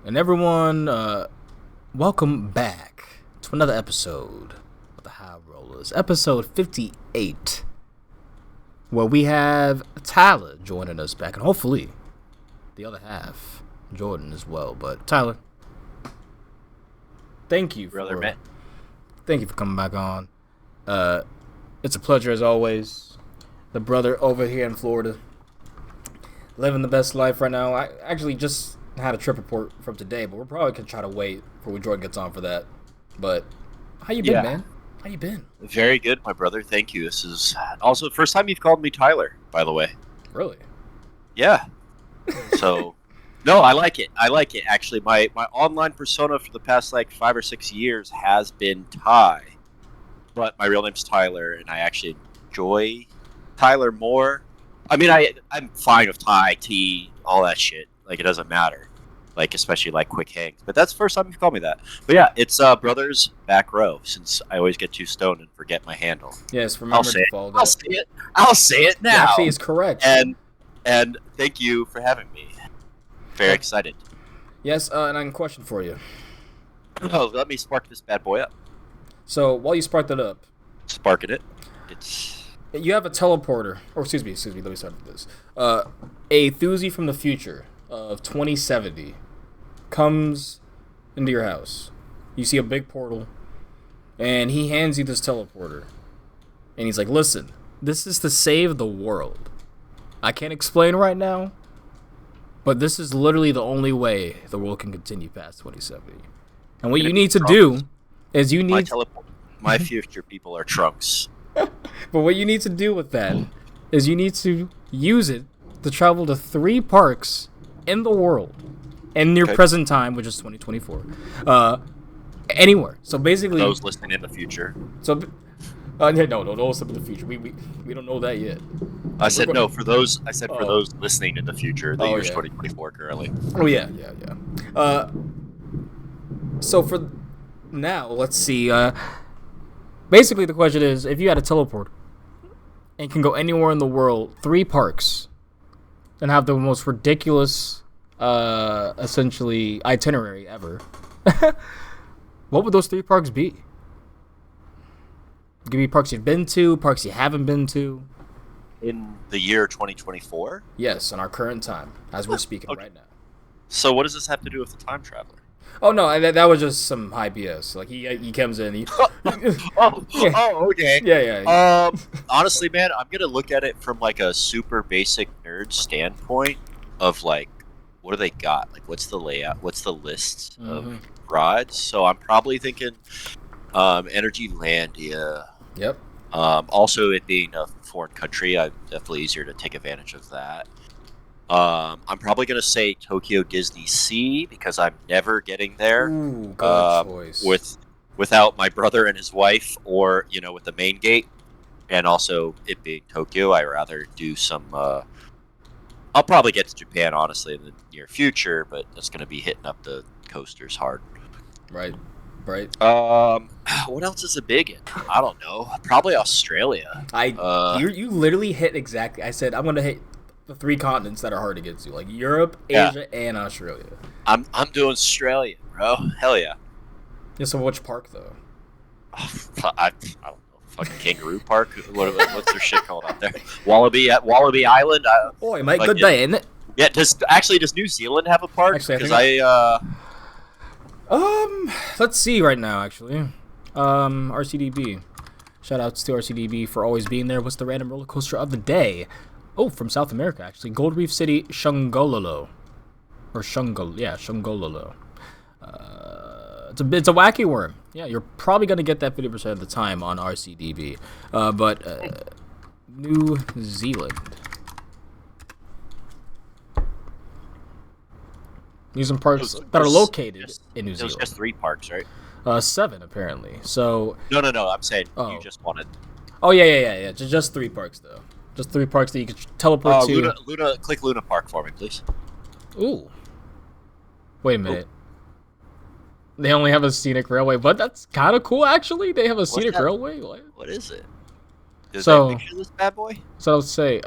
And everyone, welcome back to another episode of the High Rollers, episode 58, where we have Tyler joining us back, and hopefully the other half, Jordan, as well. But Tyler, thank you Brother, man. Thank you for coming back on. It's a pleasure as always. The brother over here in Florida, living the best life right now. I actually just had a trip report from today, but we're probably gonna try to wait for when Jordan gets on for that. But how you been, man? How you been? Very good, my brother. Thank you. This is also the first time you've called me Tyler, by the way. Really? Yeah. So, no, I like it. I like it. Actually, my online persona for the past 5 or 6 years has been Ty, but my real name's Tyler, and I actually enjoy Tyler more. I mean, I'm fine with Ty, T, all that shit. It doesn't matter. Especially quick hangs. But that's the first time you've called me that. But yeah, it's Brothers Backrow, since I always get too stoned and forget my handle. Yes, remember to follow that. I'll say it now. Actually, it's correct. And thank you for having me. Very excited. Yes, and I have a question for you. Oh, let me spark this bad boy up. So, while you spark that up... Sparking it. You have a teleporter. Or, excuse me, let me start with this. A Thuzy from the future of 2070 comes into your house. You see a big portal, and he hands you this teleporter. And he's like, listen, this is to save the world. I can't explain right now, but this is literally the only way the world can continue past 2070. And what you need to do is my future people are trunks. But what you need to do with that is you need to use it to travel to 3 parks in the world in your present time, which is 2024. Anywhere. So basically, those listening in the future. So, no, don't listen in the future. We don't know that yet. I said no for those. I said for those listening in the future. The year's 2024 currently. Oh yeah. So for now, let's see. Basically, the question is, if you had a teleport and can go anywhere in the world, 3 parks, and have the most ridiculous, essentially, itinerary ever, what would those 3 parks be? Give me parks you've been to, parks you haven't been to. In the year 2024? Yes, in our current time, as we're speaking right now. So what does this have to do with the time traveler? Oh no, that was just some high BS. He comes in. Okay. Yeah. Honestly, man, I'm gonna look at it from a super basic nerd standpoint of what do they got? What's the layout? What's the list of rides? So I'm probably thinking, Energy Landia. Yep. Also, it being a foreign country, I'm definitely easier to take advantage of that. I'm probably gonna say Tokyo Disney Sea because I'm never getting there. Ooh, good choice. Without my brother and his wife, or with the main gate, and also it being Tokyo, I rather do some. I'll probably get to Japan honestly in the near future, but that's gonna be hitting up the coasters hard. Right. What else is a big in? I don't know. Probably Australia. You literally hit exactly. I said I'm gonna hit the 3 continents that are hard to get to, Europe, Asia, and Australia. I'm doing Australia, bro. Hell yeah. Yeah. So which park though? I don't know. Fucking Kangaroo Park. What's their shit called out there? Wallaby Island. Boy, mate, good day, isn't it? Yeah. Does New Zealand have a park? Actually, let's see right now. Actually, RCDB. Shout outs to RCDB for always being there. What's the random roller coaster of the day? Oh, from South America, actually. Gold Reef City, Shungololo. Shungololo. It's a wacky worm. Yeah, you're probably going to get that 50% of the time on RCDB. But New Zealand. These are parks that are located in New Zealand. There's just 3 parks, right? 7, apparently. So. No. I'm saying you just wanted. Oh, yeah. Just 3 parks, though. Just 3 parks that you can teleport to. Click Luna Park for me, please. Ooh. Wait a minute. They only have a scenic railway, but that's kind of cool, actually. They have a scenic railway. What is it? Is that a picture of this bad boy? So I would say,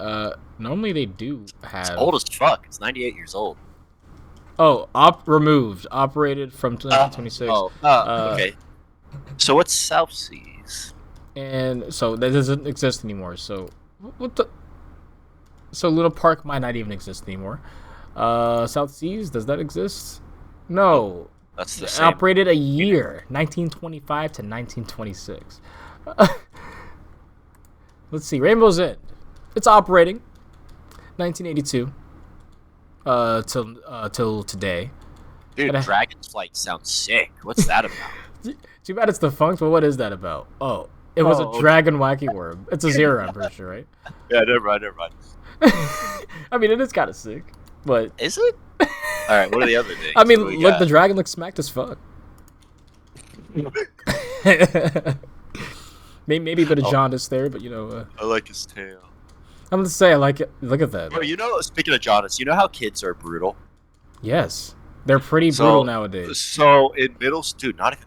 normally they do have. It's old as fuck. It's 98 years old. Removed. Operated from 1926. Okay. So what's South Seas? And so that doesn't exist anymore. So what the? So Luna Park might not even exist anymore. South Seas, does that exist? No. That's the It same. operated a year, 1925 to 1926. Let's see, Rainbow's End. It's operating, 1982 till today. Dude, Dragon's Flight sounds sick. What's that about? Too bad it's defunct, but what is that about? Oh, it was a dragon wacky worm. It's a zero, I'm pretty sure, right? Yeah, never mind. I mean, it is kind of sick, but Is it? All right, what are the other things? I mean, look, the dragon looks smacked as fuck. Maybe a bit of jaundice there, but I like his tail. I'm gonna say I like it. Look at that. Well, speaking of jaundice, you know how kids are brutal? Yes, they're pretty brutal nowadays. So in middle school, not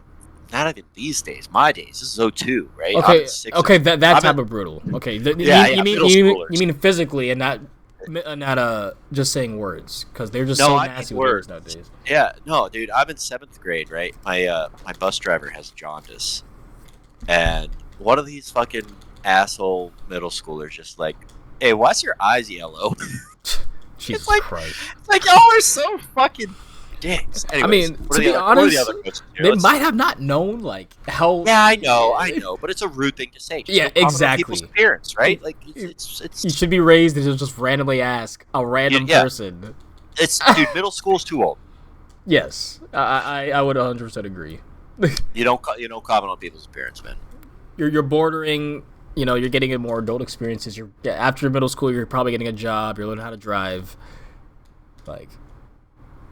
even these days. My days. This is 02, right? Okay, that type of brutal. Okay, you mean physically and not just saying words, because they're just so nasty with words nowadays. Yeah, no, dude. I'm in 7th grade, right? My bus driver has jaundice, and one of these fucking asshole middle schoolers just like, hey, why's your eyes yellow? Jesus Christ! It's like y'all are so fucking dicks. Anyways, I mean, to be honest, they might have not known like how. Yeah, I know, but it's a rude thing to say. Just exactly. People's appearance, right? Like it's. You should be raised to just randomly ask a random person. Dude, middle school's too old. Yes, I would 100% agree. You don't comment on people's appearance, man. You're bordering. You're getting more adult experiences. After middle school, you're probably getting a job. You're learning how to drive. Like,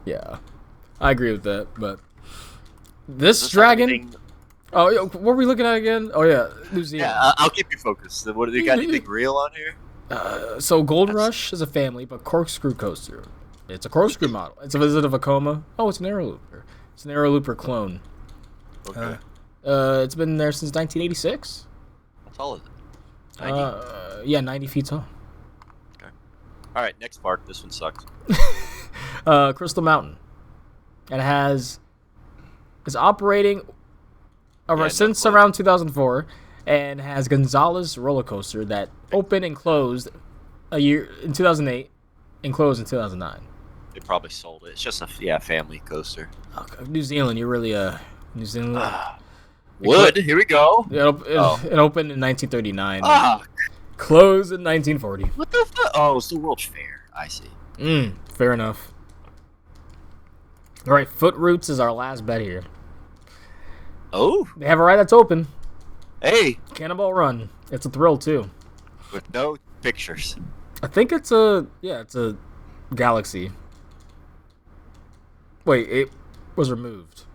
yeah, I agree with that. But this dragon. Oh, what were we looking at again? Oh yeah, New Zealand. Yeah, I'll keep you focused. What do you got? Anything real on here? So Gold Rush is a family, but corkscrew coaster. It's a corkscrew model. It's a visit of Vekoma. Oh, it's an Aero Looper. It's an Aero Looper clone. Okay. It's been there since 1986. How tall is it? 90? 90 feet tall. Okay. All right, next park. This one sucks. Crystal Mountain. It's operating since around 2004, and has Gonzales roller coaster that opened and closed a year in 2008 and closed in 2009. They probably sold it. It's just a family coaster. Okay. New Zealand, you're really New Zealand. Wood. Here we go. It opened in 1939. Closed in 1940. What the fuck? Oh, it's the World's Fair. I see. Fair enough. All right, Foot Roots is our last bet here. Oh. They have a ride that's open. Hey. Cannonball Run. It's a thrill too. With no pictures. I think it's a Galaxy. Wait, it was removed.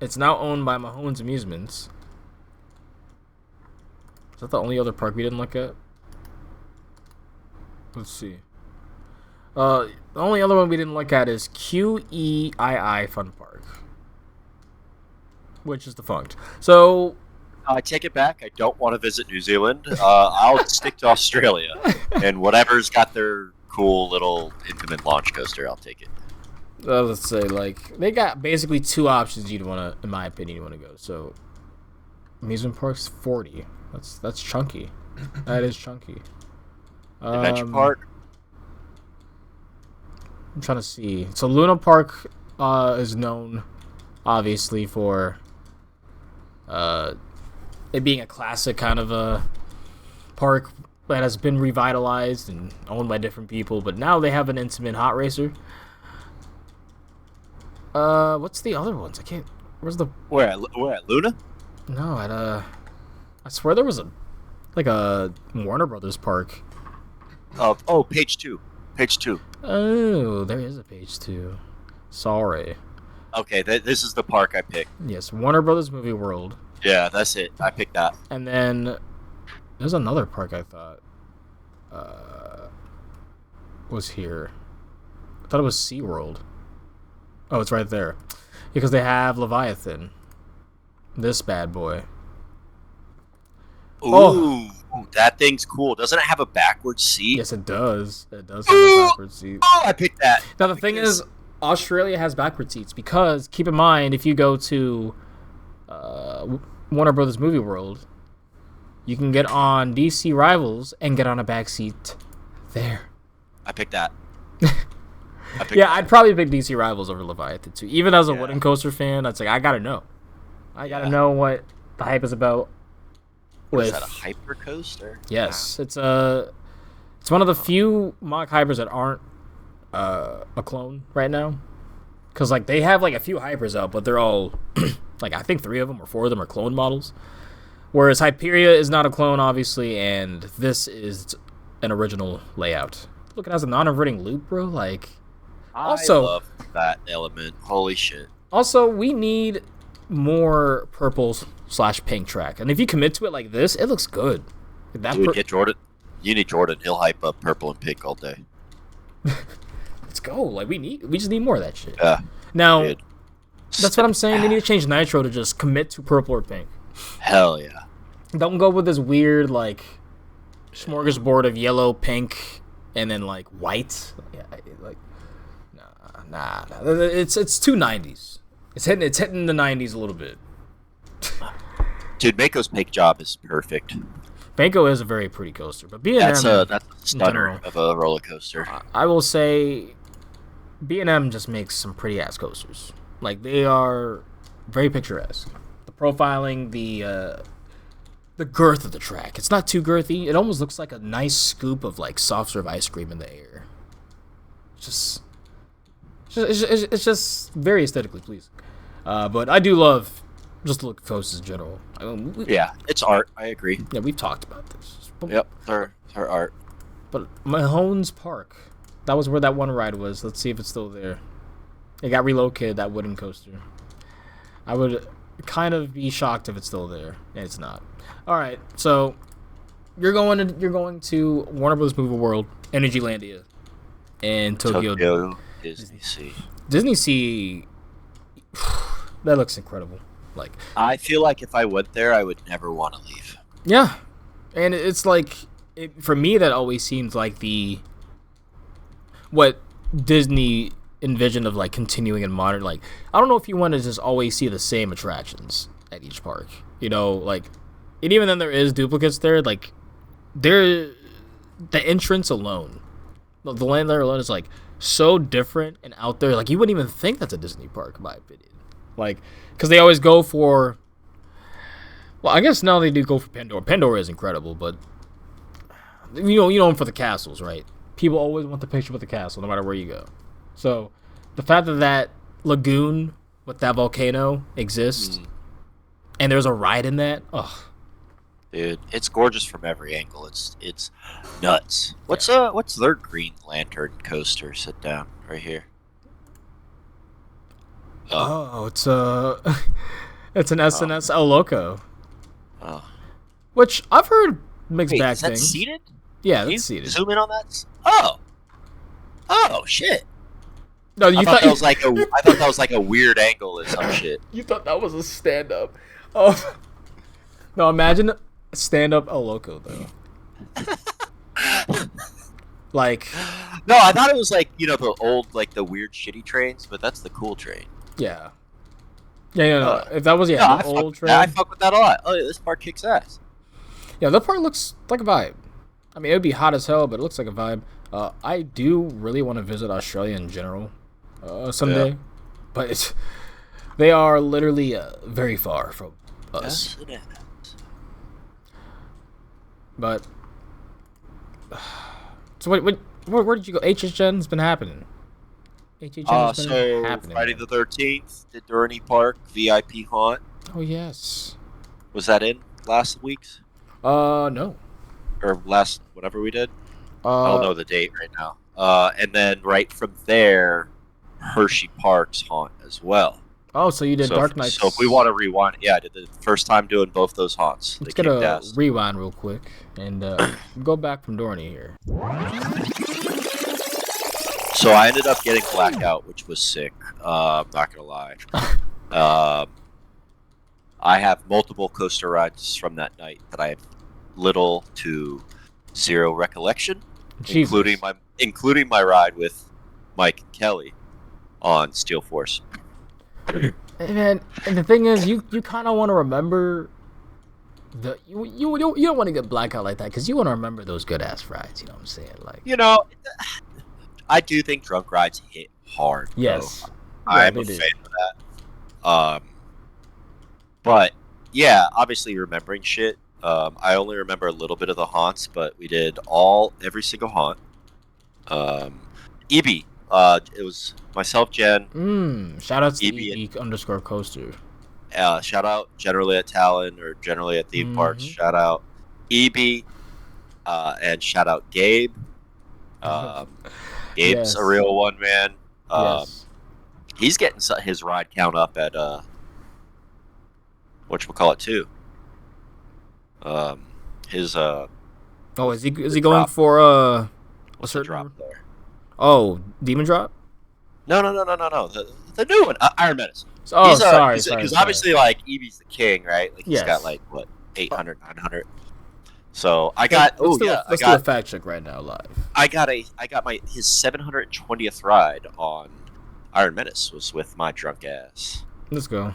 It's now owned by Mahone's Amusements. Is that the only other park we didn't look at? Let's see. The only other one we didn't look at is QEII Fun Park, which is defunct. So I take it back. I don't want to visit New Zealand. I'll stick to Australia, and whatever's got their cool little infinite launch coaster, I'll take it. Let's say, they got basically two options you'd want to, in my opinion, you want to go. So, amusement park's 40. That's chunky. That is chunky. Adventure Park. I'm trying to see. So, Luna Park is known, obviously, for it being a classic kind of a park that has been revitalized and owned by different people. But now they have an intimate hot racer. What's the other ones? I can't. Where's the? Where at Luna? No, I swear there was a Warner Brothers park. Oh, page 2. Page 2. Oh, there is a page 2. Sorry. Okay, this is the park I picked. Yes, Warner Brothers Movie World. Yeah, that's it. I picked that. And then there's another park I thought was here. I thought it was SeaWorld. Oh, it's right there. Because they have Leviathan. This bad boy. Ooh, that thing's cool. Doesn't it have a backwards seat? Yes, it does. It does have a backwards seat. Oh, I picked that. Now, the thing is, Australia has backward seats because keep in mind if you go to Warner Brothers Movie World, you can get on DC Rivals and get on a back seat there. I picked that. I'd probably pick DC Rivals over Leviathan too. Even as a wooden coaster fan, that's like I gotta know. I gotta know what the hype is about. Is that a hyper coaster? Yes, it's one of the few mock hypers that aren't a clone right now. Because like they have like a few hypers out, but they're all like I think 3 of them or 4 of them are clone models. Whereas Hyperia is not a clone, obviously, and this is an original layout. Look, it has a non-inverting loop, bro. Like, I love that element. Holy shit. Also, we need more purple/pink track, and if you commit to it like this, it looks good. Dude, get Jordan. You need Jordan. He'll hype up purple and pink all day. Let's go. Like we just need more of that shit. Yeah. Now, that's what I'm saying. They need to change Nitro to just commit to purple or pink. Hell yeah. Don't go with this weird like smorgasbord of yellow, pink, and then like white. Yeah, like nah. It's too 90s. It's hitting the 90s a little bit. Dude, Mako's paint job is perfect. Banco is a very pretty coaster, but B&M that's a stunner of a roller coaster. I will say B&M just makes some pretty ass coasters. Like they are very picturesque. The profiling, the girth of the track. It's not too girthy. It almost looks like a nice scoop of like soft serve ice cream in the air. It's just very aesthetically pleasing. But I do love just the look of coasters in general. It's art. I agree. Yeah, we've talked about this. Yep, her art. But Mahone's Park, that was where that one ride was. Let's see if it's still there. It got relocated, that wooden coaster. I would kind of be shocked if it's still there, and it's not. All right, so you're going to Warner Bros. Movie World, Energylandia, and Tokyo Disney Sea. Disney Sea. That looks incredible. Like I feel like if I went there, I would never want to leave. Yeah, and it's like for me that always seems like what Disney envisioned of like continuing in modern. Like I don't know if you want to just always see the same attractions at each park. You know, like and even then there is duplicates there. Like the entrance alone, the land there alone is like so different and out there. Like you wouldn't even think that's a Disney park, in my opinion. Like, because they always go for. Well, I guess now they do go for Pandora. Pandora is incredible, but you know them for the castles, right? People always want the picture with the castle, no matter where you go. So, the fact that lagoon with that volcano exists, and there's a ride in that, dude, it's gorgeous from every angle. It's nuts. What's their Green Lantern coaster? Sit down right here. It's an SNS El Loco. Oh. Which I've heard mixed bag is that things. Seated? Yeah, Can that's seated. Zoom in on that. Oh shit. No, I thought that was like a weird angle or some shit. You thought that was a stand up. Oh. No, imagine a stand up El Loco though. Like no, I thought it was like the old the weird shitty trains, but that's the cool train. Yeah. No. If that was the old train, I fuck with that a lot. Oh, this part kicks ass. Yeah, that part looks like a vibe. I mean, it would be hot as hell, but it looks like a vibe. I do really want to visit Australia in general someday, but they are literally very far from us. Yes, but so where did you go? HHN's been happening. HHN's been happening. Friday the 13th, did Dorney Park VIP haunt. Oh yes. Was that in last week's? No. Or last whatever we did. I don't know the date right now. And then right from there, Hershey Park's haunt as well. Oh, so you did Dark Knight. So if we want to rewind, I did the first time doing both those haunts. Let's get a rewind real quick and go back from Dorney here. So I ended up getting blackout, which was sick. I'm not gonna lie. I have multiple coaster rides from that night that I have little to zero recollection, Jesus. including my ride with Mike and Kelly. on Steel Force. And the thing is, you kind of want to remember you don't want to get blackout like that because you want to remember those good ass rides. You know what I'm saying? Like, I do think drunk rides hit hard. yes, though. I'm a fan of that. But yeah, obviously remembering shit. I only remember a little bit of the haunts, but we did every single haunt. EB. It was myself, Jen. Shout out to EB _coaster. Shout out generally at Talon or generally at theme parks. Shout out EB. And shout out Gabe. Gabe's a real one, man. Yes. He's getting his ride count up at whatchamacallit too. His is he going for what's the drop there? Oh, Demon Drop? No. The new one, Iron Menace. Oh, sorry. Because obviously, like, EB's the king, right? Like, he's got like what 800, 900. So I got. Let's do a fact check right now live. I got his 720th ride on Iron Menace was with my drunk ass. Let's go.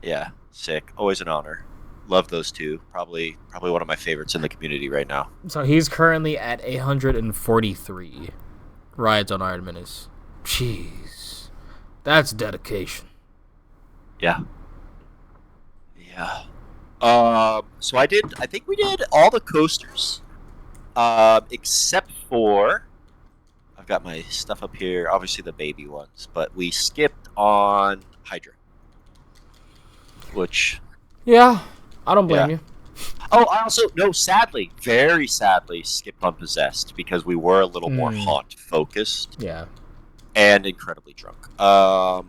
Yeah, sick. Always an honor. Love those two. Probably one of my favorites in the community right now. So he's currently at 843 rides on Iron Menace. Jeez, that's dedication. Yeah. So I think we did all the coasters, except for, I've got my stuff up here, obviously the baby ones, but we skipped on Hydra, which... Yeah, I don't blame you. Oh, I also, very sadly, skipped on Possessed, because we were a little more haunt-focused. Yeah. And incredibly drunk. But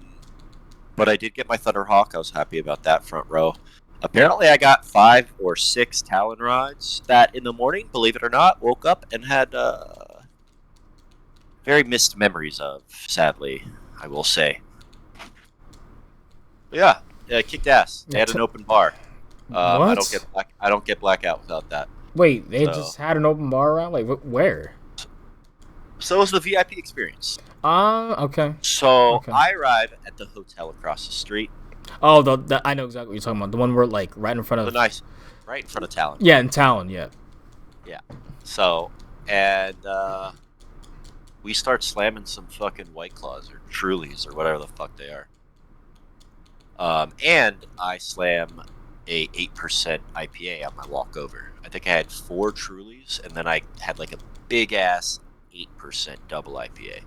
I did get my Thunderhawk. I was happy about that front row. Apparently, I got 5 or 6 Talon rides that in the morning, believe it or not, woke up and had very missed memories of, sadly, I will say. But yeah, kicked ass. They had an open bar. What? I don't get blackout without that. Wait, they just had an open bar around? Like, where? So it was the VIP experience. Okay. So I arrive at the hotel across the street. Oh, I know exactly what you're talking about. The one where, like, right in front of... right in front of Talon. Yeah, in Talon, yeah. Yeah. So, and we start slamming some fucking White Claws or Trulies or whatever the fuck they are. And I slam a 8% IPA on my walk over. I think I had 4 Trulies, and then I had like a big ass 8% double IPA.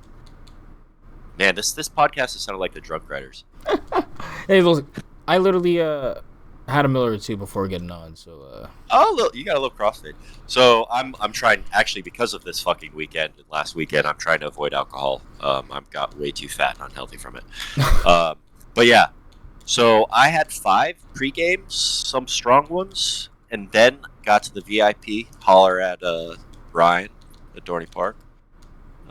Man, this podcast has sounded like the drunk riders. Hey, look, I literally had a Miller or 2 before getting on, so look, you got a little CrossFit. So I'm trying, actually, because of this fucking weekend and last weekend, I'm trying to avoid alcohol. I've got way too fat and unhealthy from it. But yeah, so I had 5 pre-games, some strong ones, and then got to the VIP, holler at Ryan at Dorney Park.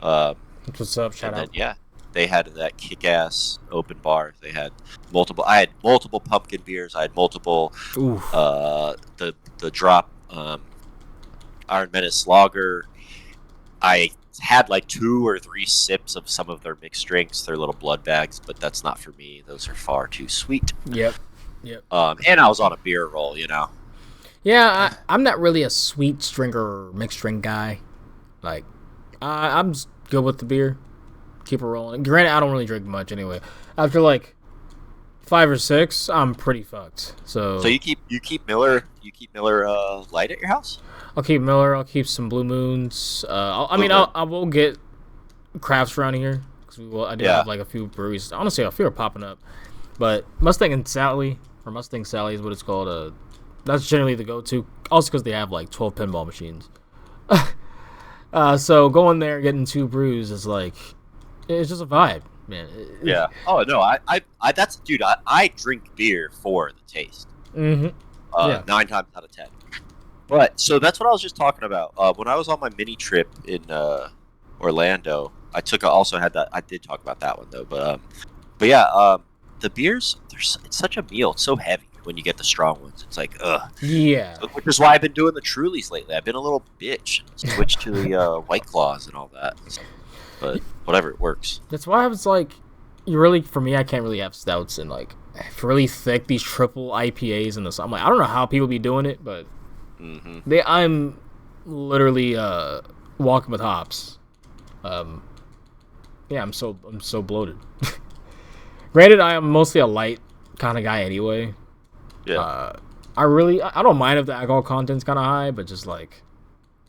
What's up? Shout out. Yeah, they had that kick-ass open bar. They had multiple. I had multiple pumpkin beers. I had multiple. The drop Iron Menace lager. I had like 2 or 3 sips of some of their mixed drinks, their little blood bags, but that's not for me. Those are far too sweet. Yep. And I was on a beer roll, Yeah, I'm not really a sweet stringer or mixed drink guy. Like, I'm just good with the beer. Keep it rolling. Granted, I don't really drink much anyway. After like 5 or 6, I'm pretty fucked. So you keep Miller light at your house? I'll keep Miller. I'll keep some Blue Moons. I will get crafts around here because I do have like a few breweries. Honestly, a few are popping up. But Mustang Sally is what it's called. That's generally the go-to. Also because they have like 12 pinball machines. So going there, getting 2 brews is like, it's just a vibe, man. Yeah. Oh no, I drink beer for the taste. 9 times out of 10. But so that's what I was just talking about. When I was on my mini trip in Orlando, I did talk about that one though. But yeah, the beers, it's such a meal. It's so heavy when you get the strong ones. It's like, ugh. Yeah. Which is why I've been doing the Trulies lately. I've been a little bitch. Switched to the White Claws and all that. But whatever, it works. That's why I was like, you really, for me, I can't really have stouts and like really thick these triple IPAs in the summer. I'm like, I don't know how people be doing it, but I'm literally walking with hops. Yeah, I'm so bloated. Granted, I am mostly a light kind of guy anyway. Yeah. I don't mind if the alcohol content's kind of high, but just like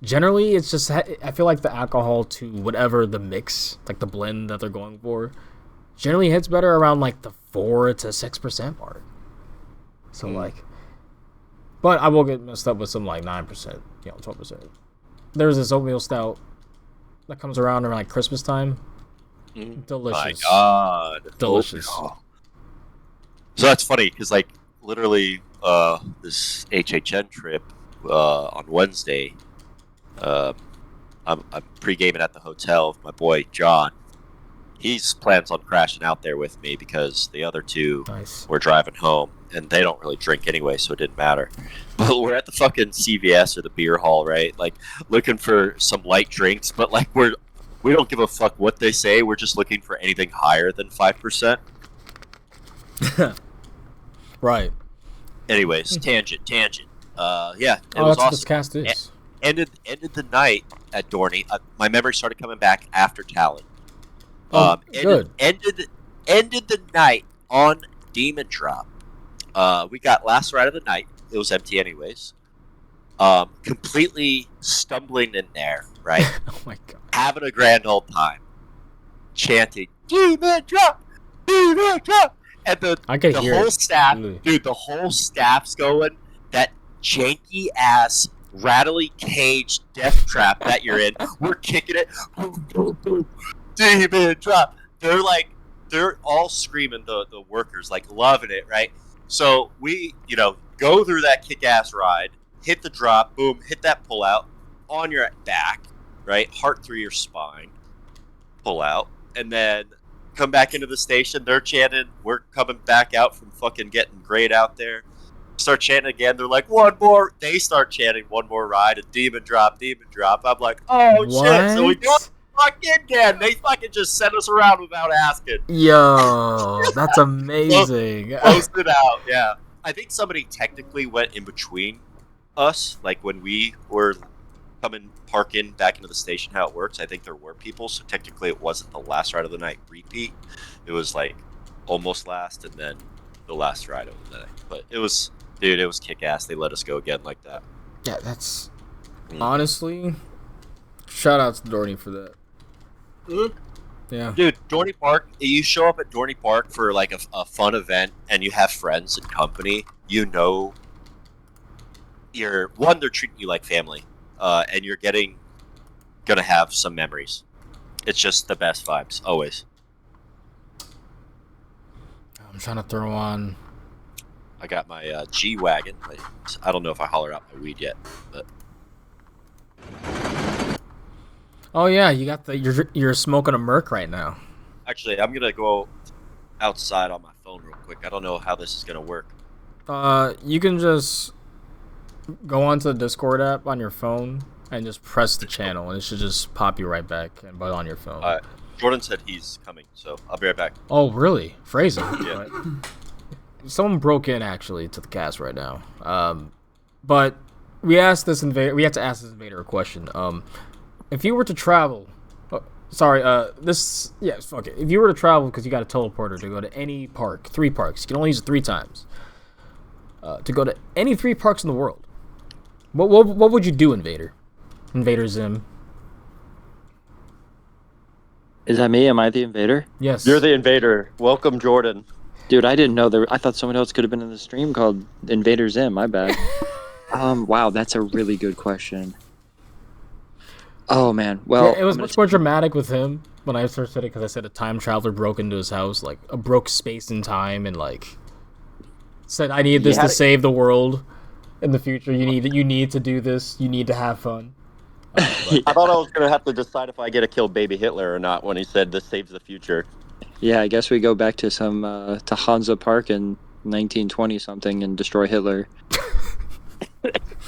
generally, it's just I feel like the alcohol to whatever the mix, like the blend that they're going for, generally hits better around like the 4 to 6% mark. So like, but I will get messed up with some like 9%, 12%. There's this oatmeal stout that comes around like Christmas time. Delicious. My God. Delicious. Oh. So that's funny because like literally this HHN trip on Wednesday, I'm pre-gaming at the hotel with my boy John. He's plans on crashing out there with me because the other two were driving home and they don't really drink anyway, so it didn't matter. But we're at the fucking CVS or the beer hall, right? Like looking for some light drinks, but like we don't give a fuck what they say. We're just looking for anything higher than 5%. Right. Anyways, tangent. Yeah, it was that's awesome. what this cast is. Ended the night at Dorney. My memory started coming back after Talon. Good. Ended the night on Demon Drop. We got last ride of the night. It was empty anyways. Completely stumbling in there, right? Oh my god. Having a grand old time. Chanting, Demon Drop! Demon Drop! And the whole staff, dude, the whole staff's going, that janky ass, rattly caged death trap that you're in. We're kicking it. Boom, boom, boom. Demon Drop! They're all screaming, the workers, like loving it, right? So we, go through that kick-ass ride, hit the drop, boom, hit that pull out, on your back, right? Heart through your spine, pull out, and then come back into the station. They're chanting. We're coming back out from fucking getting great out there. Start chanting again. They're like, one more. They start chanting one more ride. A demon drop, demon drop. I'm like, oh shit. So we do it fucking again. They fucking just sent us around without asking. Yo, that's amazing. Closed it out. Yeah. I think somebody technically went in between us, like when we were parking back into the station, how it works. I think there were people, so technically it wasn't the last ride of the night repeat. It was like almost last and then the last ride of the night. But it was kick-ass. They let us go again like that. Yeah, that's honestly, shout out to Dorney for that. Yeah, dude, Dorney Park. You show up at Dorney Park for like a fun event, and you have friends and company. They're treating you like family, and you're gonna have some memories. It's just the best vibes always. I'm trying to throw on. I got my G-Wagon. I don't know if I hollered out my weed yet, but. Oh yeah, you got you're smoking a Merc right now. Actually, I'm gonna go outside on my phone real quick. I don't know how this is gonna work. You can just go onto the Discord app on your phone and just press the channel, and it should just pop you right back but on your phone. Jordan said he's coming, so I'll be right back. Oh really? Phrasing. Yeah. Right. Someone broke in actually to the cast right now. But we have to ask this invader a question. If you were to travel, fuck it. If you were to travel because you got a teleporter to go to any park, 3 parks, you can only use it 3 times. To go to any 3 parks in the world, what would you do, Invader? Invader Zim. Is that me? Am I the invader? Yes. You're the invader. Welcome, Jordan. Dude, I didn't know I thought someone else could have been in the stream called Invader Zim. My bad. Wow, that's a really good question. Oh man, well, yeah, it was much more dramatic with him when I first said it because I said a time traveler broke into his house, like a broke space and time, and like said, "I need this to save the world in the future. You need to do this. You need to have fun." I thought I was gonna have to decide if I get to kill baby Hitler or not when he said this saves the future. Yeah, I guess we go back to to Hansa Park in 1920 something and destroy Hitler.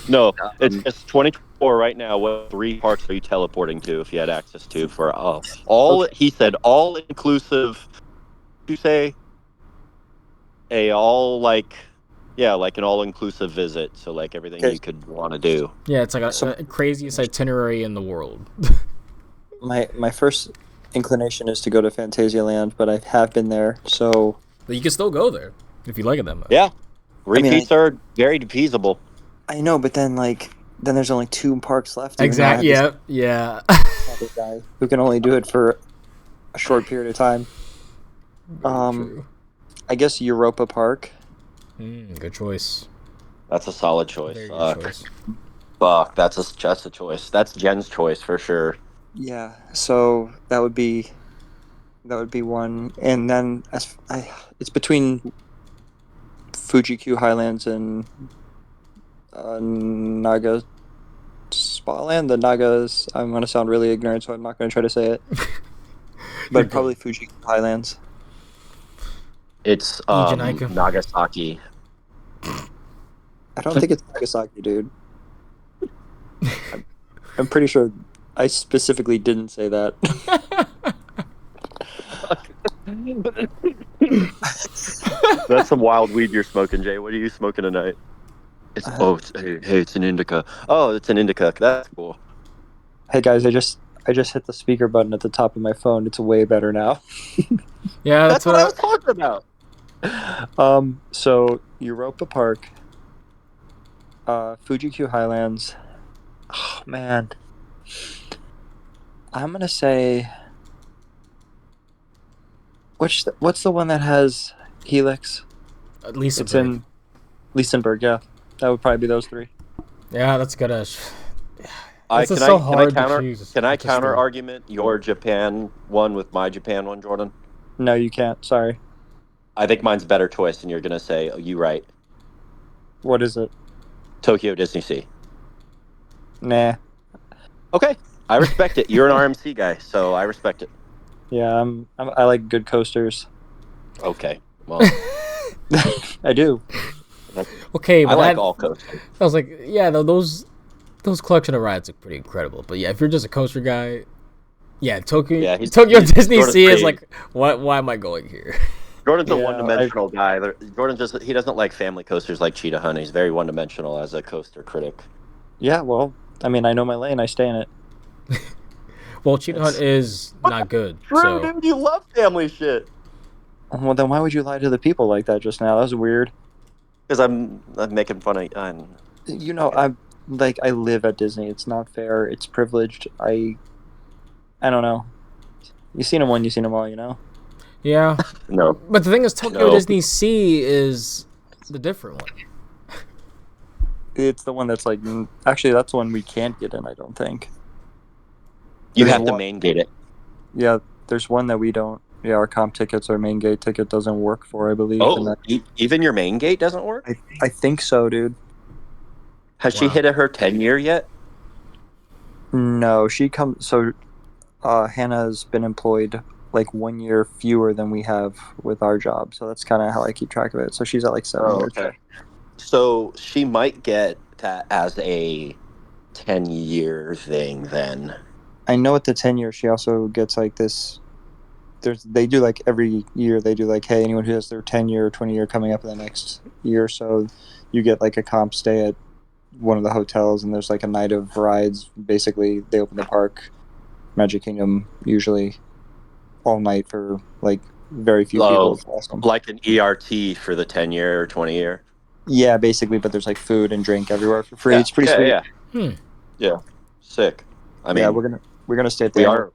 No, it's 2024 right now. What 3 parks are you teleporting to if you had access to for all inclusive you say a all like, yeah, like an all-inclusive visit. So like everything Okay. you could want to do. Yeah, it's like So a craziest itinerary in the world. my first inclination is to go to Phantasialand, but I have been there, so But you can still go there if you like it that much. Yeah, I mean, repeats are very feasible. I know, but then then there's only 2 parks left. Even though I Exactly. have this Yeah. other guy who can only do it for a short period of time. Very true. I guess Europa Park. Good choice. That's a solid choice. Very good choice. Fuck, that's a choice. That's Jen's choice for sure. Yeah, so that would be one, and then it's between Fuji Q Highlands and Naga Spaland. The Nagas. I'm gonna sound really ignorant, so I'm not gonna try to say it. But probably Fuji Q Highlands. It's Ijunaika. Nagasaki. I don't think it's Nagasaki, dude. I'm pretty sure I specifically didn't say that. That's some wild weed you're smoking, Jay. What are you smoking tonight? It's an indica. Oh, it's an indica. That's cool. Hey guys, I just hit the speaker button at the top of my phone. It's way better now. Yeah, That's what I was talking about. So Europa Park, Fuji Q Highlands. Oh man, I'm gonna say. What's the one that has Helix? Lisa. It's in Lisenberg. Yeah, that would probably be those 3. Yeah, that's good. Can just so hard to counter? choose. Can I It's just counter a- argument your Japan one with my Japan one, Jordan? No, you can't. Sorry. I think mine's a better choice, and you're gonna say, "Oh, you right." What is it? Tokyo Disney Sea. Nah. Okay, I respect it. You're an RMC guy, so I respect it. Yeah, I like good coasters. Okay, well, I do. Okay, I but like all coasters. I was like, yeah, those collection of rides are pretty incredible. But yeah, if you're just a coaster guy, yeah, Tokyo he's Disney Jordan's Sea is pretty- like, why am I going here? Jordan's a Yeah, one-dimensional guy. Jordan he doesn't like family coasters like Cheetah Hunt. He's very one-dimensional as a coaster critic. Yeah, well, I mean, I know my lane. I stay in it. Well, Cheetah Hunt is not good. True, So dude. You love family shit. Well, then why would you lie to the people like that just now? That was weird. Because I'm making fun of. You know, I live at Disney. It's not fair. It's privileged. I don't know. You seen them one, you seen them all. You know. yeah, No. but the thing is, Tokyo No. Disney Sea is the different one. It's the one that's like actually that's the one we can't get in. I don't think. You There's have to one- main gate it. Yeah, there's one that we don't. Yeah, our comp tickets, our main gate ticket doesn't work for. I believe. Oh, and that, even your main gate doesn't work? I think so, dude. Has she Wow. hit her 10-year yet? No, she comes. So, Hannah's been employed like 1 year fewer than we have with our job. So that's kind of how I keep track of it. So she's at like 7 years. okay. So she might get that as a 10-year thing then. I know at the 10 year, she also gets like this. They do like every year. They do like, hey, anyone who has their 10 year or 20 year coming up in the next year, so you get like a comp stay at one of the hotels, and there's like a night of rides. Basically, they open the park, Magic Kingdom, usually all night for like very few people. It's awesome. Like an ERT for the 10-year or 20-year. Yeah, basically, but there's like food and drink everywhere for free. Yeah, It's pretty sweet. Yeah. Sick. I mean, Yeah, we're gonna stay at the we are-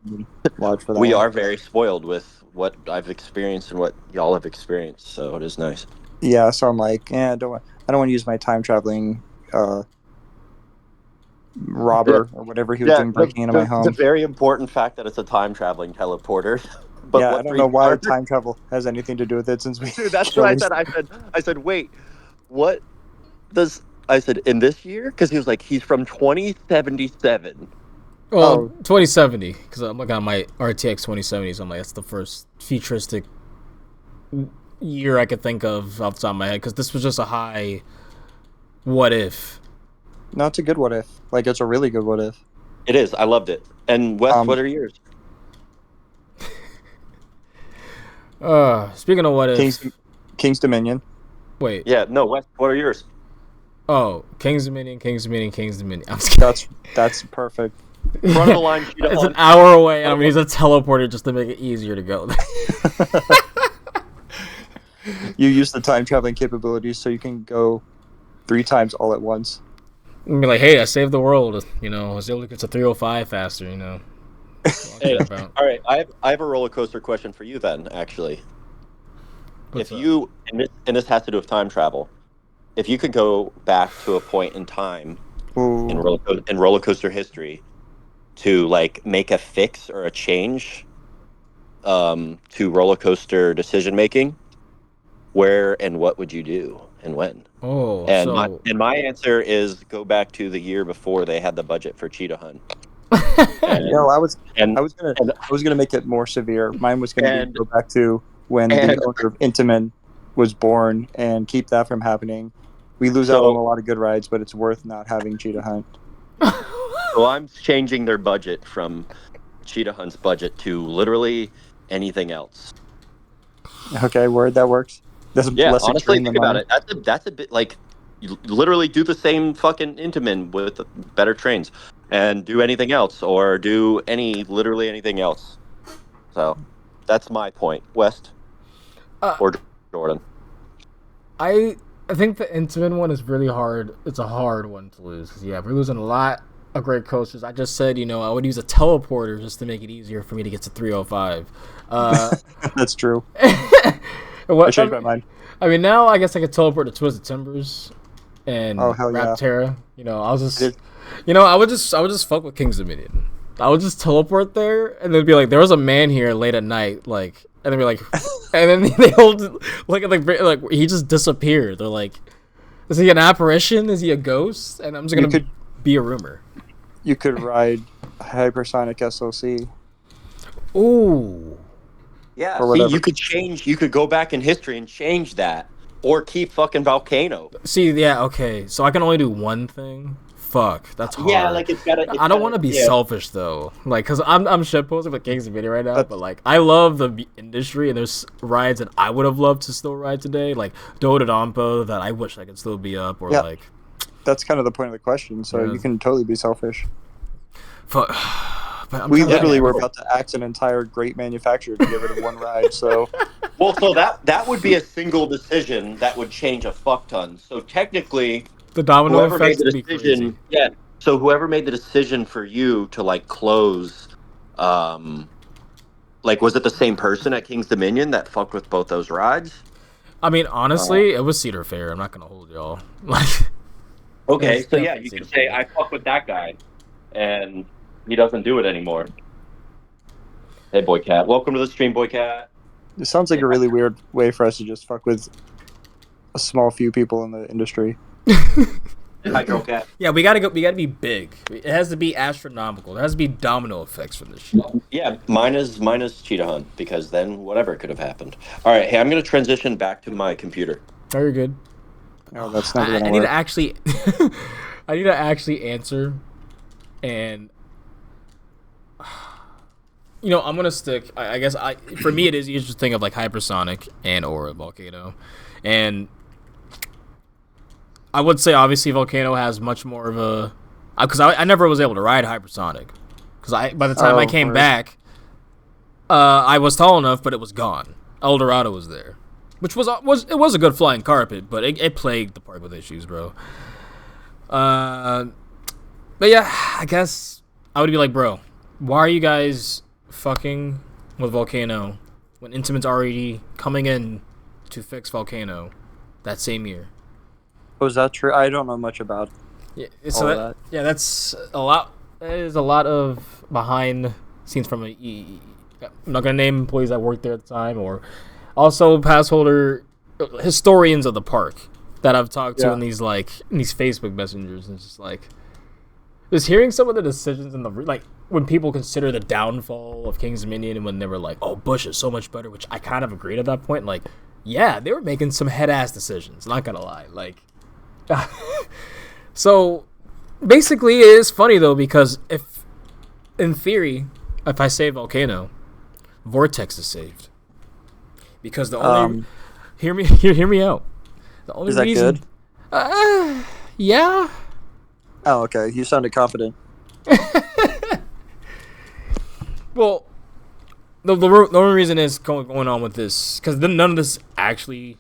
lodge for that. we one. are very spoiled with what I've experienced and what y'all have experienced, so it is nice. Yeah, so I'm like, I don't want to use my time traveling robber or whatever he was doing breaking into my home. The very important fact that it's a time traveling teleporter. But Yeah, what I don't three know why cars- time travel has anything to do with it since we. Dude, that's what I said. I said, wait, what does I said in this year? Because he was like, he's from 2077. Well, 2070, because I'm looking at my RTX 2070, so I'm like, that's the first futuristic year I could think of off the top of my head, because this was just a high what if. No, it's a good what if. Like, it's a really good what if. It is. I loved it. And Wes, what are yours? Speaking of what if... King's Dominion. Wait. Yeah, no, Wes, what are yours? Oh, King's Dominion, King's Dominion, King's Dominion. I'm just kidding. That's perfect. Front of the line, cheetah It's hunt. an hour away, and I'm going to use a teleporter just to make it easier to go. You use the time traveling capabilities so you can go 3 times all at once. And be like, hey, I saved the world. You know, I was able to get to 305 faster, you know. Hey, all right, I have a roller coaster question for you then, actually. What's If up? you, and this has to do with time travel, if you could go back to a point in time Ooh. in roller coaster history to like make a fix or a change to roller coaster decision making, where and what would you do and when? Oh, And so... my answer is go back to the year before they had the budget for Cheetah Hunt. No, I was And gonna make it more severe. Mine was gonna And- be go back to when the owner of Intamin was born and keep that from happening. We lose out So- on a lot of good rides, but it's worth not having Cheetah Hunt. so I'm changing their budget from Cheetah Hunt's budget to literally anything else. Okay, word, that works. That's Yeah, less honestly, extreme think than about mine. it. That's a bit like you literally do the same fucking Intamin with better trains, and do anything else, or do literally anything else. So that's my point, West or Jordan. I think the Intamin one is really hard. It's a hard one to lose. 'Cause, yeah, we're losing a lot of great coasters. I just said, you know, I would use a teleporter just to make it easier for me to get to 305. That's true. What, I changed my mind. I mean, now I guess I could teleport to Twisted Timbers and Oh, hell yeah. Rapterra. You know, I was just, It- you know, I would just fuck with King's Dominion. I would just teleport there, and they'd be like, there was a man here late at night, like, and they'd be like, and then they hold, like he just disappeared. They're like, is he an apparition? Is he a ghost? And I'm just gonna be a rumor. You could ride Hypersonic SOC. Ooh. Yeah, Or see, whatever. you could go back in history and change that, or keep fucking Volcano. See, yeah, okay. So I can only do one thing. Fuck, that's hard. Yeah, like it's gotta. I don't want to be selfish though, like, cause I'm shitposting with King's Dominion right now, but like I love the industry and there's rides that I would have loved to still ride today, like Dododampo that I wish I could still be up, or like. That's kind of the point of the question, so Yeah. you can totally be selfish. Fuck. But I'm We trying to- literally were about to axe an entire great manufacturer to get rid of one ride, so Well, so that would be a single decision that would change a fuck ton. So technically, the domino whoever made effect the would be decision, crazy. yeah. So whoever made the decision for you to like close, like was it the same person at King's Dominion that fucked with both those rides? I mean, honestly, it was Cedar Fair. I'm not gonna hold y'all. Like, Okay, It's so yeah, definitely you could Cedar say Fair. I fuck with that guy, and he doesn't do it anymore. Hey, Boy Cat, welcome to the stream, Boy Cat. it sounds like a really weird way for us to just fuck with a small few people in the industry. Hi, Girl Cat. yeah, we gotta be big. It has to be astronomical. There has to be domino effects from this shit. Yeah, mine is Cheetah Hunt because then whatever could have happened. All right, hey, I'm gonna transition back to my computer. Very good. Oh, that's never I gonna need work. to actually, I need to actually answer, and you know I'm gonna stick. I guess for me it is easier to think of like hypersonic and or volcano, and I would say obviously volcano has much more of a because I never was able to ride hypersonic because by the time I came word. back, I was tall enough, but it was gone. Eldorado was there. Which was a good flying carpet, but it plagued the park with issues, bro. But yeah, I guess I would be like, bro, why are you guys fucking with Volcano when Intimate's already coming in to fix Volcano that same year? Was that true? I don't know much about Yeah, all so that. yeah, that's a lot. That is a lot of behind scenes from I'm not gonna name employees that worked there at the time, or also pass holder historians of the park that I've talked to Yeah. in these Facebook messengers, and it's just hearing some of the decisions in the like when people consider the downfall of King's Dominion and when they were like, oh, Bush is so much better, which I kind of agreed at that point. Like, yeah, they were making some head ass decisions. Not gonna lie, like. So basically, it is funny though because if, in theory, if I save Volcano, Vortex is saved. Because the only hear me out. The only Is that reason, good? Yeah. Oh, okay. You sounded confident. Well, the only reason is going on with this because none of this actually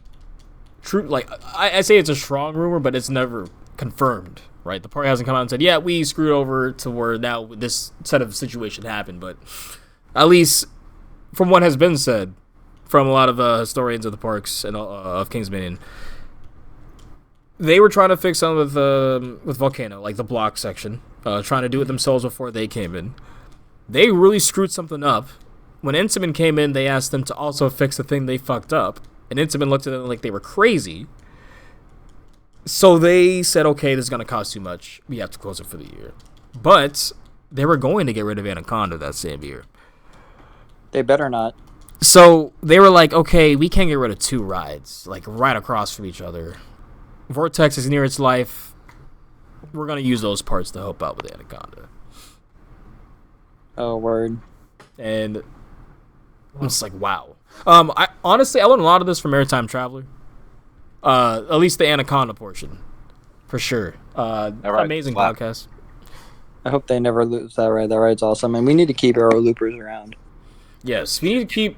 true. Like I say, it's a strong rumor, but it's never confirmed. Right? The party hasn't come out and said, "Yeah, we screwed over to where now this set of situation happened." But at least from what has been said from a lot of historians of the parks and of Kings Dominion, they were trying to fix something with Volcano, like the block section, trying to do it themselves before they came in. They really screwed something up. When Intamin came in, they asked them to also fix the thing they fucked up, and Intamin looked at them like they were crazy. So they said, okay, this is going to cost too much. We have to close it for the year. But they were going to get rid of Anaconda that same year. They better not. So they were like, okay, we can't get rid of 2 rides, like right across from each other. Vortex is near its life. We're going to use those parts to help out with Anaconda. Oh, word. And I'm just like, wow. I honestly learned a lot of this from Maritime Traveler. At least the Anaconda portion, for sure. Amazing podcast. I hope they never lose that ride. That ride's awesome, and we need to keep Arrow Loopers around. Yes, we need to keep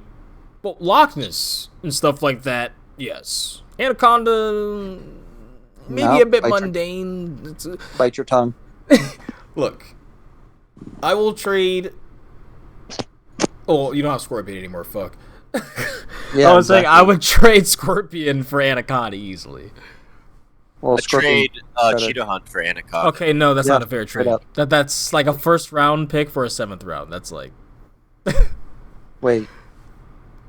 Loch Ness and stuff like that. Yes, Anaconda maybe a bit mundane. Bite your tongue. Look, I will trade. Oh, you don't have Scorpion anymore. Fuck. Yeah, I was saying I would trade Scorpion for Anaconda easily. Well, I trade Cheetah Hunt for Anaconda. Okay, no, that's not a fair trade. up. That's like a first round pick for a 7th round. That's like. Wait,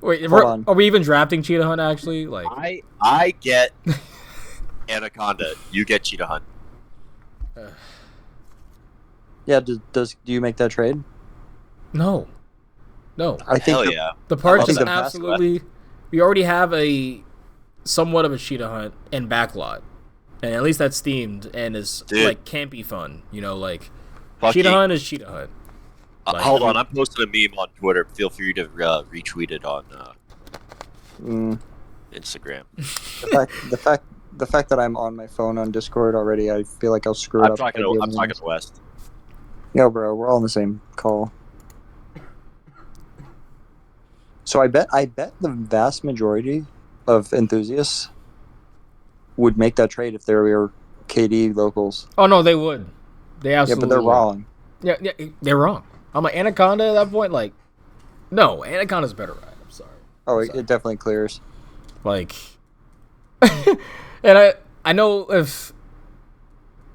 are we even drafting Cheetah Hunt actually? Like I get Anaconda. You get Cheetah Hunt. yeah. Do you make that trade? No. I think Hell yeah. The parts is the absolutely. We already have a somewhat of a Cheetah Hunt and backlot, and at least that's themed and is like campy fun. You know, like Cheetah Hunt is Cheetah Hunt. Like, hold on, I'm posting a meme on Twitter. Feel free to retweet it on Instagram. The fact that I'm on my phone on Discord already, I feel like I'll screw it up. I'm talking to West. Yo, bro, we're all on the same call. So I bet the vast majority of enthusiasts would make that trade if they were KD locals. Oh no, they would. They absolutely. Yeah, but they're wrong. Yeah, they're wrong. I'm like Anaconda at that point. Like, no, Anaconda's a better ride. I'm sorry. Oh, it definitely clears. Like, and I know if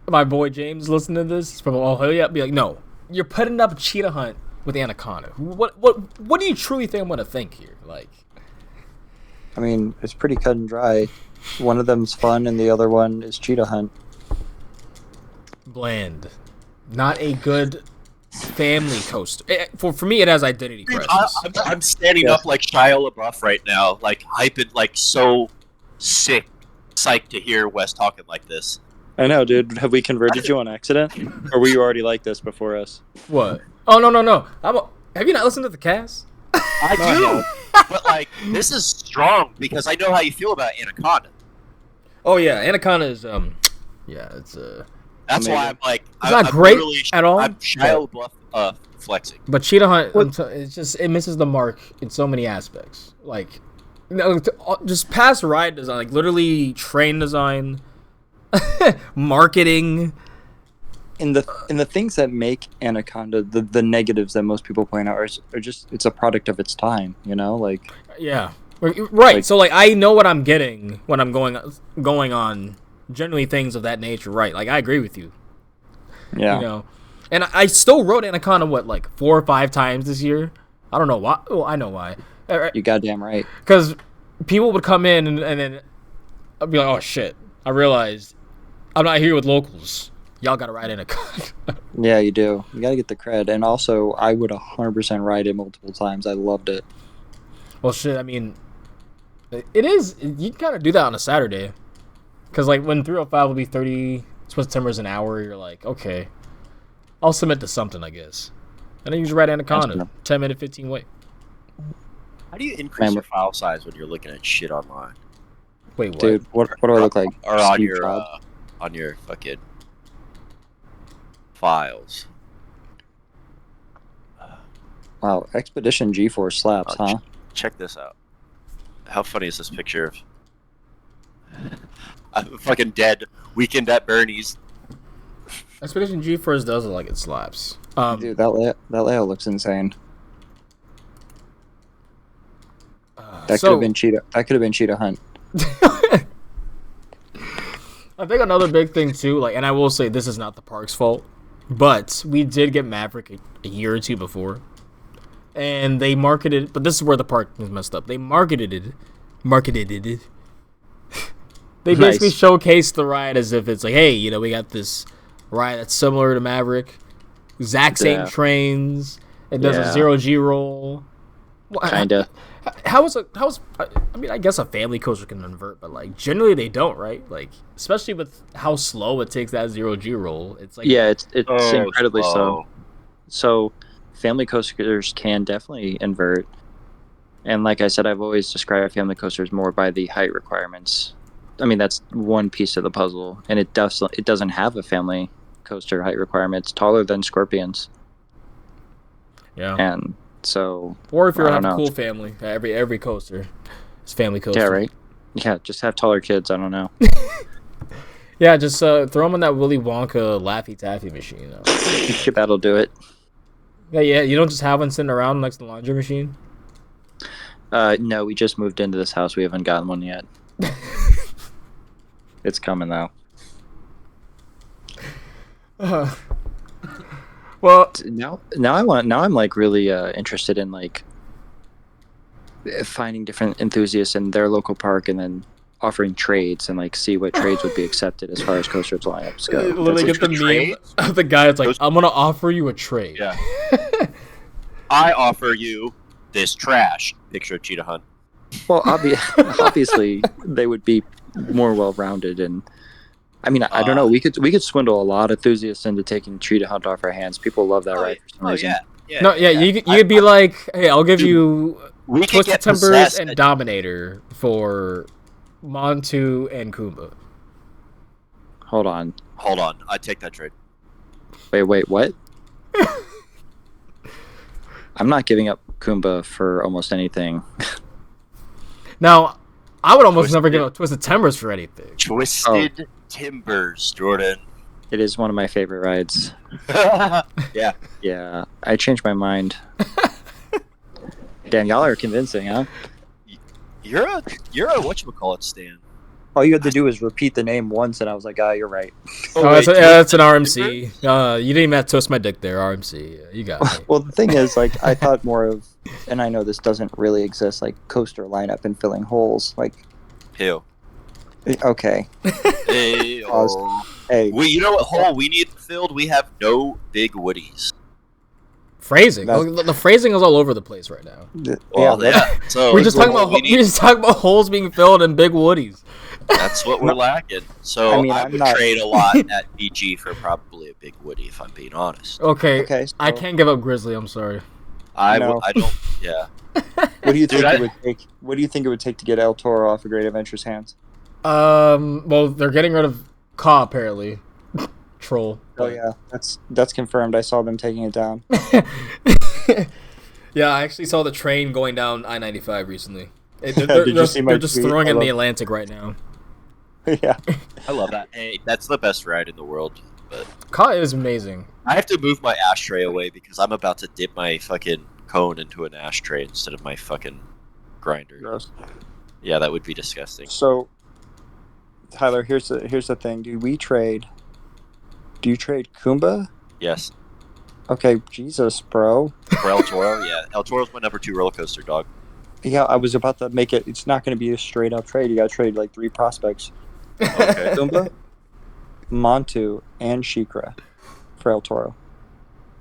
my boy James listening to this from Ohio, be like, no, you're putting up Cheetah Hunt with Anaconda. What do you truly think I'm gonna think here? Like, I mean, it's pretty cut and dry. One of them's fun, and the other one is Cheetah Hunt. Bland, not a good family coaster. For me, it has identity crisis. I'm standing up like Shia LaBeouf right now, like hyping, like so sick, psyched to hear Wes talking like this. I know, dude. Have we converted you on accident, or were you already like this before us? What? Oh no! Have you not listened to the cast? I do, but like this is strong because I know how you feel about Anaconda. Oh yeah, Anaconda is yeah, it's That's amazing. why I'm like, it's not great at all. I'm Shia LaBeouf flexing. But Cheetah Hunt, it misses the mark in so many aspects. Like, just past ride design, like literally train design, marketing. In the things that make Anaconda, the negatives that most people point out are just, it's a product of its time, you know, like. Yeah, right. So like I know what I'm getting when I'm going on generally things of that nature, right? Like I agree with you. Yeah. You know, and I still rode Anaconda like 4 or 5 times this year. I don't know why. Well, I know why. You goddamn right. Because people would come in and then I'd be like, oh shit, I realized I'm not here with locals. Y'all gotta ride Anaconda. Yeah, you do. You gotta get the cred. And also, I would 100% ride it multiple times. I loved it. Well, shit, I mean, it is. You can kind of do that on a Saturday. Because, like, when 305 will be 30 Swiss timbers an hour, you're like, okay, I'll submit to something, I guess. And then you just ride Anaconda. 10-minute, 15 wait. How do you increase Man, your file size when you're looking at shit online? Wait, what? Dude, what do I look like? Or on Steve your Jobs? on your fucking files. Wow, Expedition G4 slaps, huh? Check this out. How funny is this picture of I'm fucking dead. Weekend at Bernie's. Expedition G4 does look like it slaps. Dude, that layout looks insane. That could have been Cheetah. That could have been Cheetah Hunt. I think another big thing too, like, and I will say this is not the park's fault, but we did get Maverick a year or two before, and they marketed. But this is where the park is messed up. They marketed it. They basically showcased the ride as if it's like, hey, you know, we got this ride that's similar to Maverick, exact same trains. It does a 0G roll. Kinda. I mean, I guess a family coaster can invert, but like generally they don't, right? Like, especially with how slow it takes that 0G roll. It's like, Yeah, it's incredibly slow. slow. So family coasters can definitely invert. And like I said, I've always described family coasters more by the height requirements. I mean, that's one piece of the puzzle, and it doesn't have a family coaster height requirement. It's taller than Scorpions. Yeah. And so, or if you're a cool family, every coaster is family coaster. Yeah, right. Yeah, just have taller kids. I don't know. Yeah, just throw them in that Willy Wonka Laffy Taffy machine. You know? That'll do it. Yeah. You don't just have one sitting around next to the laundry machine. No, we just moved into this house. We haven't gotten one yet. It's coming though. Well, now I'm like really interested in like finding different enthusiasts in their local park and then offering trades and like see what trades would be accepted as far as coaster lineups go. Literally get the meme of the guy that's like, I'm gonna offer you a trade. Yeah. I offer you this trash. Picture of Cheetah Hunt. Well, obviously they would be more well-rounded, and I mean, I don't know. We could swindle a lot of enthusiasts into taking Cheetah Hunt off our hands. People love that ride for some reason. You could be like, hey, I'll give you Twisted Timbers and Dominator for Montu and Kumba. Hold on. I take that trade. Wait, what? I'm not giving up Kumba for almost anything. Now, I would almost never give up Twisted Timbers for anything. Twisted Timbers, Jordan. It is one of my favorite rides. Yeah. Yeah, I changed my mind. Damn, y'all are convincing, huh? You're a whatchamacallit stan. All you had to do was repeat the name once, and I was like, you're right. That's an RMC. You didn't even have to twist my dick there, RMC. You got me. Well, the thing is, like, I thought more of, and I know this doesn't really exist, like, coaster lineup and filling holes. Like, ew. Okay. Hey, Hey. You know what hole we need filled? We have no big woodies. Phrasing. The phrasing is all over the place right now. Yeah. So we're just talking about holes being filled and big woodies. That's what we're lacking. So I would trade a lot at BG for probably a big woody, if I'm being honest. Okay. So I can't give up Grizzly. I'm sorry. I don't. Yeah. What do you think it would take? What do you think it would take to get El Toro off of Great Adventure's hands? Well, they're getting rid of Ka apparently. Troll. Oh yeah, that's confirmed. I saw them taking it down. Yeah, I actually saw the train going down I-95 recently. They're just throwing it in the Atlantic right now. Yeah, I love that. Hey, that's the best ride in the world. But Ka is amazing. I have to move my ashtray away because I'm about to dip my fucking cone into an ashtray instead of my fucking grinder. Gross. Yeah, that would be disgusting. So, Tyler, here's the thing. Do you trade Kumba? Yes. Okay, Jesus, bro. For El Toro, yeah. El Toro's my number 2 roller coaster, dog. Yeah, I was about to make it. It's not going to be a straight up trade. You got to trade like 3 prospects. Okay. Kumba, Montu, and Shikra for El Toro.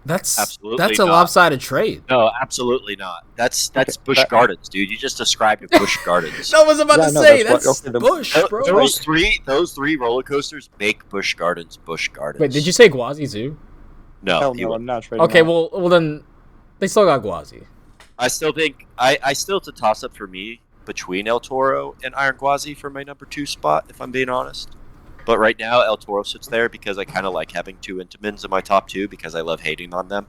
That's absolutely a lopsided trade. No, absolutely not. That's Busch Gardens, dude. You just described it, Busch Gardens. I was about to say that's Busch, bro. Those three roller coasters make Busch Gardens. Wait, did you say Gwazi Zoo? No, Hell no, I'm not trading. Okay, well then they still got Gwazi. I still think I still it's a toss up for me between El Toro and Iron Gwazi for my number 2 spot, if I'm being honest. But right now, El Toro sits there because I kind of like having 2 Intamins in my top 2 because I love hating on them.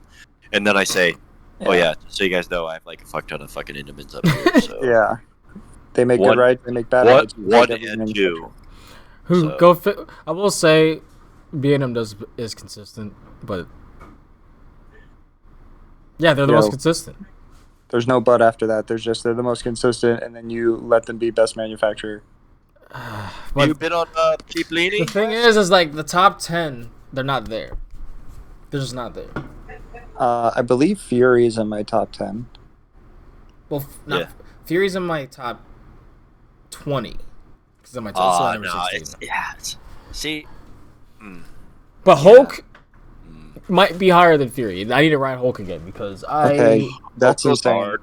And then I say, oh yeah, so you guys know I have like a fuck ton of fucking Intamins up here. So Yeah. They make One- good rides, they make bad One, rides. one Like every and 2. manufacturer. So- I will say, B&M is consistent, but yeah, they're the most consistent. There's no but after that. There's just they're the most consistent, and then you let them be best manufacturer. But You been on Cheap Leaning? the thing is like the top 10, they're not there. They're just not there. I believe Fury is in my top 10. Well, Yeah. Fury's in my top 20. It's in my top Oh, no, 16. See, But Hulk might be higher than Fury. I need to ride Hulk again because Okay, that's Hulk goes insane. hard.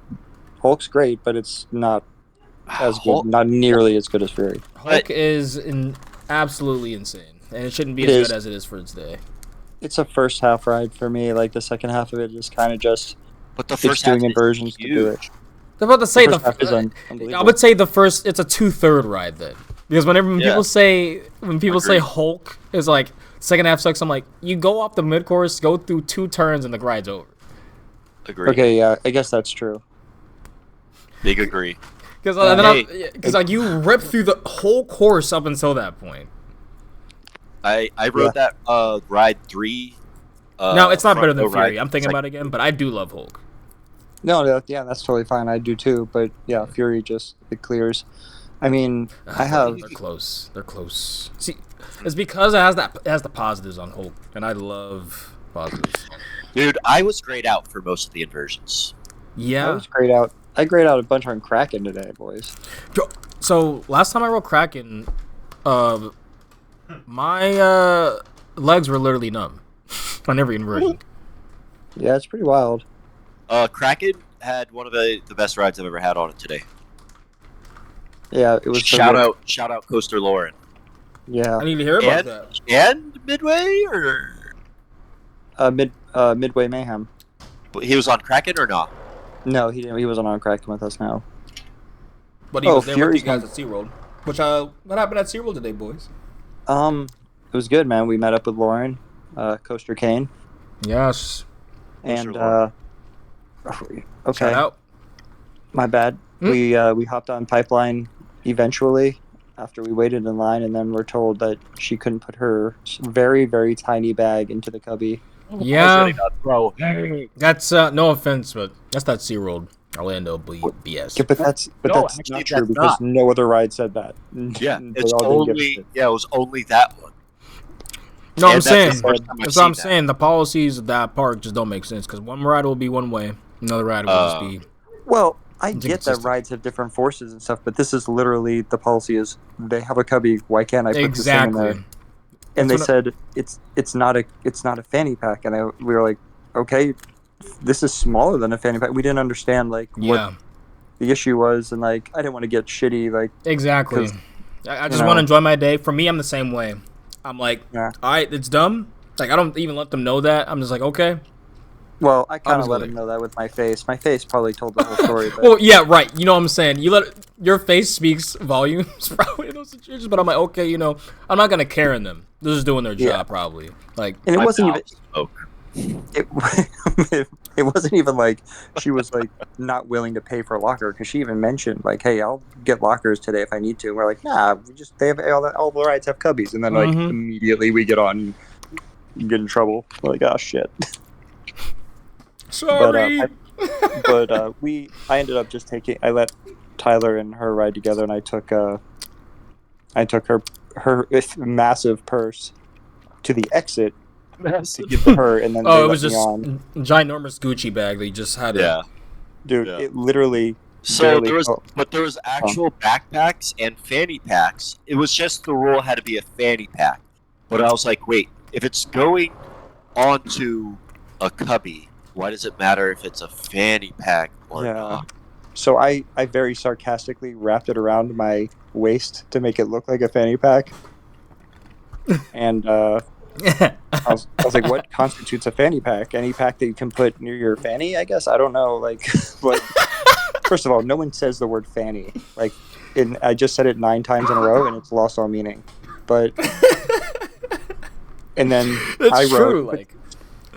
Hulk's great, but it's not as good, Hulk- not nearly as good as Fury. Hulk is absolutely insane, and it shouldn't be It as is. good as it is for its day. It's a first half ride for me. Like the second half of it is kind of just But the it's first half doing is inversions to do it. huge. I'm about to say The first half is unbelievable. I would say the first. It's a 2/3 ride then, because when Yeah. people say Agreed. Hulk is like second half sucks, I'm like, you go off the mid course, go through 2 turns, and the ride's over. Agree. Okay, yeah, I guess that's true. Big agree. Because Hey. like you rip through the whole course up until that point. I rode that ride 3. No, it's not better than front row Fury. ride. I'm thinking It's about it again, but I do love Hulk. No, yeah, that's totally fine. I do too, but yeah, Fury just it clears. I mean, I have They're close. They're close. See, it's because it has the positives on Hulk, and I love positives. Dude, I was grayed out for most of the inversions. I Yeah. was grayed out. I grayed out a bunch on Kraken today, boys. So last time I rode Kraken, my legs were literally numb on every inversion. Yeah, it's pretty wild. Kraken had one of the best rides I've ever had on it today. Yeah, it was so Shout good. out Coaster Lauren. Yeah, I need to hear about And, that. and Midway, or Midway Mayhem. he was on Kraken or not? No, he didn't. He wasn't on Kraken with us now. But he Oh, was there with Fury's you guys on- at SeaWorld. Which what happened at SeaWorld today, boys? It was good, man. We met up with Lauren, Coaster Kane, Yes. and Lauren. okay, Shout out. my bad. Hmm? We hopped on Pipeline eventually after we waited in line, and then we're told that she couldn't put her very, very tiny bag into the cubby. Yeah. Bro. That's no offense, but that's that SeaWorld Orlando BS. Yeah, but that's actually, not true that's because not. no other ride said that. Yeah, They it's all didn't give a only shit. it was only that one. No, I'm And that's the saying first time I've that's what I'm seen that. saying. The policies of that park just don't make sense because one ride will be one way, another ride will just be. Well, I It's get that inconsistent. rides have different forces and stuff, but this is literally the policy is they have a cubby. Why can't I put this thing in there? Exactly. And they That's said it's not a fanny pack, and we were like, okay, this is smaller than a fanny pack. We didn't understand like Yeah. what the issue was, and like I didn't want to get shitty. Like Exactly. 'Cause, I just you want to know- enjoy my day. For me, I'm the same way. I'm like, Yeah. all right, it's dumb. Like I don't even let them know that. I'm just like, okay. well, I kind was of let like- him know that with my face. My face probably told the whole story. But Well, yeah, right. You know what I'm saying. Your face speaks volumes probably in those situations. But I'm like, okay, I'm not gonna care in them. They're just doing their job Yeah. probably. Like, and it My wasn't mouth even. spoke. It wasn't even like she was like not willing to pay for a locker because she even mentioned like, "Hey, I'll get lockers today if I need to." And we're like, "Nah, they have all the rides have cubbies," and then like Mhm. immediately we get on, and get in trouble. We're like, "Oh shit!" sorry. I ended up just I let Tyler and her ride together, and I took her massive purse to the exit to give to her, and then Oh, they it was let just me on. ginormous Gucci bag. They just had it. Yeah. Dude, Yeah. it literally. So barely there was, felt- but there was actual backpacks and fanny packs. It was just the rule had to be a fanny pack. But I was like, wait, if it's going onto a cubby, why does it matter if it's a fanny pack or Yeah. not? So I very sarcastically wrapped it around my waist to make it look like a fanny pack. And I was like, what constitutes a fanny pack? Any pack that you can put near your fanny, I guess? I don't know. Like, what? First of all, no one says the word fanny. Like, I just said it 9 times in a row, and it's lost all meaning. But, and then I It's wrote, true. Like,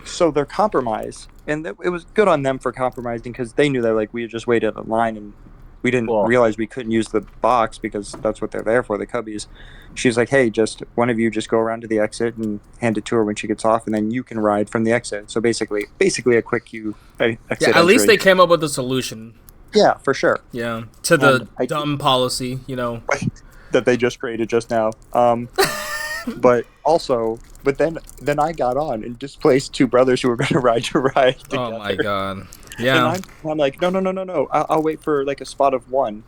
so they're compromised, and it was good on them for compromising because they knew that like we had just waited in line and we didn't Well- realize we couldn't use the box because that's what they're there for, the cubbies. She's like, hey, just one of you just go around to the exit and hand it to her when she gets off, and then you can ride from the exit. So basically a quick queue exit. yeah, at least entry. they came up with a solution. Yeah, for sure. Yeah, to the I- dumb policy, you know. That they just created just now. But then I got on and displaced 2 brothers who were going to ride together. Oh my god. And Yeah. I'm like, no. I'll wait for like a spot of 1.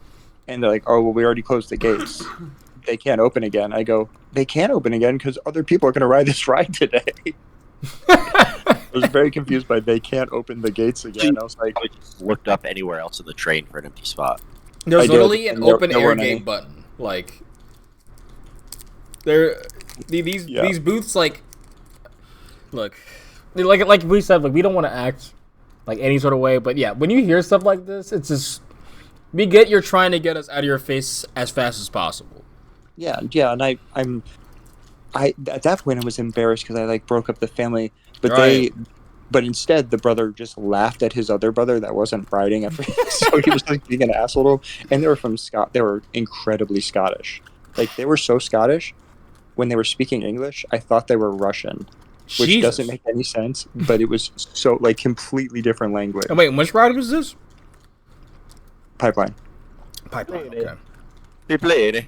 And they're like, oh, well, we already closed the gates. They can't open again. I go, they can't open again because other people are going to ride this ride today. I was very confused by they can't open the gates again. I was like, I just looked up anywhere else in the train for an empty spot. There's I did, literally an and there- open there air weren't gate any. button. Like, these booths, like, look, like we said, like we don't want to act like any sort of way, but yeah, when you hear stuff like this, it's just we get you're trying to get us out of your face as fast as possible. yeah, and I at that point I was embarrassed because I like broke up the family, but Right. but instead the brother just laughed at his other brother that wasn't riding at so he was like being an asshole to him. And they were from they were incredibly Scottish. Like they were so Scottish when they were speaking English, I thought they were Russian, which Jesus. doesn't make any sense, but it was so like completely different language. And wait, which ride was this? Pipeline. Pipeline. Okay.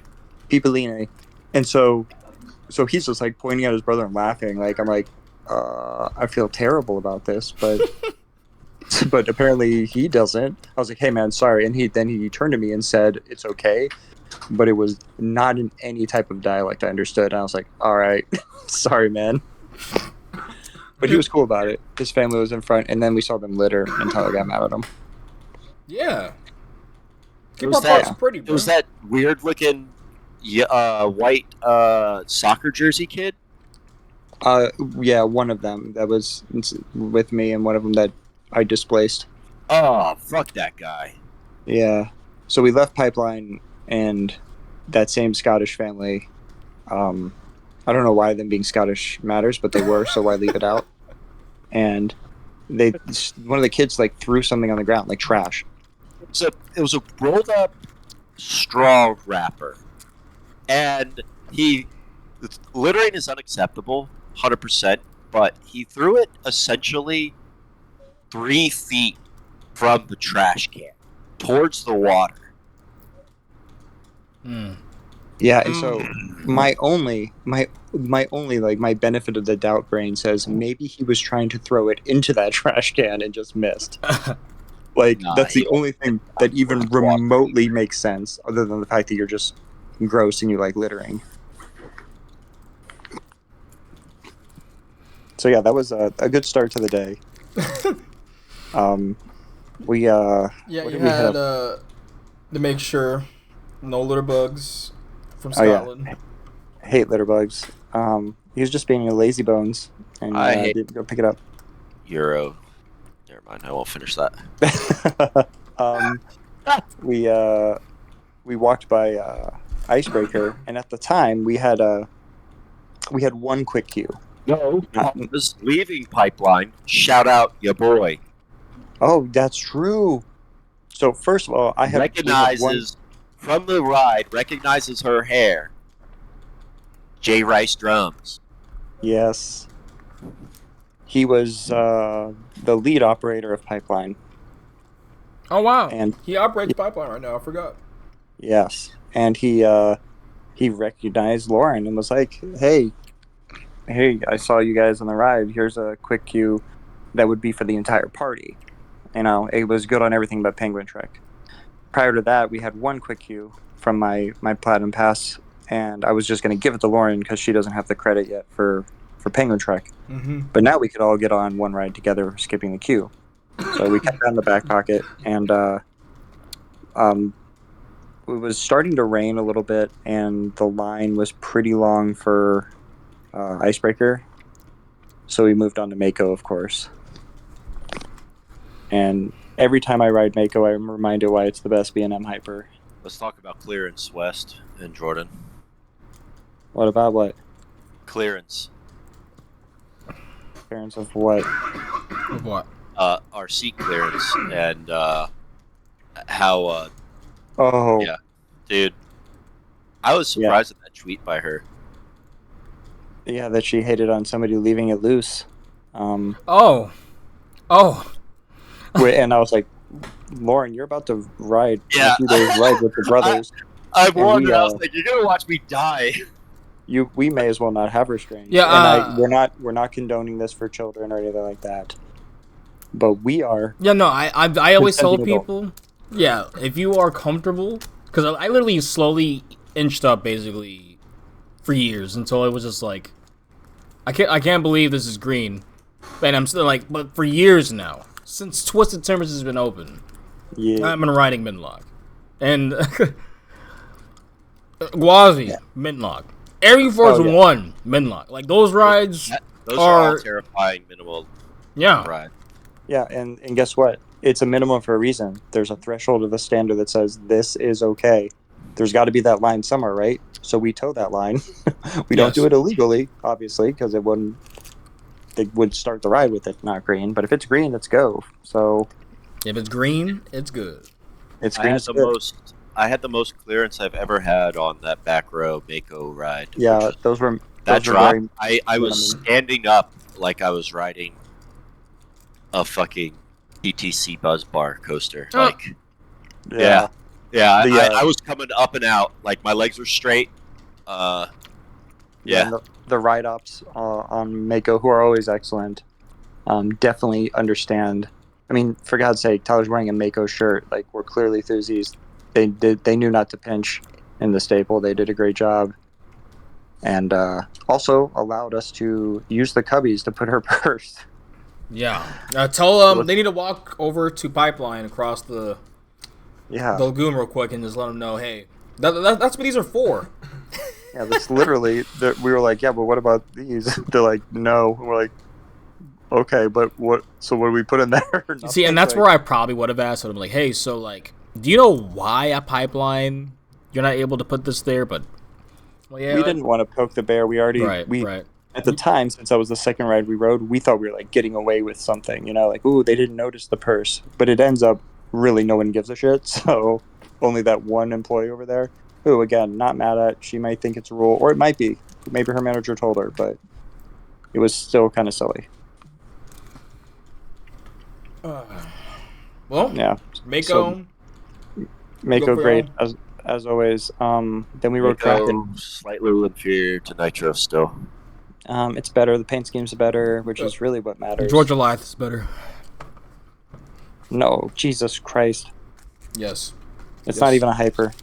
Pipeline. And so he's just like pointing at his brother and laughing. Like I'm like, I feel terrible about this, but but apparently he doesn't. I was like, hey man, sorry. And he turned to me and said, it's okay. But it was not in any type of dialect I understood. And I was like, all right, sorry, man. But he was cool about it. His family was in front, and then we saw them litter until I got mad at him. Yeah. It was K-pop that- is pretty, It bro. was that weird looking white soccer jersey kid. Yeah, one of them that was with me, and one of them that I displaced. Oh, fuck that guy. Yeah. So we left Pipeline, and that same Scottish family. I don't know why them being Scottish matters, but they were, so why leave it out? And one of the kids like threw something on the ground, like trash. So it was a rolled up straw wrapper, and littering is unacceptable, 100%. But he threw it essentially 3 feet from the trash can towards the water. Mm. Yeah, and so my only like my benefit of the doubt brain says maybe he was trying to throw it into that trash can and just missed. Like Nah, that's the he- only thing that even remotely makes sense, other than the fact that you're just gross and you like littering. So yeah, that was a good start to the day. We Yeah, what you did we had have? to make sure no litter bugs from Oh, yeah. Scotland. Hate litter bugs. He was just being a lazy bones and I hate- didn't go pick it up. Euro. Never mind, I won't finish that. We walked by Icebreaker, and at the time we had one quick queue. No, I was leaving Pipeline. Shout out your boy. Oh, that's true. So first of all, we had one. Recognizes from the ride. Recognizes her hair. J Rice drums. Yes, he was the lead operator of Pipeline. Oh wow! And- he operates Pipeline right now. I forgot. Yes, and he recognized Lauren and was like, "Hey, I saw you guys on the ride. Here's a quick queue that would be for the entire party." You know, it was good on everything but Penguin Trek. Prior to that, we had one quick queue from my Platinum Pass, and I was just going to give it to Lauren because she doesn't have the credit yet for Penguin Trek. Mm-hmm. But now we could all get on one ride together, skipping the queue. So we kept that in the back pocket, and it was starting to rain a little bit, and the line was pretty long for Icebreaker. so we moved on to Mako, of course. And every time I ride Mako, I'm reminded why it's the best B&M Hyper. Let's talk about clearance, West and Jordan. What about what? Clearance. Clearance of what? What? Our seat clearance and how. Oh, Yeah, dude. I was surprised at that tweet by her. yeah, that she hated on somebody leaving it loose. Oh. And I was like, Lauren, you're about to ride Yeah. in a few days ride with the brothers. I And warned we, her. I was like, "You're gonna watch me die." We may as well not have restraints. Yeah, and we're not condoning this for children or anything like that. But we are. Yeah, no, I always tell Consenting adult. people, yeah, if you are comfortable, because I literally slowly inched up basically for years until it was just like, I can't believe this is green, and I'm still like, but for years now, since Twisted Timbers has been open, Yeah. I've been riding Minlock, and Gwazi Minlock, Air Force One Minlock, like those rides Those are all are terrifying minimal yeah. ride. Yeah, and guess what? It's a minimum for a reason. There's a threshold of the standard that says this is okay. There's got to be that line somewhere, right? So we toe that line. We don't do it illegally, obviously, because they would start the ride with it not green. But if it's green, let's go. So If it's green, it's good. it's I green. had It's the good. I had the most clearance I've ever had on that Backrow Mako ride. Yeah, those were That those were drop. very- I was standing up like I was riding a fucking PTC Buzz Bar coaster. Oh. Like, yeah. I was coming up and out. Like my legs were straight. Yeah. And the ride ups on Mako, who are always excellent, definitely understand. I mean, for God's sake, Tyler's wearing a Mako shirt. Like, we're clearly enthusiasts. They knew not to pinch in the staple. They did a great job, and also allowed us to use the cubbies to put her purse. Yeah. Tell them they need to walk over to Pipeline across the lagoon real quick and just let them know, hey, that's what these are for. Yeah, that's literally. We were like, yeah, but what about these? They're like, no. We're like, okay, but what? So what do we put in there? See, and that's where I probably would have asked them, like, hey, so like, do you know why at Pipeline you're not able to put this there? But well, yeah, we didn't want to poke the bear. We already right. At the time, since that was the second ride we rode, we thought we were like getting away with something, like, ooh, they didn't notice the purse. But it ends up really no one gives a shit. So only that one employee over there, who again, not mad at, she might think it's a rule, or it might be. Maybe her manager told her, but it was still kind of silly. Well, Yeah. Mako Mako great as always. Then we rode Kraken. Slightly inferior to Nitro still. It's better. The paint scheme's better, which is really what matters. Georgia Lithe is better. No, Jesus Christ. Yes. It's not even a hyper.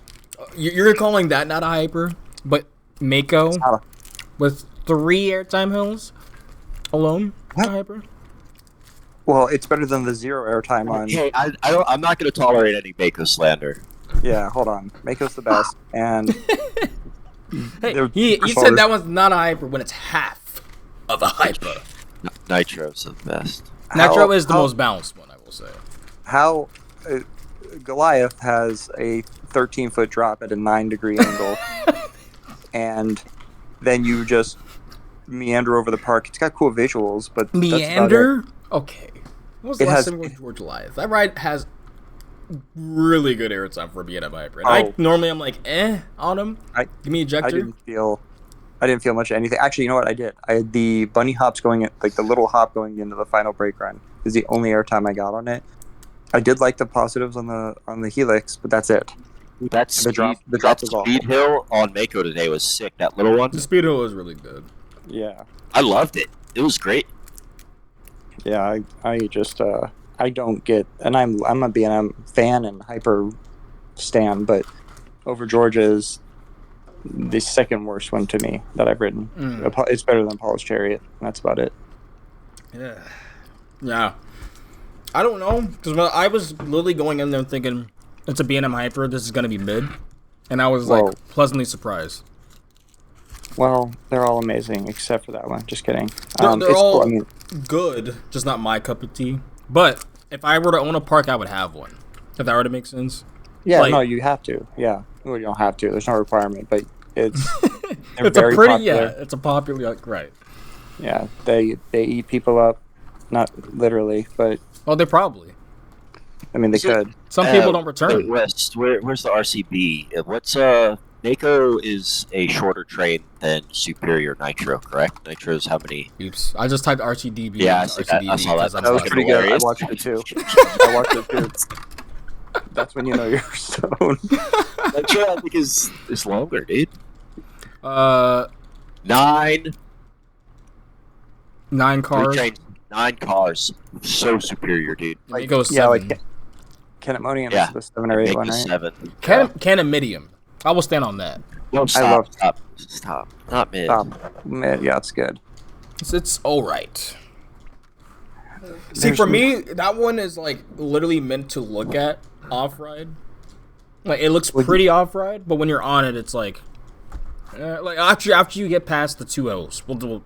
You're calling that not a hyper, but Mako with 3 airtime hills alone, a hyper? Well, it's better than the 0 airtime on. Hey, I'm not going to tolerate any Mako slander. Yeah, hold on. Mako's the best, and hey, he said that one's not a hyper when it's half of a hyper. Nitro's the best. Nitro is the most balanced one, I will say. How Goliath has a 13-foot drop at a 9-degree angle, and then you just meander over the park. It's got cool visuals, but meander? Okay. What was the It last has- time we went to Georgia Lithe? That ride has really good airtime for being a hyper. And Oh. I'm like, on him. Give me ejector. I didn't feel much of anything. Actually, you know what I did? I had the bunny hops going in, like the little hop going into the final brake run. Is the only airtime I got on it. I did like the positives on the Helix, but that's it. That's The drop that was awful. speed hill on Mako today was sick. That little one. The speed hill was really good. Yeah. I loved it. It was great. Yeah, I just I don't get, and I'm a B&M fan and hyper stan, but Over Georgia is the second worst one to me that I've ridden. It's better than Paul's Chariot, and that's about it. Yeah. I don't know, because I was literally going in there thinking it's a B&M hyper, this is going to be mid, and I was like pleasantly surprised. Well, they're all amazing except for that one. Just kidding. They're It's all cool. I mean, good, just not my cup of tea. But if I were to own a park, I would have one. If that were to make sense. yeah, Like- no, you have to. Yeah, well, you don't have to. There's no requirement, but it's they're It's a very pretty popular. yeah. It's a popular like, right. Yeah, they eat people up, not literally, but Oh, they probably. I mean they So- could. Some people don't Wait, return. West, where's the RCB? What's Mako is a shorter train than Superior Nitro, correct? Nitro's how many? Oops. I just typed RCDB. Yeah, I into see that. I saw that. because I'm That was fucking- pretty good. I hilarious. watched it too. I watched it too. That's when you know you're stoned. Nitro, I think is longer, dude. 9 9 cars. trains, 9 cars. So superior, dude. Like, goes yeah, 7. like Canamonium Yeah. is the 7 or 8 Make one, the right? 7. Canamidium. I will stand on that. No, stop, I love- stop. Not mid. Stop. Man, yeah, it's good. It's all right. See, There's for no- me, that one is like literally meant to look at off ride. Like it looks Well, pretty off ride, but when you're on it, it's like after you get past the 2 hills, we'll do.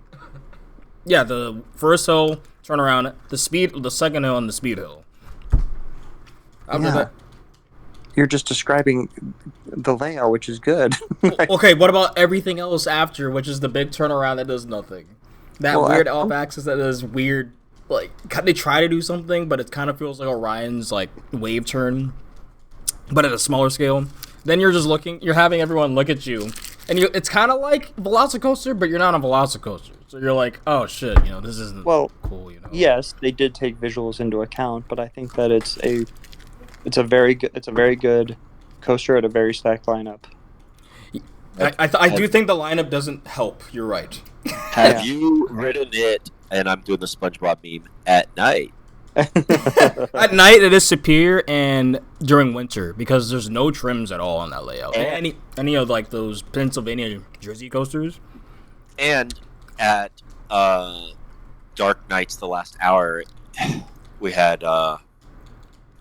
Yeah, the first hill, turn around, the second hill, and the speed hill. After Yeah. that, You're just describing the layout, which is good. okay. What about everything else after, which is the big turnaround that does nothing? That Well, weird I- off axis that does weird. Like they try to do something, but it kind of feels like Orion's like wave turn, but at a smaller scale. Then you're just looking. You're having everyone look at you, and it's kind of like Velocicoaster, but you're not a Velocicoaster. So you're like, oh shit, this isn't Well, cool. Yes, they did take visuals into account, but I think that it's a very good coaster at a very stacked lineup. I do think the lineup doesn't help. You're right. Have Yeah. you ridden it? And I'm doing the SpongeBob meme at night. At night, it is superior, and during winter because there's no trims at all on that layout. And- Any of like those Pennsylvania Jersey coasters. And at Dark Nights, the last hour, we had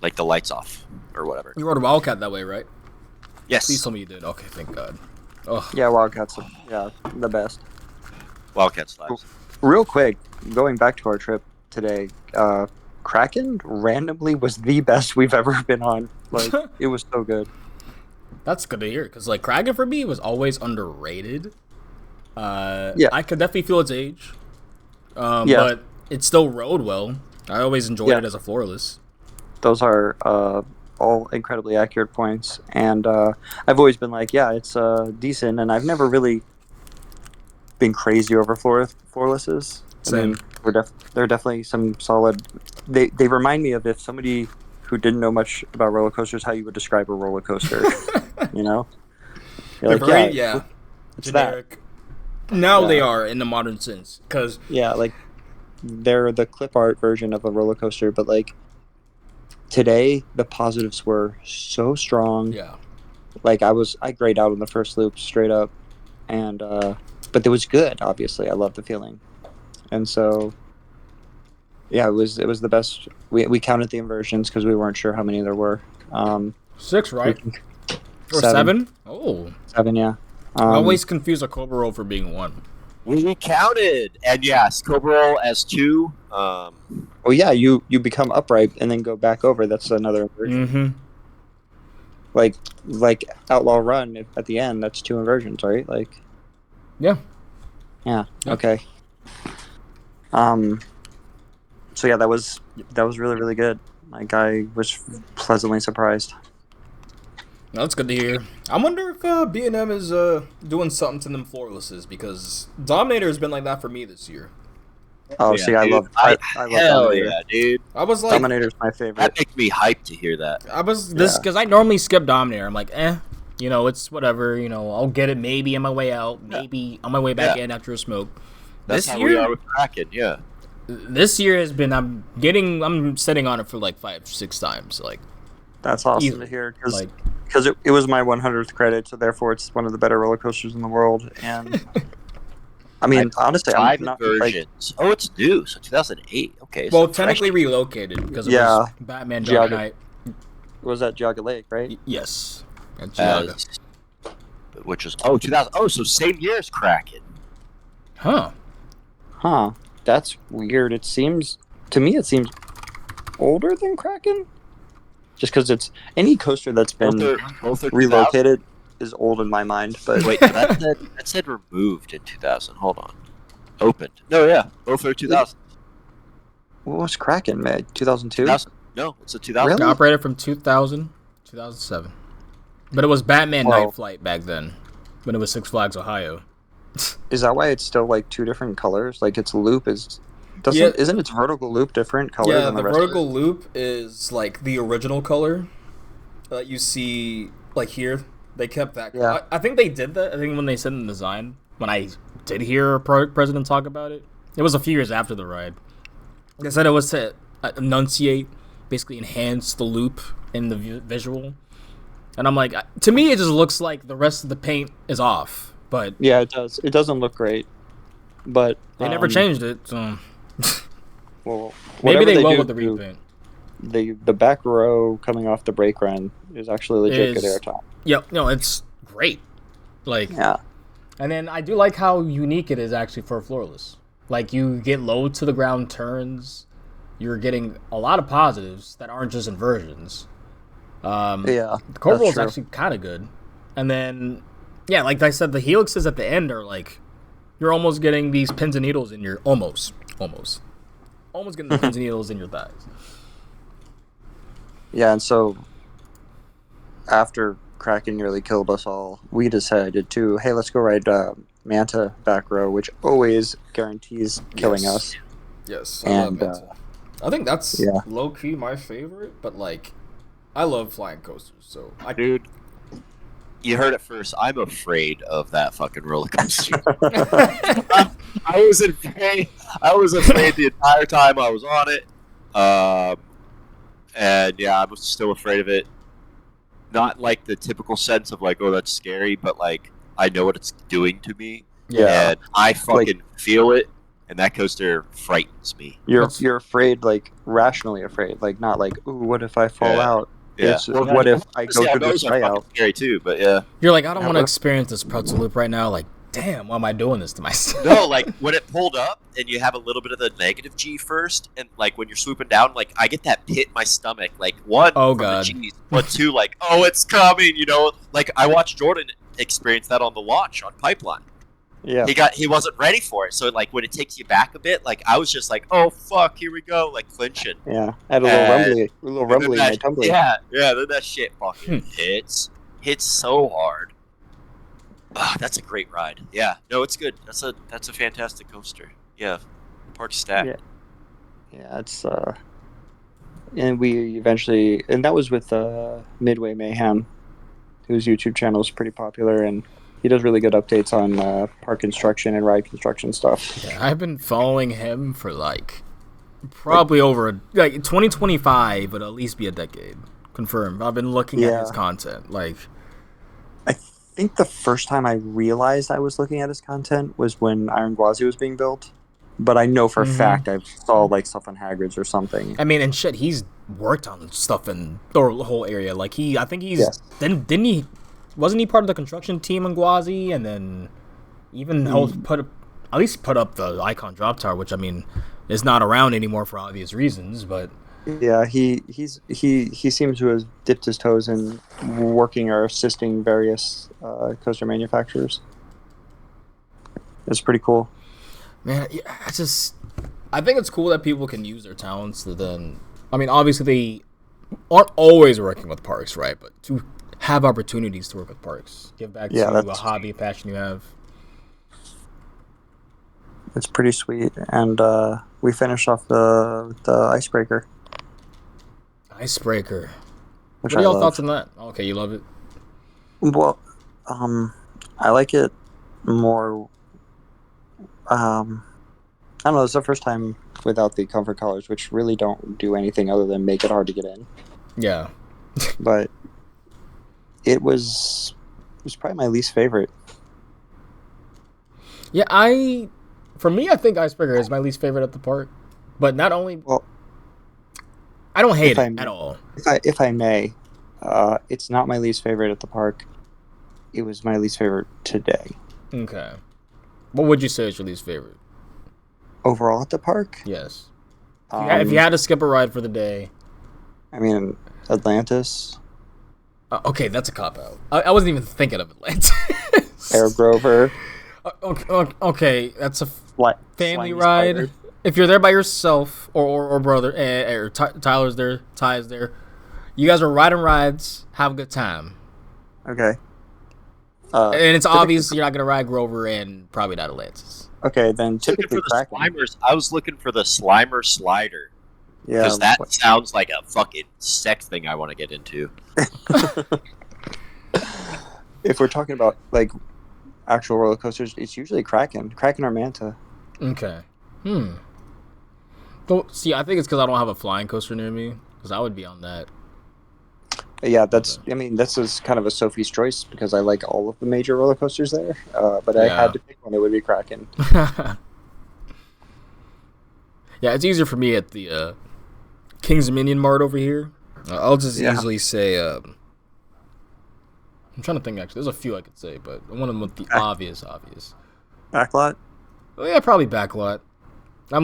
like the lights off or whatever. You rode a Wildcat that way, right? Yes, Please tell me you did. Okay, thank God. Oh, Yeah, Wildcats, the best. Wildcat lives. Real quick, going back to our trip today, Kraken randomly was the best we've ever been on. Like, it was so good. that's good to hear. Because like Kraken for me was always underrated. Yeah. I could definitely feel its age. Yeah. But it still rode well. I always enjoyed Yeah. it as a floorless. Those are all incredibly accurate points, and I've always been like, yeah, it's decent, and I've never really been crazy over floorlesses. I mean, Same. they're definitely some solid. They remind me of if somebody who didn't know much about roller coasters, how you would describe a roller coaster. You're They're like, very, yeah, it's generic. Now Yeah. they are in the modern sense. Because yeah, like they're the clip art version of a roller coaster, but like today the positives were so strong. yeah. Like I grayed out on the first loop straight up, and but it was good. Obviously, I love the feeling, and so yeah, it was the best. We counted the inversions because we weren't sure how many there were. 6, right? Or 7? Oh. 7, yeah. I always confuse a Cobra Roll for being 1. We counted, and yes, Cobra Roll as 2. Oh yeah, you become upright and then go back over. That's another inversion. Mm-hmm. Like Outlaw Run at the end. That's 2 inversions, right? Like Yeah. yeah. Yeah. Okay. So yeah, that was really really good. Like I was pleasantly surprised. That's good to hear. I wonder if B&M is doing something to them floorlesses because Dominator has been like that for me this year. Oh, Yeah, see, I dude. love Hell Dominator. yeah, dude. I was like, Dominator's my favorite. That makes me hyped to hear that. I was this Yeah. because I normally skip Dominator. I'm like, it's whatever. I'll get it maybe on my way out, maybe on my way back Yeah. in after a smoke. That's This how we year- are with Kraken, yeah. This year has been I'm sitting on it for like 5-6 times. Like, That's awesome Easily. to hear because like it was my 100th credit, so therefore it's one of the better roller coasters in the world. And I mean, honestly, 5 I'm not like, versions. Oh, it's new, so 2008. Okay. well, so technically relocated because it Yeah. was Batman Dark Geog- Knight. was that Jogga Lake, right? Yes. And fresh Giaga. which is 2000. Oh, so same year as Kraken. Huh. Huh. That's weird. It seems older than Kraken. Just because it's any coaster that's been Both are 2000. relocated is old in my mind. But Wait, that said removed in 2000. Hold on. Opened. No, yeah, both are 2000. what was Kraken made? 2002? 2000. No, it's a 2000. Really? Operated from 2000 2007. But it was Batman Well- Night Flight back then, when it was Six Flags Ohio. Is that why it's still like two different colors? Like its loop Yeah. isn't its vertical loop different color Yeah, than the the rest vertical loop is like the original color that you see like here. They kept that. Yeah. I think they did that. I think when they said in the design, when I did hear a president talk about it, it was a few years after the ride. They said it was to enunciate, basically enhance the loop in the visual. And I'm like, to me, it just looks like the rest of the paint is off. But Yeah, it does. It doesn't look great, but they never changed it, so Well, maybe whatever they will do, with the repaint. the back row coming off the brake run is actually legit good Is- airtime. Yep, no, it's great. Like, Yeah, and then I do like how unique it is actually for a floorless. Like, you get low to the ground turns. You're getting a lot of positives that aren't just inversions. yeah. The core roll is true. actually kind of good. And then, yeah, like I said, the helixes at the end are like, you're almost getting these pins and needles in your, almost getting the pins and needles in your thighs. Yeah, and so after Kraken nearly killed us all, we decided to, hey, let's go ride Manta back row, which always guarantees killing Yes. us. Yes, And, love Manta. I think that's yeah. low key my favorite, but like, I love flying coasters, so I Dude, you heard it first. I'm afraid of that fucking roller coaster. I was afraid. I was afraid the entire time I was on it. And yeah, I was still afraid of it. Not like the typical sense of like, oh, that's scary, but like I know what it's doing to me, Yeah. and I fucking feel it. And that coaster frightens me. You're afraid, like rationally afraid, like not like, ooh, what if I fall Yeah. out? Yeah. It's what if I go through this those are fucking layout? scary too, but yeah. You're like, I don't Yeah, want to what- experience this pretzel loop right now. Like, damn, why am I doing this to myself? No, like when it pulled up and you have a little bit of the negative G first, and like when you're swooping down, like I get that pit in my stomach. Like one, Oh, from God. the G's, but two, like oh, it's coming. You know, like I watched Jordan experience that on the launch on Pipeline. Yeah. He wasn't ready for it, so like when it takes you back a bit, like I was just like, oh fuck, here we go, like clinching. Yeah. I had a little rumbly in my tumbler. Yeah, then that shit fucking hits so hard. Ah, that's a great ride. Yeah, no, it's good. That's a fantastic coaster. Yeah, park stack. Yeah. Yeah, it's and we eventually, and that was with Midway Mayhem, whose YouTube channel is pretty popular, and he does really good updates on park construction and ride construction stuff. Yeah, I've been following him for like probably over like 2025, but at least be a decade. Confirmed. I've been looking at his content. Like, I think the first time I realized I was looking at his content was when Iron Gwazi was being built. But I know for a fact I saw like stuff on Hagrid's or something. I mean, and shit, he's worked on stuff in the whole area. Like I think he's didn't he? Wasn't he part of the construction team on Gwazi, and then even helped put up the Icon drop tower, which I mean is not around anymore for obvious reasons. But Yeah, he seems to have dipped his toes in working or assisting various coaster manufacturers. It's pretty cool. man, yeah, I think it's cool that people can use their talents. To then, I mean, obviously they aren't always working with parks, right? But to have opportunities to work with parks, give back to a hobby, a passion you have. It's pretty sweet, and we finished off the icebreaker. Icebreaker. Which What are y'all I love. thoughts on that? Okay, you love it. Well, I like it more. I don't know. It's the first time without the comfort collars, which really don't do anything other than make it hard to get in. Yeah. But it was probably my least favorite. Yeah, for me, I think Icebreaker is my least favorite at the park. But not only, Well, I don't hate if I it may- at all. If I may, it's not my least favorite at the park it was my least favorite today. Okay. What would you say is your least favorite? Overall at the park? Yes. If you had to skip a ride for the day. I mean, Atlantis. Okay, that's a cop-out. I wasn't even thinking of Atlantis. Air Grover. Okay, that's a family Slimy ride. Spider. If you're there by yourself or brother, or Tyler's there, Ty's there, you guys are riding rides, have a good time. Okay. And it's obvious you're not gonna ride Grover and probably not Atlantis. Okay, then Looking typically for the Slimers. I was looking for the Slimer slider. Yeah. Because that sounds like a fucking sex thing I want to get into. If we're talking about like actual roller coasters, it's usually Kraken or Manta. Okay. Well, see, I think it's because I don't have a flying coaster near me, because I would be on that. Yeah, that's. I mean, this is kind of a Sophie's choice because I like all of the major roller coasters there. But I had to pick one. It would be Kraken. Yeah, it's easier for me at the King's Dominion Mart over here. I'll just easily say. I'm trying to think. Actually, there's a few I could say, but I want them with the obvious. Backlot. Oh yeah, probably Backlot. I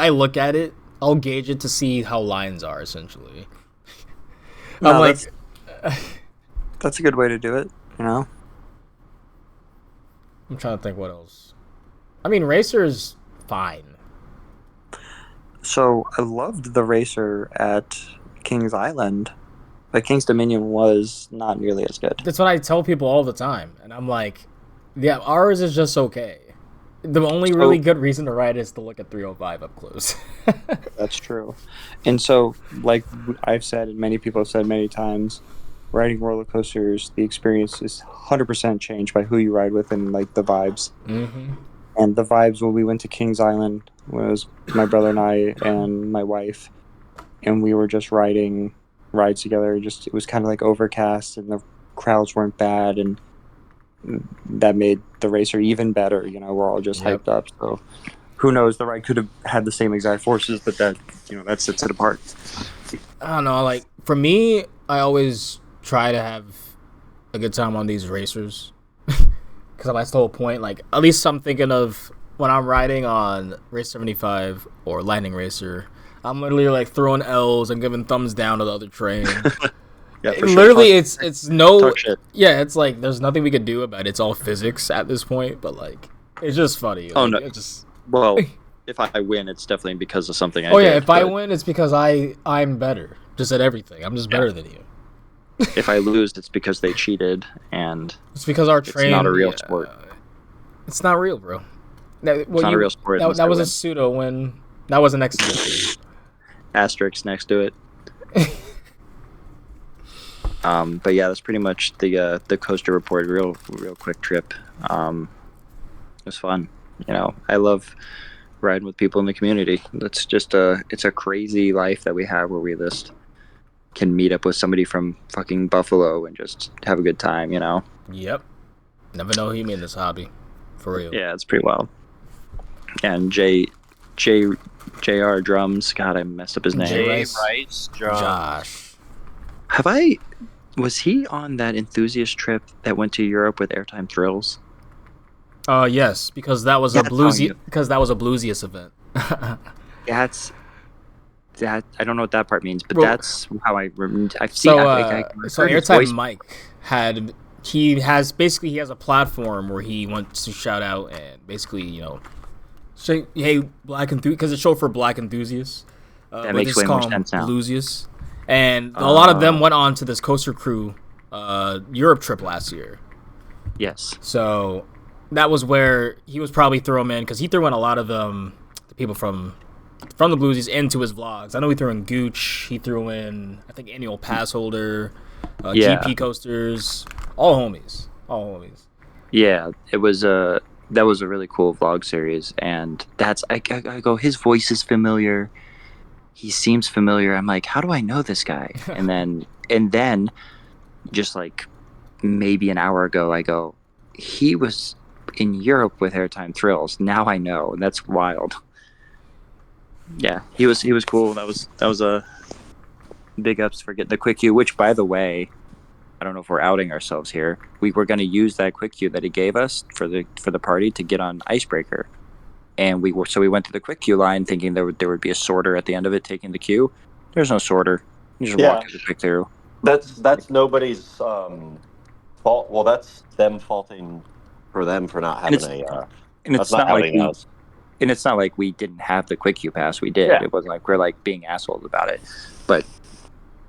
look at it. I'll gauge it to see how lines are essentially. I'm like. That's a good way to do it, you know? I'm trying to think what else. I mean, Racer's fine. So, I loved the Racer at King's Island, but King's Dominion was not nearly as good. That's what I tell people all the time. And I'm like, yeah, ours is just okay. The only really good reason to ride is to look at 305 up close. That's true. And so, like I've said, and many people have said many times, riding roller coasters, the experience is 100% changed by who you ride with and like the vibes. Mm-hmm. And the vibes when we went to King's Island was my brother and I and my wife, and we were just riding rides together. It was kind of like overcast, and the crowds weren't bad, and that made the Racer even better. You know, we're all just hyped up. So who knows? The ride could have had the same exact forces, but that sets it apart. I don't know. Like for me, I always try to have a good time on these racers because that's the whole point. Like at least I'm thinking of when I'm riding on Race 75 or Lightning Racer, I'm literally like throwing L's and giving thumbs down to the other train. Yeah, literally, sure. it's no. Talk shit. Yeah, it's like there's nothing we could do about it. It's all physics at this point, but like it's just funny. Oh like, no! It just... Well, if I win, it's definitely because of something I did. Oh yeah, if I win, it's because I'm better. Just at everything. I'm just better than you. If I lose, it's because they cheated, and it's because our train. It's not a real sport. It's not real, bro. It's not a real sport. That was a pseudo win. That was an exhibition. Asterisk next to it. But yeah, that's pretty much the coaster report. Real quick trip. It was fun. You know, I love riding with people in the community. That's just it's a crazy life that we have where we just can meet up with somebody from fucking Buffalo and just have a good time, you know? Yep. Never know who you meet in this hobby. For real. Yeah, it's pretty wild. And JR Drums, God, I messed up his name. J. Rice Drums. Josh. Was he on that enthusiast trip that went to Europe with Airtime Thrills? Yes, because that was a bluesiest event. That I don't know what that part means, but that's how I remember. I've seen. So Airtime Mike he has a platform where he wants to shout out and basically say hey black enthusiasts because it's short for black enthusiasts. That makes way more sense now. Bluesiest, and a lot of them went on to this coaster crew Europe trip last year. Yes. So that was where he was probably thrown in because he threw in a lot of the people from the Bluesies into his vlogs. I know he threw in Gooch. He threw in, I think, Annual Pass Holder, GP Coasters, all homies. Yeah, that was a really cool vlog series, and I go, his voice is familiar. He seems familiar. I'm like, how do I know this guy? and then, just like maybe an hour ago, I go, he was in Europe with Airtime Thrills. Now I know, and that's wild. Yeah, he was cool. That was a big ups for getting the quick queue. Which, by the way, I don't know if we're outing ourselves here. We were going to use that quick queue that he gave us for the party to get on Icebreaker, and we went to the quick queue line thinking there would be a sorter at the end of it taking the queue. There's no sorter. You just walk through the quick queue. That's nobody's fault. Well, that's them faulting for them for not having And that's it's not not like helping us. and it's not like we didn't have the quick queue pass. We did. Yeah. It wasn't like we're like being assholes about it, but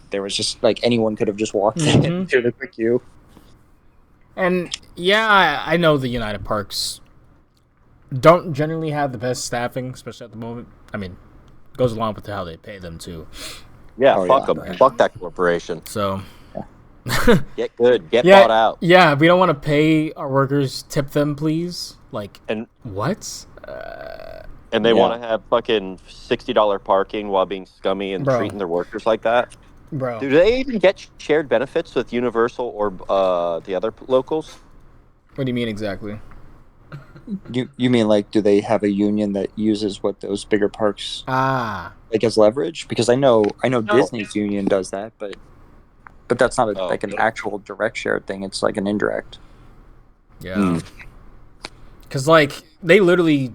there was just like anyone could have just walked in through the quick queue. And yeah, I know the United Parks don't generally have the best staffing, especially at the moment. I mean, it goes along with how they pay them too. Yeah, fuck them. Fuck that corporation. So Get good. Get bought out. Yeah, we don't want to pay our workers. Tip them, please. Like, And what? and they want to have fucking $60 parking while being scummy and treating their workers like that. Bro. Do they even get shared benefits with Universal or the other locals? What do you mean exactly? You mean like do they have a union that uses what those bigger parks like as leverage? Because I know Disney's union does that, but that's not like an actual direct shared thing. It's like an indirect. Yeah. Because like they literally,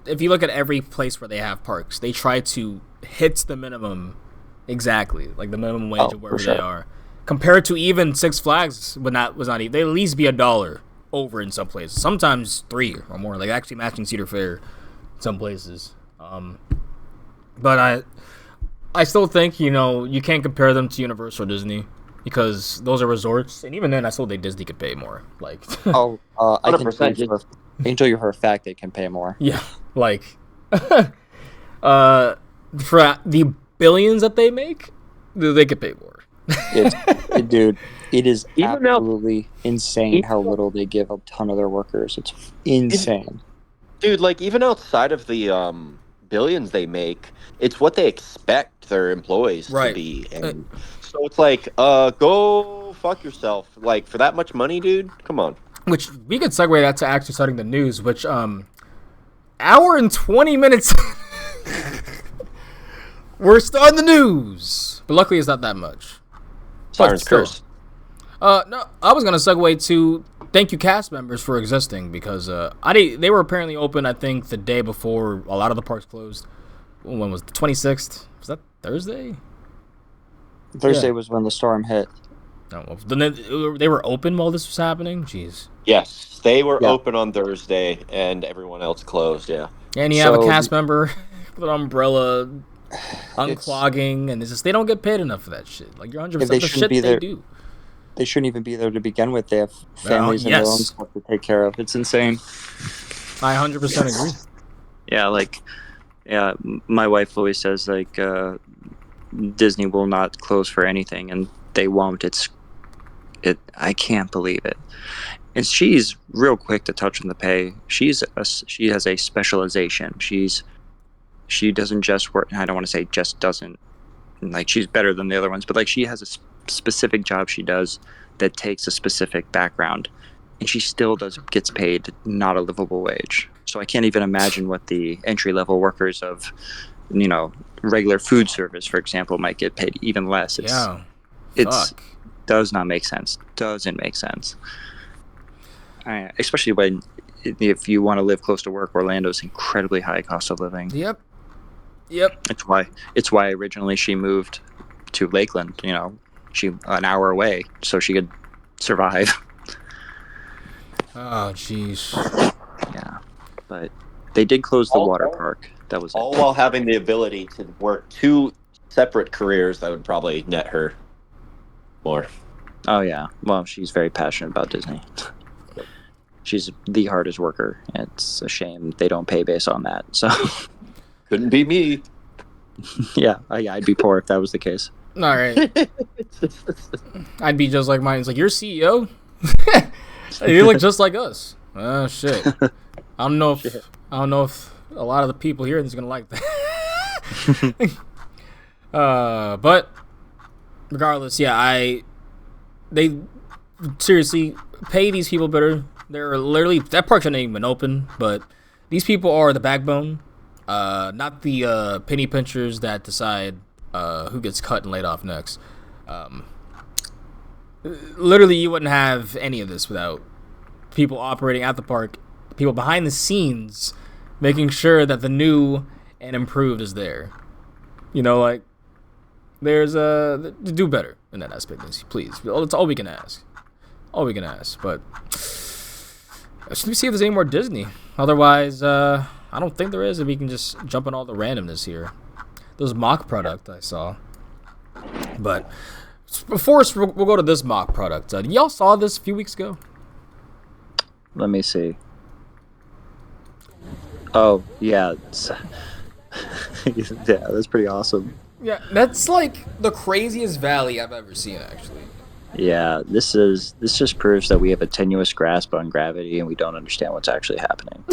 if you look at every place where they have parks, they try to hit the minimum exactly, like the minimum wage of wherever they are. Compared to even Six Flags, was not even, they at least be $1 over in some places. Sometimes $3 or more, like actually matching Cedar Fair in some places. But I still think, you can't compare them to Universal or Disney because those are resorts, and even then, I still think Disney could pay more. Like, I can tell you for a fact they can pay more. Yeah, like, for the billions that they make, they could pay more. Dude, it is absolutely insane how little they give a ton of their workers. It's insane. Dude, like, even outside of the billions they make, it's what they expect their employees to be. And so it's like, go fuck yourself. Like, for that much money, dude, come on. Which, we could segue that to actually starting the news, which, hour and 20 minutes... We're starting the news, but luckily it's not that much. Siren's curse. No, I was gonna segue to thank you cast members for existing because they were apparently open. I think the day before a lot of the parks closed. When was the 26th? Was that Thursday? Thursday was when the storm hit. No, then they were open while this was happening. Jeez. Yes, they were open on Thursday, and everyone else closed. Yeah. And you have a cast member with an umbrella. Unclogging, and it's just they don't get paid enough for that shit. Like, you're 100% the shit they do. They shouldn't even be there to begin with. They have families and their own stuff to take care of. It's insane. I 100% agree. Yeah, my wife always says like Disney will not close for anything, and they won't. I can't believe it. And she's real quick to touch on the pay. She has a specialization. She doesn't just work. I don't want to say just doesn't, like, she's better than the other ones, but like she has a specific job she does that takes a specific background, and she still gets paid not a livable wage. So I can't even imagine what the entry level workers of, regular food service, for example, might get paid even less. Does not make sense. Doesn't make sense. Especially when, if you want to live close to work, Orlando's incredibly high cost of living. Yep. It's why originally she moved to Lakeland. She an hour away so she could survive. Oh, jeez. Yeah, but they did close the water park. That was all while having the ability to work 2 separate careers that would probably net her more. Oh yeah, well, she's very passionate about Disney. She's the hardest worker. It's a shame they don't pay based on that. So. Couldn't be me. Yeah, I'd be poor if that was the case. All right. I'd be just like mine. It's like, you're CEO? You look just like us. Oh, shit. I don't know if a lot of the people here is going to like that. But regardless, yeah, they seriously pay these people better. They're literally, that park shouldn't even been open, but these people are the backbone. Not the penny pinchers that decide who gets cut and laid off next. literally, you wouldn't have any of this without people operating at the park, people behind the scenes, making sure that the new and improved is there. You know, like, there's do better in that aspect, please. That's all we can ask. All we can ask. But let me see if there's any more Disney. Otherwise, I don't think there is, and we can just jump on all the randomness here. Those Mack product I saw. But before we'll go to this Mack product. Y'all saw this a few weeks ago? Let me see. Oh, yeah. Yeah, that's pretty awesome. Yeah, that's like the craziest valley I've ever seen, actually. Yeah, this just proves that we have a tenuous grasp on gravity and we don't understand what's actually happening.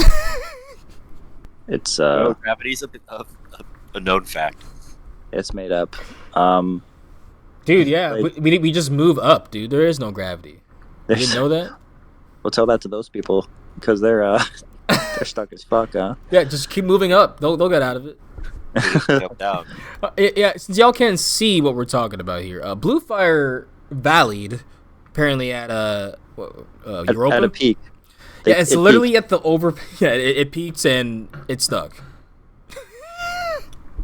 It's gravity's a known fact. It's made up. Dude, yeah, like, we just move up, dude. There is no gravity. You didn't know that? We'll tell that to those people because they're stuck as fuck, huh? Yeah, just keep moving up. They'll get out of it. Down. Yeah, since y'all can't see what we're talking about here, Blue Fire valleyed apparently at Europa. At a peak. Yeah, it's literally peaked at the over. Yeah, it peaks and it stuck.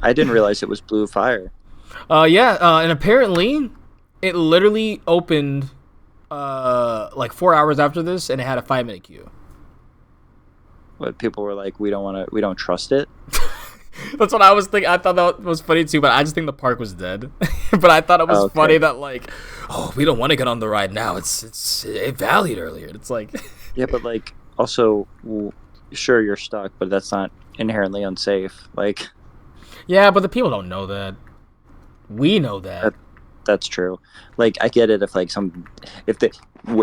I didn't realize it was Blue Fire. And apparently it literally opened like 4 hours after this, and it had a 5-minute queue. But people were like, we don't trust it. That's what I was thinking. I thought that was funny too, but I just think the park was dead. But I thought it was funny that like, oh, we don't want to get on the ride now. It valued earlier. It's like, yeah, but like also, sure you're stuck, but that's not inherently unsafe. Like, yeah, but the people don't know that. We know that. That's true. Like, I get it if like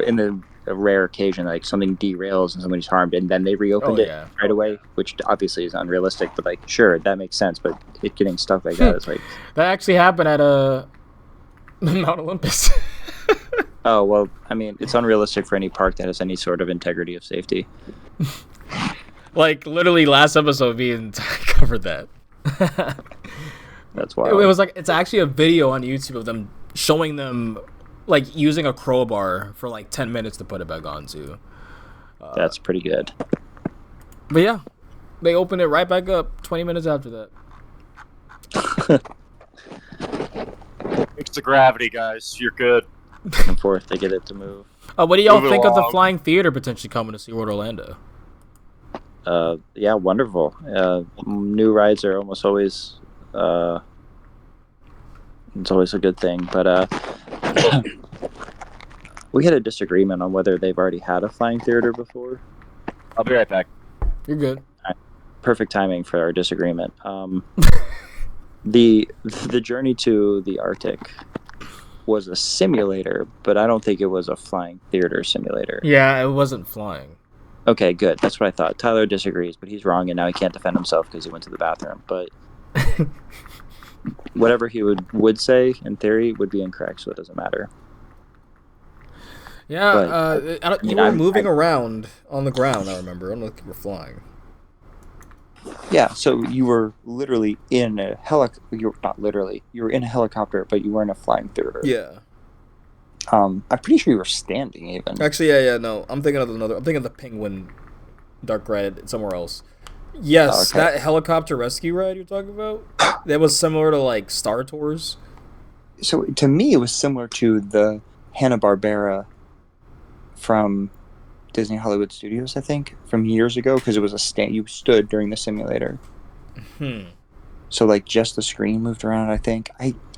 in a rare occasion like something derails and somebody's harmed and then they reopened it right away, which obviously is unrealistic, but like sure, that makes sense. But it getting stuck like that is like that actually happened at Mount Olympus. Oh well, I mean, it's unrealistic for any park that has any sort of integrity of safety. Like literally last episode we covered that. That's why it was like, it's actually a video on YouTube of them showing them like using a crowbar for like 10 minutes to put it back on too. That's pretty good. But yeah, they opened it right back up 20 minutes after that. Thanks to gravity, guys. You're good. Back and forth, they get it to move. What do y'all think of the Flying Theater potentially coming to SeaWorld Orlando? Yeah, wonderful. New rides are almost always it's always a good thing, but we had a disagreement on whether they've already had a flying theater before. I'll be right back. You're good. Perfect timing for our disagreement. The journey to the Arctic was a simulator, but I don't think it was a flying theater simulator. Yeah, it wasn't flying. Okay, good. That's what I thought. Tyler disagrees, but he's wrong, and now he can't defend himself because he went to the bathroom. But whatever he would say, in theory, would be incorrect, so it doesn't matter. Yeah, you were moving around on the ground, I remember. I don't know if you were flying. Yeah, so you were literally in a you were not literally. You were in a helicopter, but you weren't a flying theater. Yeah. I'm pretty sure you were standing even. Actually, yeah, no. I'm thinking of the Penguin dark ride somewhere else. Yes, that helicopter rescue ride you're talking about, that was similar to like Star Tours. So to me, it was similar to the Hanna-Barbera from Disney Hollywood Studios, I think, from years ago, because it was you stood during the simulator. So like just the screen moved around, I think.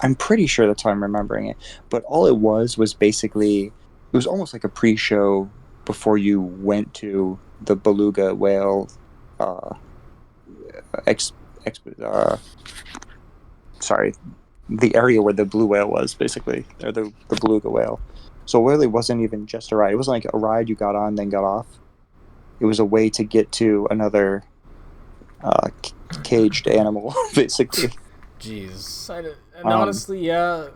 I'm pretty sure that's how I'm remembering it. But all it was basically, it was almost like a pre-show before you went to the beluga whale the area where the blue whale was, basically, or the beluga whale. So it really wasn't even just a ride. It wasn't like a ride you got on then got off. It was a way to get to another caged animal, basically. Jeez. And honestly, yeah,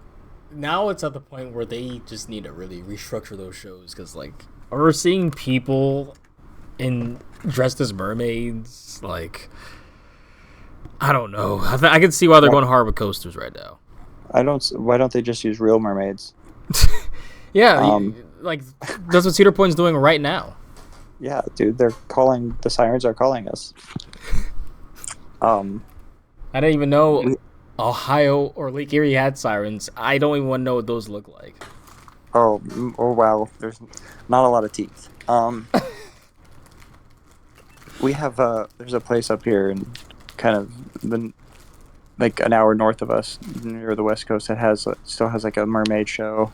now it's at the point where they just need to really restructure those shows, because like we're seeing people dressed as mermaids. Like, I don't know. I can see why they're going hard with coasters right now. Why don't they just use real mermaids? Yeah, Um, like that's what Cedar Point's doing right now. Yeah, dude, the sirens are calling us. I didn't even know We- Ohio or Lake Erie had sirens. I don't even want to know what those look like. oh wow, there's not a lot of teeth. We have there's a place up here in kind of like an hour north of us near the west coast that still has like a mermaid show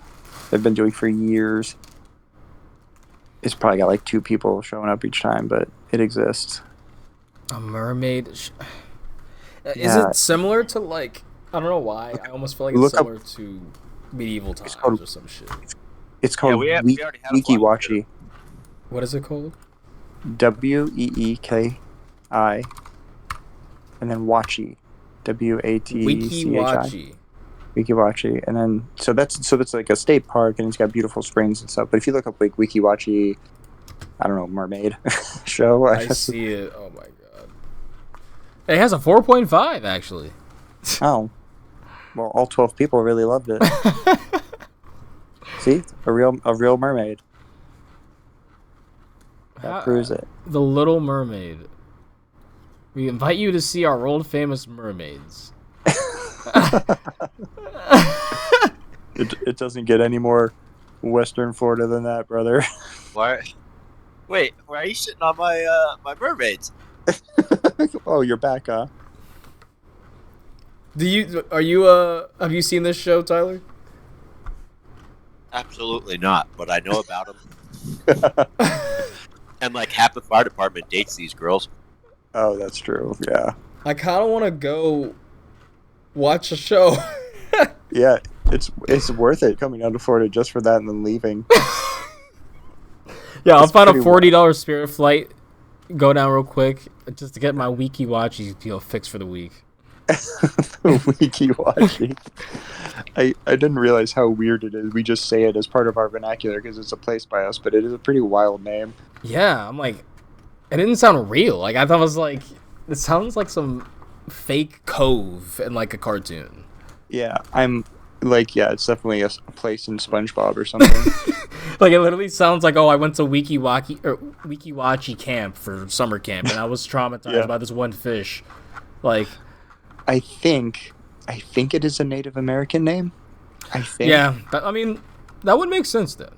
they've been doing for years. It's probably got like 2 people showing up each time, but it exists. A mermaid. Is Yeah. it similar to like? I don't know why. I almost feel like it's Look up- similar to medieval times called- or some shit. It's called we already had a flying Weekiwachi. What is it called? Weeki, and then Wachi, Watchi. Wikiwachi. Wikiwachi, and then so that's like a state park, and it's got beautiful springs and stuff. But if you look up like Wikiwachi, I don't know, mermaid show. I see it. Oh my god. It has a 4.5 actually. Oh, well, all 12 people really loved it. See, a real mermaid. That proves it. The Little Mermaid. We invite you to see our world famous mermaids. It doesn't get any more Western Florida than that, brother. Why? Wait, why are you sitting on my my mermaids? Oh, you're back, huh? Have you seen this show, Tyler? Absolutely not, but I know about them. And like half the fire department dates these girls. Oh, that's true. Yeah. I kind of want to go watch a show. Yeah, it's worth it coming down to Florida just for that and then leaving. Yeah, I'll It's find a pretty $40 Spirit flight, go down real quick, just to get my Wikiwachi fixed for the week. Wikiwachi. I didn't realize how weird it is. We just say it as part of our vernacular because it's a place by us, but it is a pretty wild name. Yeah, I'm like, it didn't sound real. Like, I thought it was like, it sounds like some fake cove in like a cartoon. Yeah, I'm like, yeah, it's definitely a place in SpongeBob or something. Like, it literally sounds like, oh, I went to Wikiwachi camp for summer camp, and I was traumatized by this one fish. Like, I think it is a Native American name. I think. yeah, I mean, that would make sense then.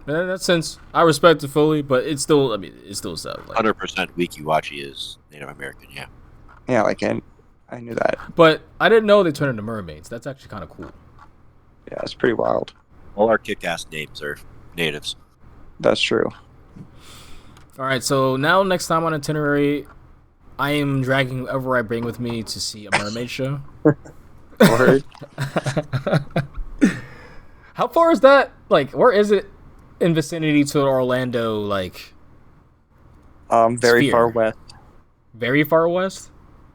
In that sense, I respect it fully, but it still sounds like. 100% Wikiwachi is Native American, yeah. Yeah, like I knew that. But I didn't know they turned into mermaids. That's actually kind of cool. Yeah, it's pretty wild. All our kick-ass names are natives. That's true. All right, so now next time on itinerary, I am dragging whoever I bring with me to see a mermaid show. Word. How far is that? Like, where is it in vicinity to Orlando? Like, Very Sphere. far west. very far west?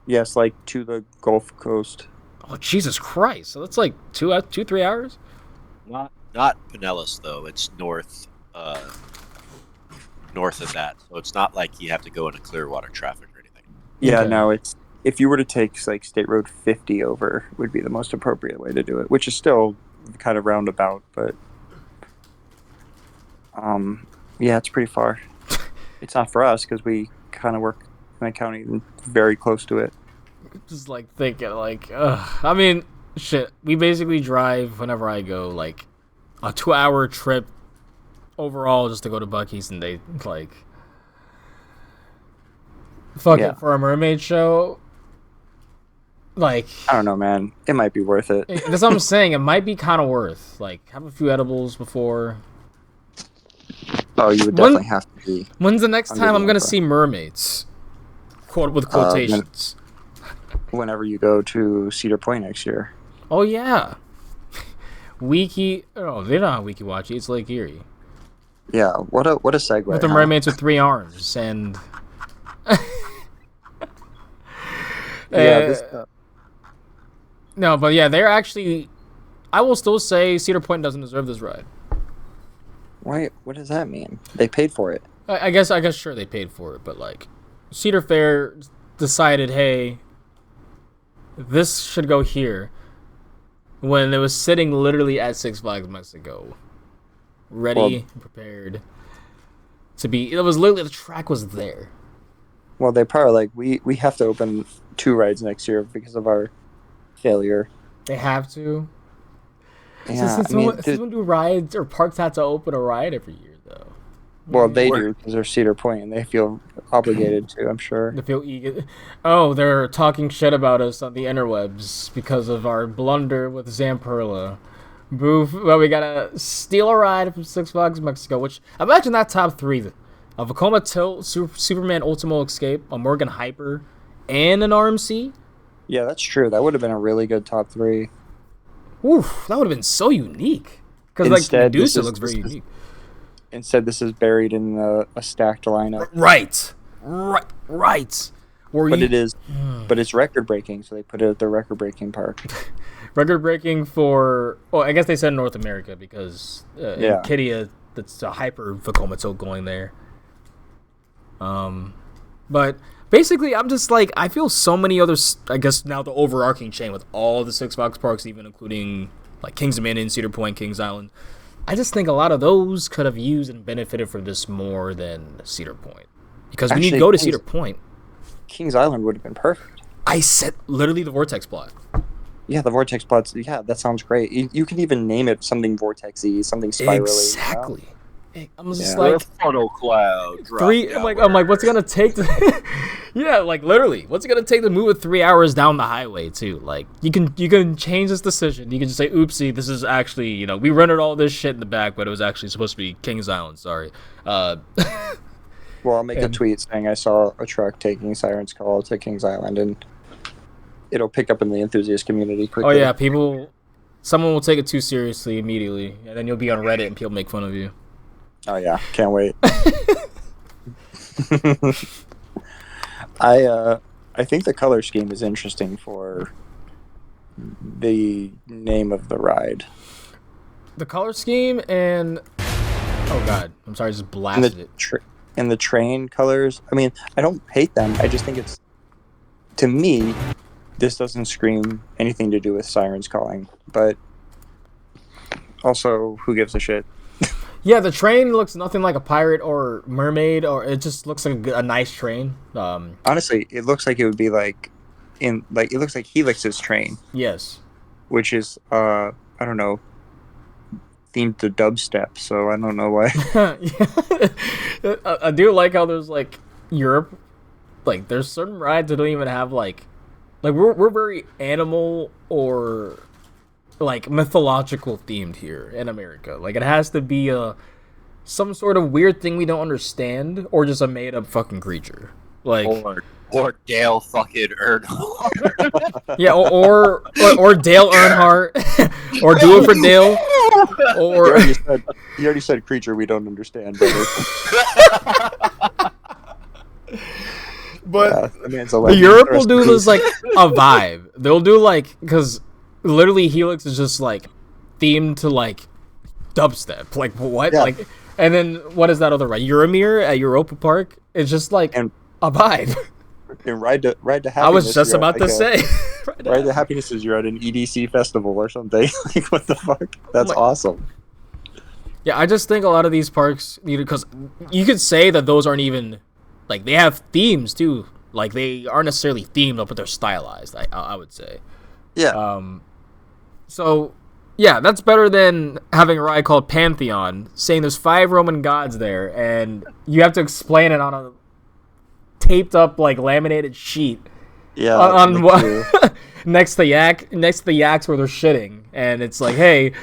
Yes, like to the Gulf Coast. Oh, Jesus Christ! So that's like 3 hours. Not Pinellas though. It's north of that. So it's not like you have to go into Clearwater traffic or anything. Yeah, Okay. no, it's if you were to take like State Road 50 over would be the most appropriate way to do it, which is still kind of roundabout, but yeah, it's pretty far. It's not for us because we kind of work in a county very close to it. Just like thinking, like, I mean, shit. We basically drive whenever I go, like, a 2-hour trip overall just to go to Buc-ee's, and they like, fuck Yeah. it for a mermaid show. Like, I don't know, man. It might be worth it. that's what I'm saying. It might be kind of worth. Like, have a few edibles before. Oh, you would When- definitely have to be. When's the next Under time the I'm gonna umbrella. see mermaids? Quote with quotations. Whenever you go to Cedar Point next year. Oh yeah. Oh, they don't have Wikiwachi. It's Lake Erie. Yeah, what a segue. With the huh? mermaids with 3 arms and. Yeah, No, but yeah, they're actually. I will still say Cedar Point doesn't deserve this ride. why? What does that mean? They paid for it. I guess sure they paid for it, but like, Cedar Fair decided, hey, this should go here, when it was sitting literally at Six Flags Mexico. ready and prepared to be. It was literally the track was there. Well, they probably like we have to open 2 rides next year because of our failure. They have to. Yeah, Since someone do rides or parks have to open a ride every year though. Well, they do because they're Cedar Point and they feel obligated to. I'm sure. They feel eager. Oh, they're talking shit about us on the interwebs because of our blunder with Zamperla. Boof. Well, we gotta steal a ride from Six Flags Mexico, which imagine that top 3: a Vekoma Tilt, Superman Ultimo Escape, a Morgan Hyper, and an RMC. Yeah, that's true. That would have been a really good top 3. Oof, that would have been so unique. Because like Medusa looks very unique. Instead, this is buried in a stacked lineup. Right. But it's record breaking, so they put it at the record breaking park. Record breaking for. Oh, I guess they said North America because in Kidia, that's a hyper Vekoma Tilt going there. But basically, I'm just like, I feel so many others, I guess now the overarching chain with all the Six Flags parks, even including like Kings Dominion, Cedar Point, Kings Island. I just think a lot of those could have used and benefited from this more than Cedar Point. Because when you go to Cedar Point, Kings Island would have been perfect. I said literally the Vortex plot. Yeah, the Vortex plots. Yeah, that sounds great. You can even name it something vortexy, something spirally. Exactly. You know? I'm just like funnel cloud. I'm like, what's it gonna take to? Yeah, like literally, what's it gonna take to move it 3 hours down the highway too? Like you can change this decision. You can just say, "Oopsie, this is actually we rented all this shit in the back, but it was actually supposed to be Kings Island." Sorry. Well, I'll make a tweet saying I saw a truck taking Siren's Call to Kings Island, and it'll pick up in the enthusiast community quickly. Oh yeah, someone will take it too seriously immediately, and then you'll be on Reddit and people make fun of you. Oh yeah, can't wait. I think the color scheme is interesting for the name of the ride. The color scheme and oh god, I'm sorry, I just blasted it. And the train colors. I mean, I don't hate them. I just think to me, this doesn't scream anything to do with Sirens Calling. But also, who gives a shit? Yeah, the train looks nothing like a pirate or mermaid, or it just looks like a nice train. Honestly, it looks like it would be it looks like Helix's train. Yes. Which is I don't know, themed to dubstep, so I don't know why. I do like how there's like Europe, like there's certain rides that don't even have like we're very animal or like mythological themed here in America. Like it has to be some sort of weird thing we don't understand, or just a made up fucking creature. Like or Dale fucking Earnhardt. Yeah, or Dale Earnhardt, or do it for Dale. Or you already said creature we don't understand, brother. But Europe will do this like a vibe. They'll do like, because literally Helix is just like themed to like dubstep. Like what? Yeah. Like, and then what is that other ride? Euromir at Europa Park. It's just like a vibe. And Ride to Happiness. I was just about to say. Ride to Happiness is you're at an EDC festival or something. Like what the fuck? That's awesome. Yeah, I just think a lot of these parks, because you could say that those aren't even, like, they have themes too. Like, they aren't necessarily themed up, but they're stylized, I would say. Yeah. So, yeah, that's better than having a ride called Pantheon, saying there's 5 Roman gods there, and you have to explain it on a taped up, like, laminated sheet. Yeah. On next to the yaks where they're shitting, and it's like, hey,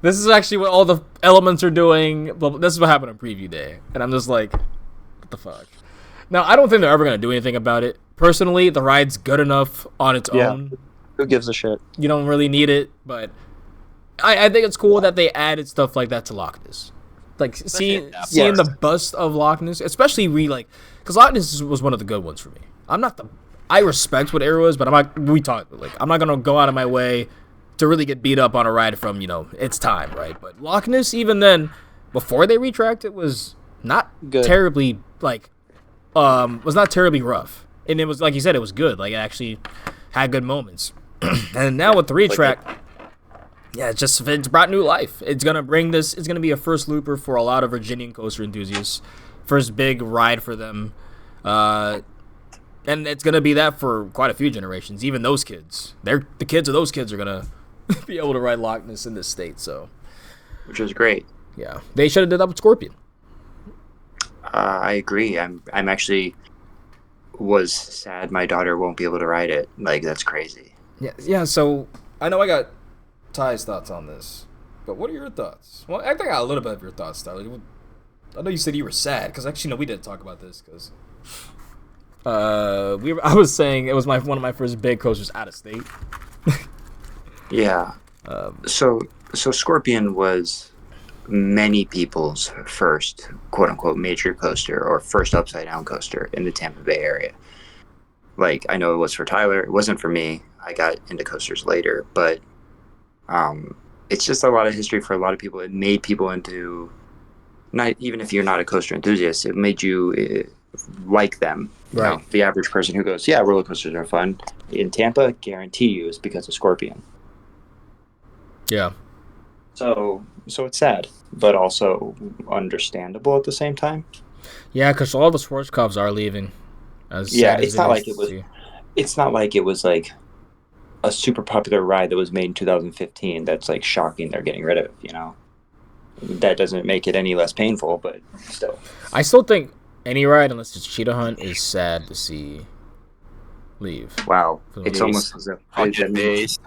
this is actually what all the elements are doing. This is what happened on preview day. And I'm just like, what the fuck? Now, I don't think they're ever going to do anything about it. Personally, the ride's good enough on its own. Who gives a shit? You don't really need it, but I think it's cool that they added stuff like that to Loch Ness. Like, seeing the bust of Loch Ness, especially because Loch Ness was one of the good ones for me. I respect what Arrow is, but I'm not going to go out of my way to really get beat up on a ride from, its time, right? But Loch Ness, even then, before they retracked it, was not terribly, was not terribly rough. And it was, like you said, it was good. Like, it actually had good moments. And now with the retrack, Yeah, it's brought new life. It's gonna bring this. It's gonna be a first looper for a lot of Virginian coaster enthusiasts. First big ride for them, and it's gonna be that for quite a few generations. Even those kids, the kids of those kids are gonna be able to ride Loch Ness in this state. So, which is great. Yeah, they should have did that with Scorpion. I agree. I'm actually was sad my daughter won't be able to ride it. Like, that's crazy. Yeah. So I know I got Ty's thoughts on this, but what are your thoughts? Well, I think I got a little bit of your thoughts, Tyler. I know you said you were sad because actually, no, we didn't talk about this because I was saying it was one of my first big coasters out of state. Yeah. So Scorpion was many people's first quote unquote major coaster or first upside down coaster in the Tampa Bay area. Like, I know it was for Tyler. It wasn't for me. I got into coasters later, but it's just a lot of history for a lot of people. It made people into, not even if you're not a coaster enthusiast, it made you like them. Right. You know, the average person who goes, yeah, roller coasters are fun. In Tampa, guarantee you, is because of Scorpion. Yeah. So it's sad, but also understandable at the same time. Yeah, because all the Schwarzkopfs are leaving. It's not like it was like a super popular ride that was made in 2015 that's like shocking they're getting rid of, you know. That doesn't make it any less painful, but still. I still think any ride, unless it's Cheetah Hunt, is sad to see leave. Wow. It's almost as if based.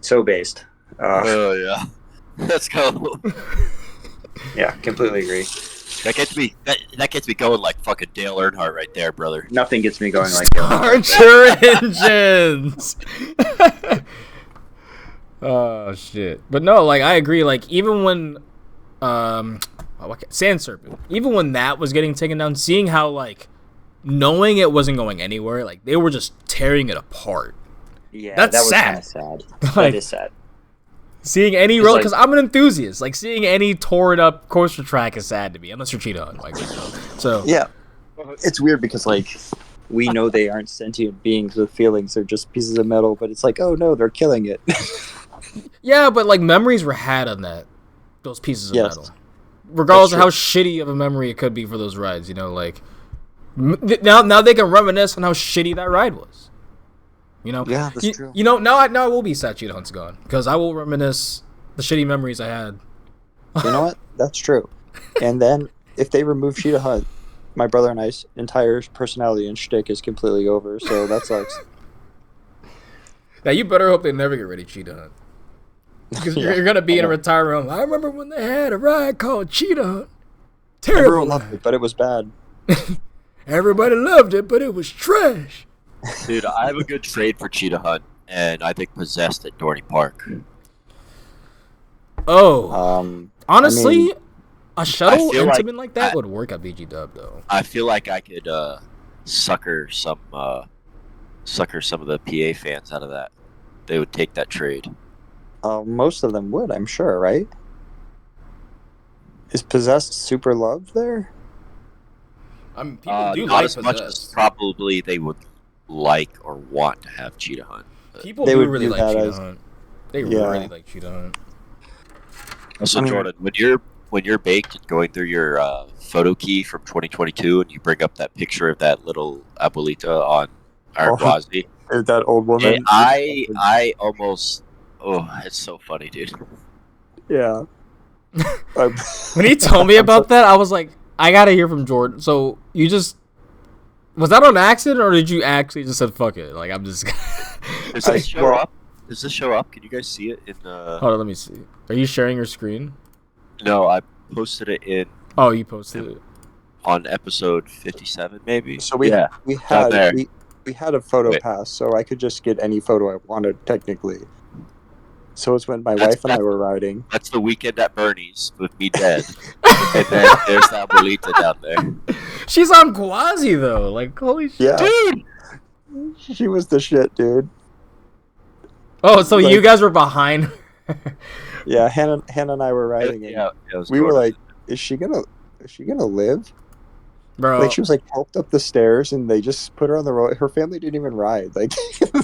So based. Oh yeah. Let's go. Yeah, completely agree. That gets me going like fucking Dale Earnhardt right there, brother. Nothing gets me going like Start your engines. Oh shit! But no, like I agree. Like even when, Sand Serpent, even when that was getting taken down, seeing how like, knowing it wasn't going anywhere, like they were just tearing it apart. Yeah, that's that was sad. Kind of sad. Like, that is sad. Seeing any roller, because I'm an enthusiast. Like seeing any torn up coaster track is sad to me, unless you're Cheetah Hunt. Like, so yeah, it's weird because like we know they aren't sentient beings with feelings; they're just pieces of metal. But it's like, oh no, they're killing it. Yeah, but like memories were had on those pieces of metal, regardless of how shitty of a memory it could be for those rides. You know, like now they can reminisce on how shitty that ride was. You know, yeah, that's true. You know, now I will be sad Cheetah Hunt's gone because I will reminisce the shitty memories I had. You know what? That's true. And then if they remove Cheetah Hunt, my brother and I's entire personality and shtick is completely over. So that sucks. Now you better hope they never get rid of Cheetah Hunt because you're gonna be in a retirement home. I remember when they had a ride called Cheetah Hunt. Terrible. Everyone loved it, but it was bad. Everybody loved it, but it was trash. Dude, I have a good trade for Cheetah Hunt, and I think Possessed at Dorney Park. Oh, honestly, a shuttle intimate like that I would work at BG Dub though. I feel like I could sucker some of the PA fans out of that. They would take that trade. Most of them would, I'm sure, right? Is Possessed super loved there? People do not like as Possessed. much as probably they would like or want to have Cheetah Hunt. People do really like Cheetah Hunt. They really like Cheetah Hunt. So Jordan, when you're baked and going through your photo key from 2022 and you bring up that picture of that little abuelita on Araquazi, that old woman. I almost it's so funny, dude. Yeah. When he told me about that, I was like, I gotta hear from Jordan. So you just was that on accident, or did you actually just said fuck it? Like I'm just. Does this show up? Does this show up? Can you guys see it in? Hold on, let me see. Are you sharing your screen? No, I posted it in. Oh, you posted it on episode 57, maybe. So we had a photo pass, so I could just get any photo I wanted technically. So it's when my wife and I were riding. That's the weekend at Bernie's with me dead. And then there's the abuelita down there. She's on Quasi though. Like holy shit, dude. She was the shit, dude. Oh, so you guys were behind. Yeah, Hannah and I were riding. Yeah, we were like, "Is she gonna live?" Bro. Like she was like helped up the stairs, and they just put her on the road. Her family didn't even ride. Like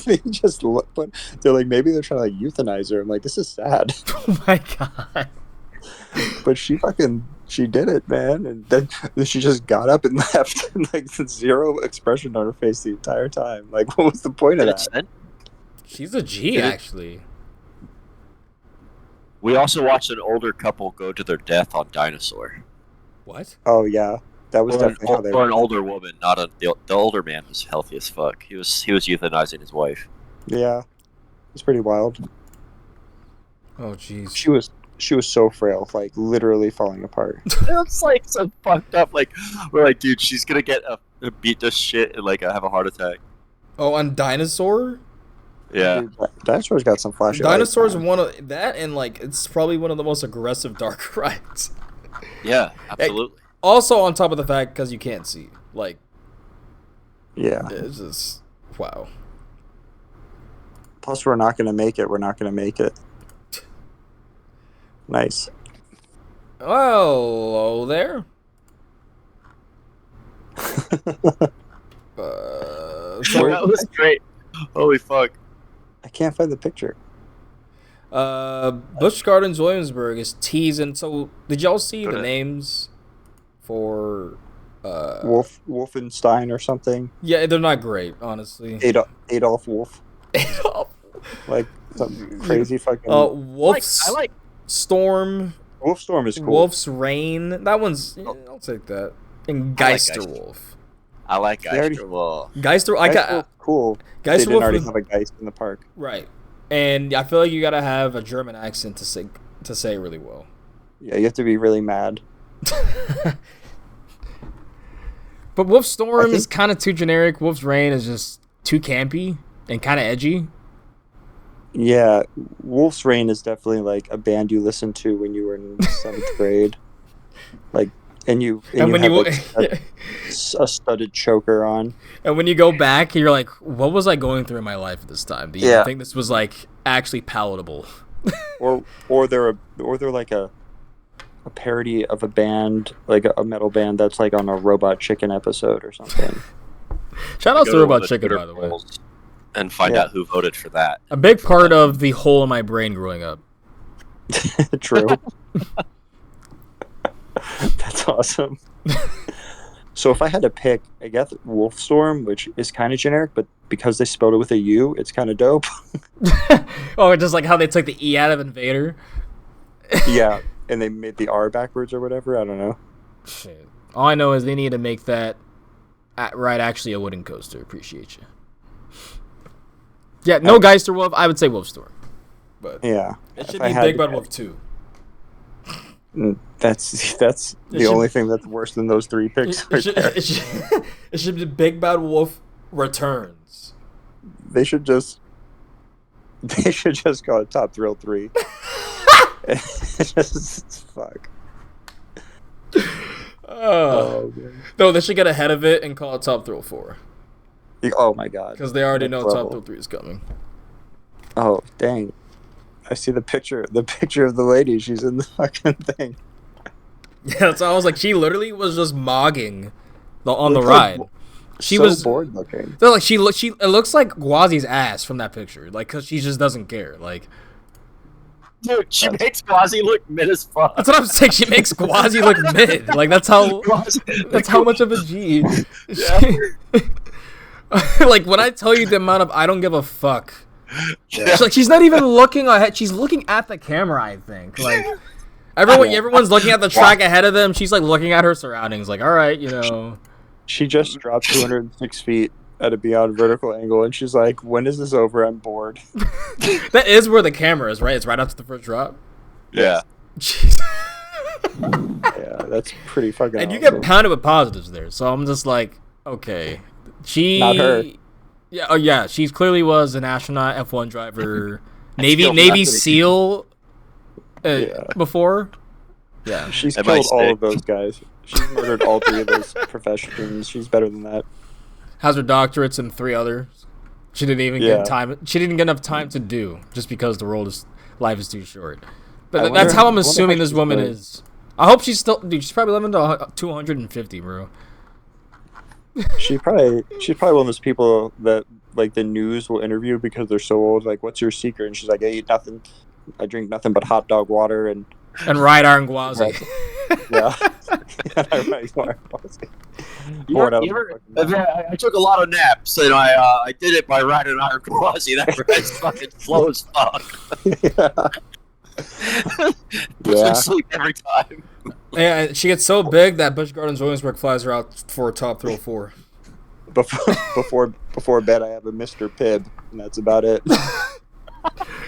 they just put. They're like maybe they're trying to like euthanize her. I'm like, this is sad. Oh my god. But she did it, man. And then she just got up and left, and like zero expression on her face the entire time. Like, what was the point of that? She's a G, actually. We also watched an older couple go to their death on Dinosaur. What? Oh yeah, that was definitely how they. Or an older woman, not the older man was healthy as fuck. He was euthanizing his wife. Yeah, it's pretty wild. Oh jeez. She was so frail, like literally falling apart. It's like so fucked up. Like we're like, dude, she's gonna get beat to shit and like have a heart attack. Oh, on Dinosaur? Yeah. Dude, Dinosaur's got some flashy. Dinosaur's lights, one of that, and like it's probably one of the most aggressive dark rides. Yeah, absolutely. Also, on top of the fact, because you can't see, like, yeah. it's just wow. Plus, we're not gonna make it. We're not gonna make it. Nice. Hello there. So That was great. Holy fuck. I can't find the picture. Busch Gardens Williamsburg is teasing. So did y'all see the names for Wolfenstein or something? Yeah, they're not great, honestly. Adolf Wolf. Adolf. Like some crazy fucking. Wolf's I like Storm. Wolfstorm is cool. Wolf's Rain. That one's. I'll take that. And Geisterwolf. I like Geisterwolf. Geister. I got cool. Geisterwolf. They didn't already have a Geist in the park. Right. And I feel like you gotta have a German accent to say really well. Yeah, you have to be really mad. But Wolf's Storm is kind of too generic. Wolf's Rain is just too campy and kind of edgy. Yeah, Wolf's Rain is definitely like a band you listened to when you were in 7th grade. Like, and you have like a studded choker on. And when you go back, you're like, what was I going through in my life at this time? Do you think this was like actually palatable? or they're like a parody of a band, like a metal band that's like on a Robot Chicken episode or something. Shout out to Robot Chicken, by the way. And find out who voted for that. A big part of the hole in my brain growing up. True. That's awesome. So if I had to pick, I guess Wolfstorm, which is kind of generic, but because they spelled it with a U, it's kind of dope. Oh, just like how they took the E out of Invader. Yeah, and they made the R backwards or whatever. I don't know. Shit. All I know is they need to make that ride actually a wooden coaster. Appreciate you. Yeah, no Geisterwolf. I would say Wolfstorm. But yeah, it should be Big Bad Wolf 2. That's the only thing that's worse than those 3 picks. It should be Big Bad Wolf Returns. They should just call it Top Thrill 3. Just fuck. No, they should get ahead of it and call it Top Thrill 4. Oh my god. Because they already know Top Thrill 3 is coming. Oh, dang. I see the picture of the lady. She's in the fucking thing. Yeah, so I was like, she literally was just mogging on the ride. She was bored looking. So like it looks like Gwazi's ass from that picture, like because she just doesn't care. Like, dude, she makes Gwazi look mid as fuck. That's what I'm saying. She makes Gwazi look mid. Like that's how much of a G. Yeah. Like when I tell you the amount of I don't give a fuck. Yeah. She's not even looking ahead. She's looking at the camera, I think. Like everyone's looking at the track ahead of them. She's like looking at her surroundings. Like, all right, you know. She just dropped 206 feet at a beyond vertical angle, and she's like, "When is this over? I'm bored." That is where the camera is, right? It's right after the first drop. Yeah. Jeez. Yeah, that's pretty fucking. And you awesome. get pounded with positives there, so I'm just like, okay, not her. Yeah, oh yeah, she clearly was an astronaut, F1 driver, Navy SEAL before. Yeah, she's killed all of those guys. She's murdered all 3 of those professions. She's better than that. Has her doctorates in 3 others. She didn't even get time. She didn't get enough time to do just because life is too short. But that's how I'm assuming this woman is. I hope she's still. Dude, she's probably living to 250, bro. she's probably one of those people that like the news will interview because they're so old. Like, what's your secret? And she's like, I eat nothing. I drink nothing but hot dog water and ride Iron Gwazi. yeah. I ride Iron Gwazi. I took a lot of naps, and I did it by riding Iron Gwazi. That ride's fucking slow as fuck. Yeah. Sleep every time. Yeah, she gets so big that Busch Gardens Williamsburg flies her out for a top thrill 4. Before bed, I have a Mr. Pibb, and that's about it.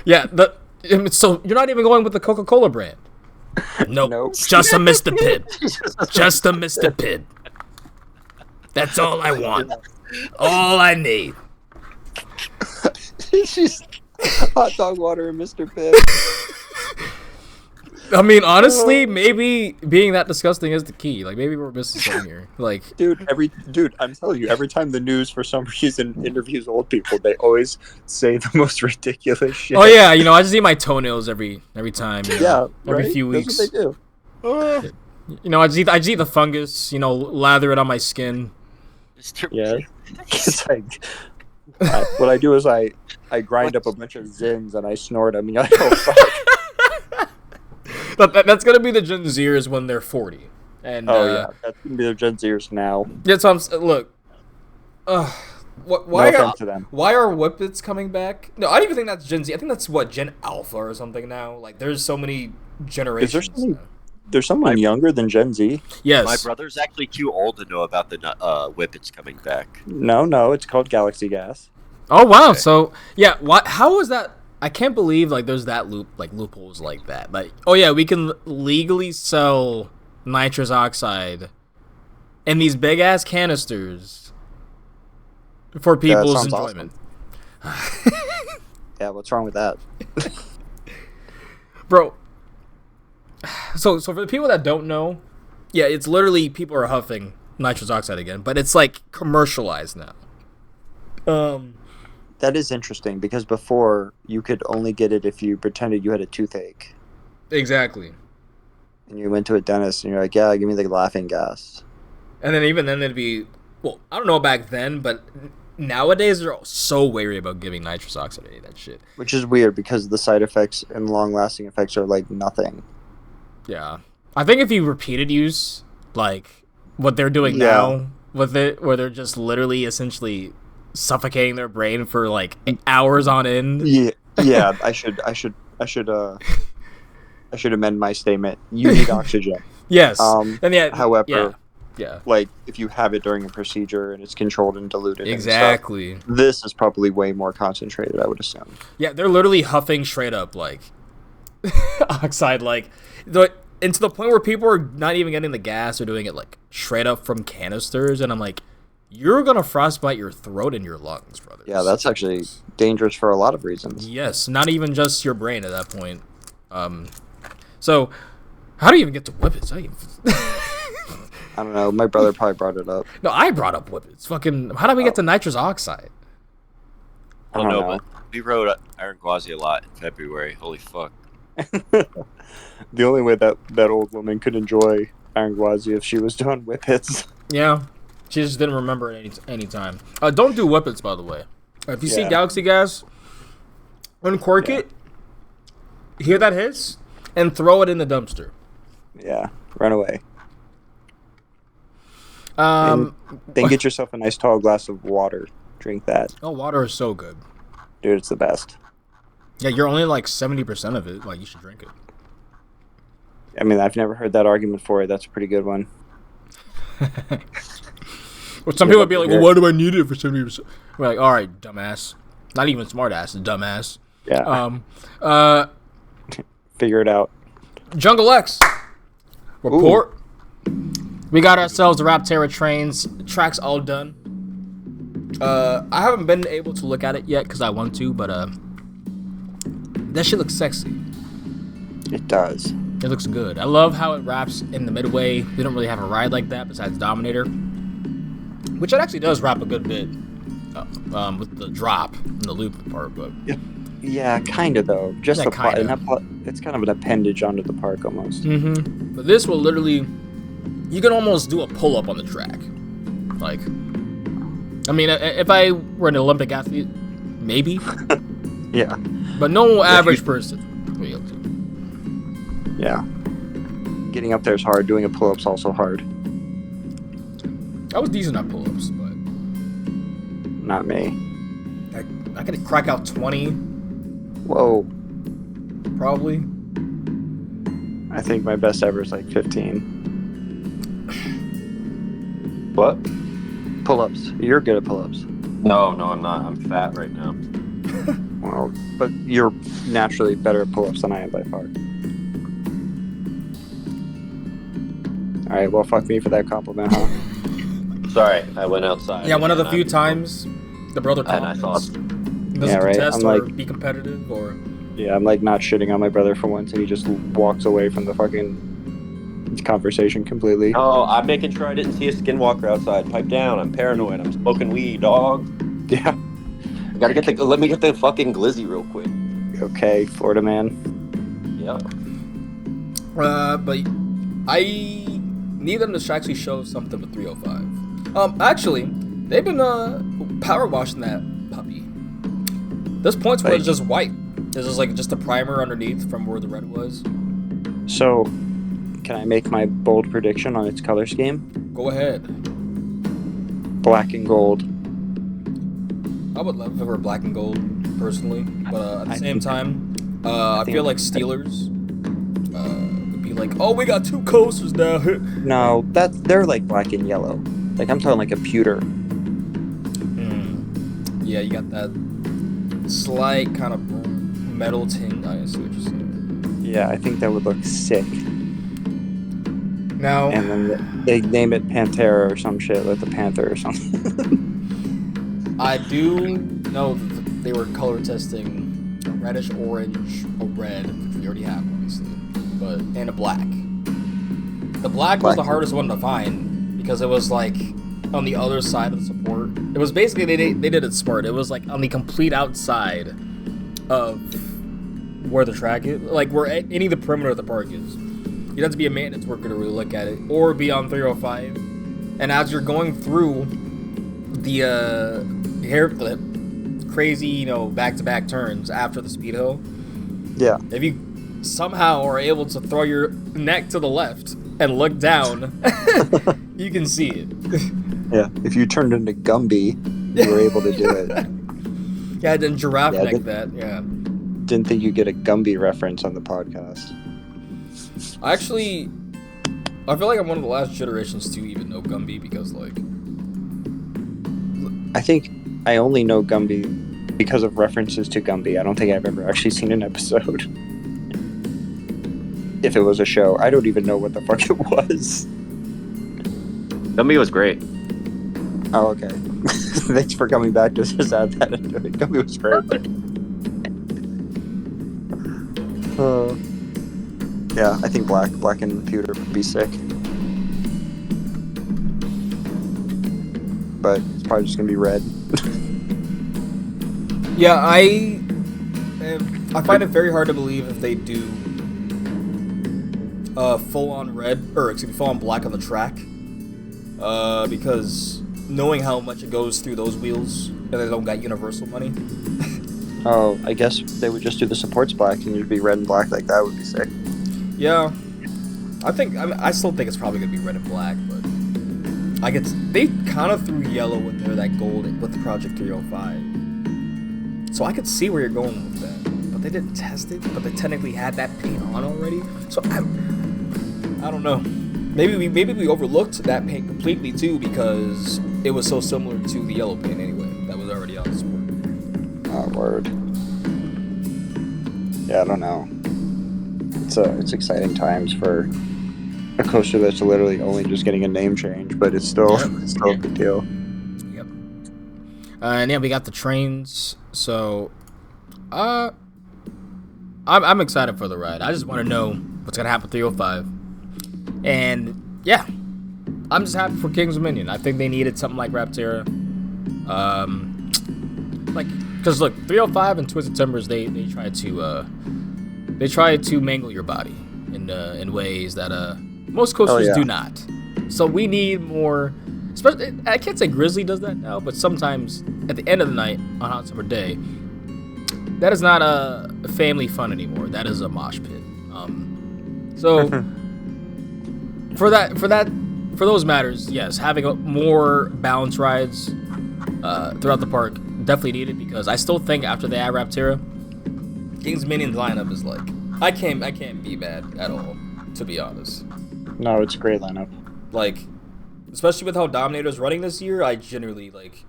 Yeah, so you're not even going with the Coca-Cola brand. Nope. Just a Mr. Pibb. Just a Mr. Pibb. That's all I want. All I need. She's hot dog water and Mr. Pibb. I mean, honestly, maybe being that disgusting is the key. Like, maybe we're missing something here. Like, dude, I'm telling you, every time the news for some reason interviews old people, they always say the most ridiculous shit. oh yeah, I just eat my toenails every time. Every few weeks. That's what they do. I just eat the fungus. Lather it on my skin. Yeah, it's like what I do is I grind up a bunch of Zins and I snort them. You're like, oh fuck. That's gonna be the Gen Zers when they're 40. And yeah, that's gonna be the Gen Zers now. Yeah, so look. Why No offense to them. Why are Whippets coming back? No, I don't even think that's Gen Z. I think that's Gen Alpha or something now. Like, there's so many generations. There's someone younger than Gen Z. Yes. My brother's actually too old to know about the Whippets coming back. No, it's called Galaxy Gas. Oh wow! Okay. So yeah, how is that? I can't believe there's that loopholes like that. Like, oh yeah, we can legally sell nitrous oxide in these big ass canisters for people's enjoyment. Awesome. Yeah, what's wrong with that? Bro. So for the people that don't know, yeah, it's literally people are huffing nitrous oxide again, but it's like commercialized now. That is interesting because before you could only get it if you pretended you had a toothache. Exactly. And you went to a dentist and you're like, yeah, give me the laughing gas. And then even then it'd be, well, I don't know back then, but nowadays they're so wary about giving nitrous oxide to that shit. Which is weird because the side effects and long-lasting effects are like nothing. Yeah. I think if you repeated use, like what they're doing now with it, where they're just literally essentially suffocating their brain for like hours on end. Yeah, I should amend my statement. You need oxygen. Yes. And yeah. However, yeah. Like if you have it during a procedure and it's controlled and diluted. Exactly. And stuff, this is probably way more concentrated, I would assume. Yeah, they're literally huffing straight up like oxide, like and to the point where people are not even getting the gas; they're doing it like straight up from canisters, and I'm like, you're gonna frostbite your throat and your lungs, brother. Yeah, that's actually dangerous for a lot of reasons. Yes, not even just your brain at that point. So how do you even get to Whippets? I don't know. My brother probably brought it up. No, I brought up Whippets. Fucking, how do we get to nitrous oxide? I don't know, but we rode Iron Gwazi a lot in February. Holy fuck. The only way that old woman could enjoy Iron Gwazi if she was doing Whippets. Yeah. She just didn't remember it any time. Don't do Whippets, by the way. If you see Galaxy Gas, uncork it, hear that hiss, and throw it in the dumpster. Yeah, run away. Then get yourself a nice tall glass of water. Drink that. Oh, water is so good. Dude, it's the best. Yeah, you're only like 70% of it. Like, you should drink it. I mean, I've never heard that argument for it. That's a pretty good one. Well, some people would be like, well, why do I need it for 70%? We're like, all right, dumbass. Not even smart ass, dumbass. Yeah. Figure it out. Jungle X. Report. Ooh. We got ourselves the Raptera trains. Tracks all done. I haven't been able to look at it yet because I want to, but that shit looks sexy. It does. It looks good. I love how it wraps in the midway. We don't really have a ride like that besides Dominator, which it actually does wrap a good bit with the drop and the loop part. But yeah, kind of though. Just it's kind of an appendage onto the park almost. Mm-hmm. But this will literally, you can almost do a pull up on the track, like I mean, if I were an Olympic athlete, maybe. Yeah. But no average person would be able to. Yeah. Getting up there is hard. Doing a pull-up's also hard. I was decent at pull-ups, but Not me. I could crack out 20, Whoa. probably. I think my best ever is like 15. What? Pull-ups. You're good at pull-ups. No, I'm not. I'm fat right now. Well, but you're naturally better at pull-ups than I am by far. All right, well, fuck me for that compliment, huh? Sorry, I went outside. Yeah, one of the and few I'm- times the brother And I comments. thought, Doesn't Yeah, right. contest I'm or like- be competitive or... Yeah, I'm like not shitting on my brother for once, and he just walks away from the fucking conversation completely. oh, I'm making sure I didn't see a skinwalker outside. Pipe down. I'm paranoid. I'm smoking weed, dog. Yeah. I gotta let me get the fucking glizzy real quick. Okay, Florida man. Yep. But I need them to actually show something with 305. Actually, they've been power washing that puppy. This point's where it's just white. This is like just a primer underneath from where the red was. So, can I make my bold prediction on its color scheme? Go ahead. Black and gold. I would love if it were black and gold, personally. But at the I same think- time, I think- feel like Steelers would be like, oh, we got 2 coasters now. No, they're like black and yellow. Like I'm talking like a pewter. Yeah, you got that slight kind of metal tint. I see what you're saying. Yeah, I think that would look sick. Now, And then they name it Pantera or some shit, like the Panther or something. I do know that they were color testing a reddish orange, a red, which we already have, obviously, but and a black. The black was the hardest one to find because it was like on the other side of the support. It was basically they did it smart. It was like on the complete outside of where the track is, like where any of the perimeter of the park is. You'd have to be a maintenance worker to really look at it, or be on 305. And as you're going through the hair flip, crazy, back-to-back turns after the speed hill, Yeah. if you somehow are able to throw your neck to the left and look down, you can see it. Yeah. If you turned into Gumby, you were able to do it. Yeah, then giraffe Yeah, neck that, yeah. Didn't think you'd get a Gumby reference on the podcast. Actually, I feel like I'm one of the last generations to even know Gumby because, like... I think I only know Gumby because of references to Gumby. I don't think I've ever actually seen an episode. If it was a show, I don't even know what the fuck it was. Gumby was great. Oh, okay. Thanks for coming back to just add that into it. Gumby was great. Yeah, I think black and pewter would be sick. But it's probably just gonna be red. Yeah, I find it very hard to believe if they do full-on red, or excuse me, full-on black on the track. Because knowing how much it goes through those wheels, and they don't got universal money. Oh, I guess they would just do the supports black and you'd be red and black like that would be sick. Yeah, I still think it's probably gonna be red and black, but they kind of threw yellow with that gold with the Project 305. So I could see where you're going with that, but they didn't test it. But they technically had that paint on already. So I don't know. Maybe we overlooked that paint completely too because it was so similar to the yellow paint anyway that was already on the sport. Oh, word. Yeah, I don't know. It's exciting times for a coaster that's literally only just getting a name change, but it's still a big deal. Yep. And yeah, we got the trains. So, I'm excited for the ride. I just want to know what's gonna happen with 305. And yeah, I'm just happy for King's Dominion. I think they needed something like Raptera. Because look, 305 and Twisted Timbers, they try to mangle your body in ways that most coasters do not. So we need more Especially, I can't say Grizzly does that now, but sometimes at the end of the night on a hot summer day, that is not a family fun anymore. That is a mosh pit. So for those matters, yes, having more balance rides throughout the park definitely needed, because I still think after they add Raptera, King's Minions lineup is like, I can't be mad at all, to be honest. No, it's a great lineup. Like, especially with how Dominator's running this year, I genuinely like.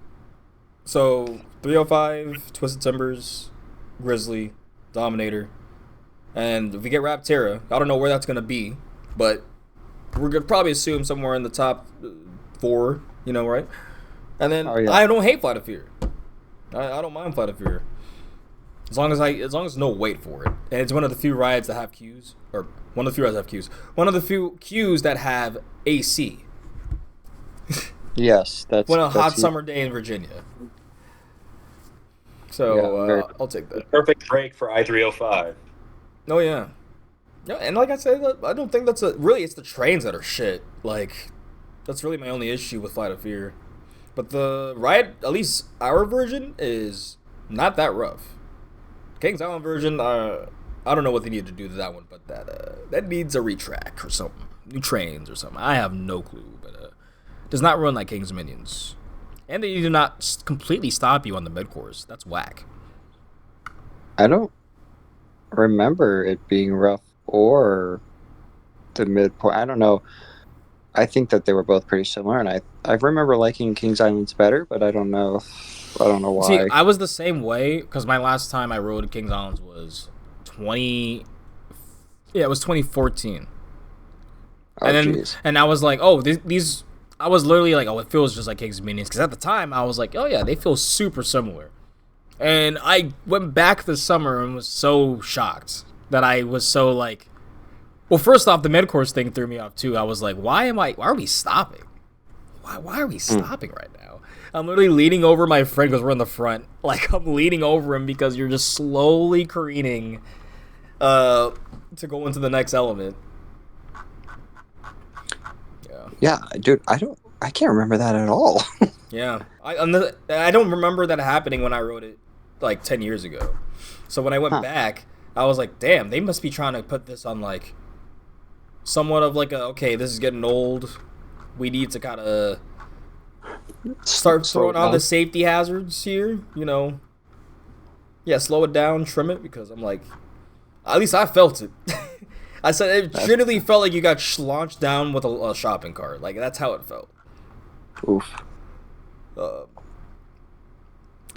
So 305, Twisted Timbers, Grizzly, Dominator, and if we get Raptera, I don't know where that's gonna be, but we're gonna probably assume somewhere in the top 4, right? And then I don't hate Flight of Fear. I don't mind Flight of Fear. As long as no wait for it, and it's one of the few rides that have queues, or one of the few rides that have queues. One of the few queues that have AC. Yes, that's a hot summer day in Virginia. So I'll take that. Perfect break for I-305. Oh yeah, and like I said, I don't think that's it's the trains that are shit. Like, that's really my only issue with Flight of Fear. But the ride, at least our version, is not that rough. Kings Island version, I don't know what they need to do to that one, but that needs a retrack or something, new trains or something. I have no clue, but does not run like King's Minions, and they do not completely stop you on the mid course. That's whack. I don't remember it being rough or the midpoint. I don't know. I think that they were both pretty similar, and I remember liking Kings Island's better, but I don't know why. See, I was the same way, because my last time I rode Kings Islands was 2014. And I was like, oh, these I was literally like, oh, it feels just like Kings Minions, because at the time I was like, oh yeah, they feel super similar. And I went back this summer and was so shocked that I was so like, well, first off, the mid-course thing threw me off too. I was like, why are we stopping? Why are we stopping right now? I'm literally leaning over my friend because we're in the front. Like, I'm leaning over him because you're just slowly careening to go into the next element. Yeah, dude, I can't remember that at all. Yeah, I don't remember that happening when I rode it like 10 years ago. So when I went back, I was like, damn, they must be trying to put this on like somewhat of like okay, this is getting old. We need to kind of start throwing on the safety hazards here, Yeah, slow it down, trim it, because I'm like, at least I felt it. I said it genuinely felt like you got launched down with a shopping cart. Like, that's how it felt. Oof.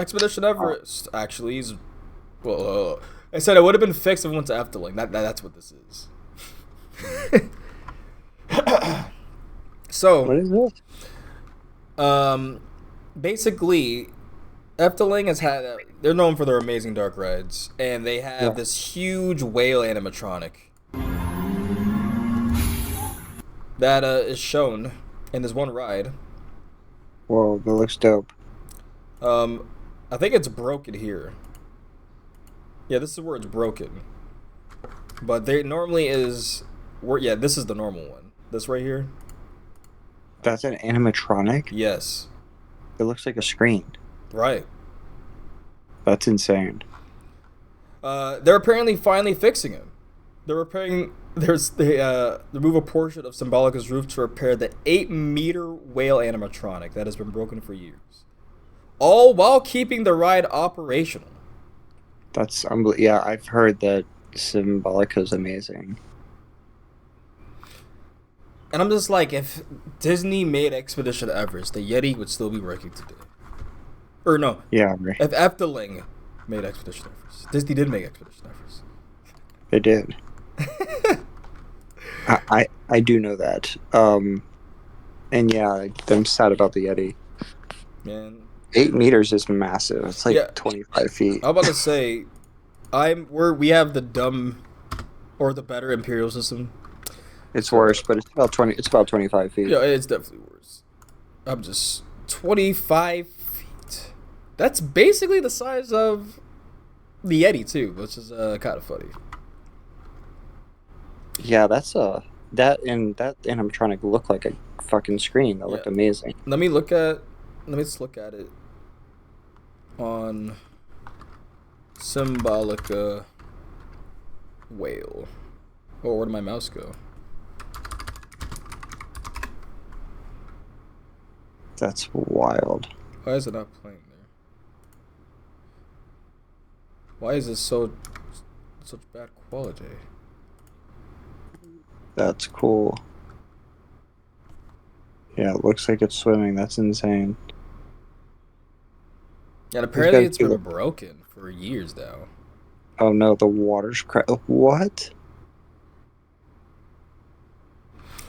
Expedition Everest actually is. Well, I said it would have been fixed if it went to Efteling. That's what this is. So. What is this? Basically, Efteling has had. They're known for their amazing dark rides, and they have this huge whale animatronic that is shown in this one ride. Whoa, that looks dope. I think it's broken here. Yeah, this is where it's broken. But there normally is. Yeah, this is the normal one. This right here. That's an animatronic? Yes. It looks like a screen. Right. That's insane. They're apparently finally fixing it. They're repairing. They remove a portion of Symbolica's roof to repair the 8-meter whale animatronic that has been broken for years, all while keeping the ride operational. That's unbelievable. Yeah, I've heard that Symbolica's amazing. And I'm just like, if Disney made Expedition Everest, the Yeti would still be working today. Or no. Yeah, right. If Efteling made Expedition Everest. Disney did make Expedition Everest. They did. I do know that. And yeah, I'm sad about the Yeti. Man. 8 meters is massive. It's like 25 feet. I'm about to say, we have the dumb or the better Imperial system. It's worse, but it's about 25 feet. Yeah, it's definitely worse. I'm just 25 feet. That's basically the size of the Yeti too, which is kind of funny. Yeah, that's and I'm trying to look like a fucking screen. That looked amazing. Let me just look at it on Symbolica whale. Oh, where did my mouse go? That's wild. Why is it not playing there? Why is this such bad quality? That's cool. Yeah, it looks like it's swimming. That's insane. And apparently it's been broken for years now. Oh no, the water's what?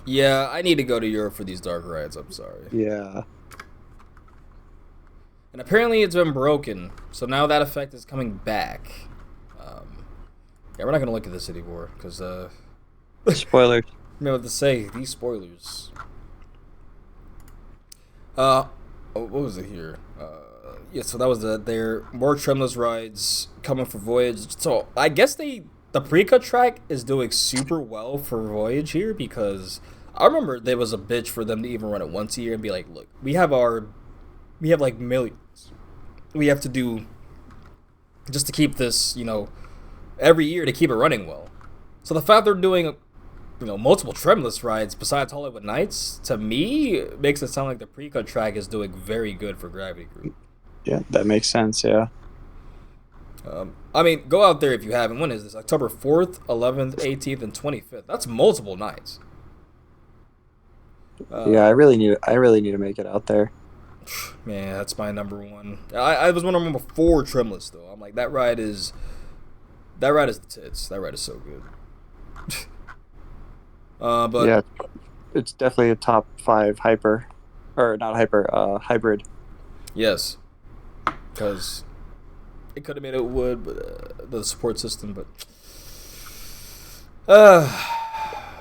Yeah, I need to go to Europe for these dark rides. I'm sorry. Yeah. And apparently it's been broken, so now that effect is coming back. Yeah, we're not gonna look at this anymore because Spoilers. I mean, what to say, these spoilers. What was it here? Yeah, so that was their more trimless rides coming for Voyage. So I guess the pre-cut track is doing super well for Voyage here because I remember there was a bitch for them to even run it once a year and be like, look, we have like millions. We have to do just to keep this, every year to keep it running well. So the fact they're doing multiple trimless rides besides Hollywood Nights, to me, makes it sound like the pre-cut track is doing very good for Gravity Group. Yeah, that makes sense, yeah. I mean, go out there if you haven't. When is this? October 4th, 11th, 18th, and 25th. That's multiple nights. Yeah, I really need to make it out there. Man, that's my number one. I was one of them before trimless, though. I'm like, that ride is the tits. That ride is so good. But yeah, it's definitely a top 5 hyper, or not hyper, hybrid. Yes, because it could have made it wood, but the support system. But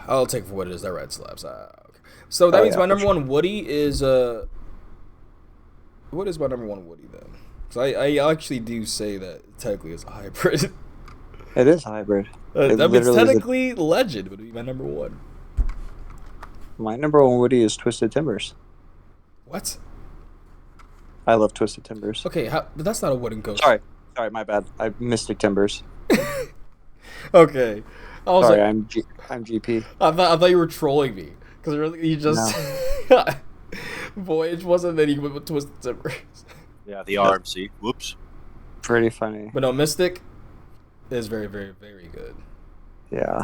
I'll take it for what it is. That ride slaps. Okay. So that means my number one Woody is what is my number one Woody then? Because I actually do say that technically it's a hybrid. It is hybrid. That means technically Legend would be my number one. My number one Woody is Twisted Timbers. What? I love Twisted Timbers. Okay, but that's not a wooden coaster. Sorry, my bad. Mystic Timbers. Okay. I was sorry, like, I'm GP. I thought you were trolling me because you just no. Voyage wasn't, then you went with Twisted Timbers. Yeah, the RMC. Whoops. Pretty funny. But no, Mystic is very, very, very good. Yeah.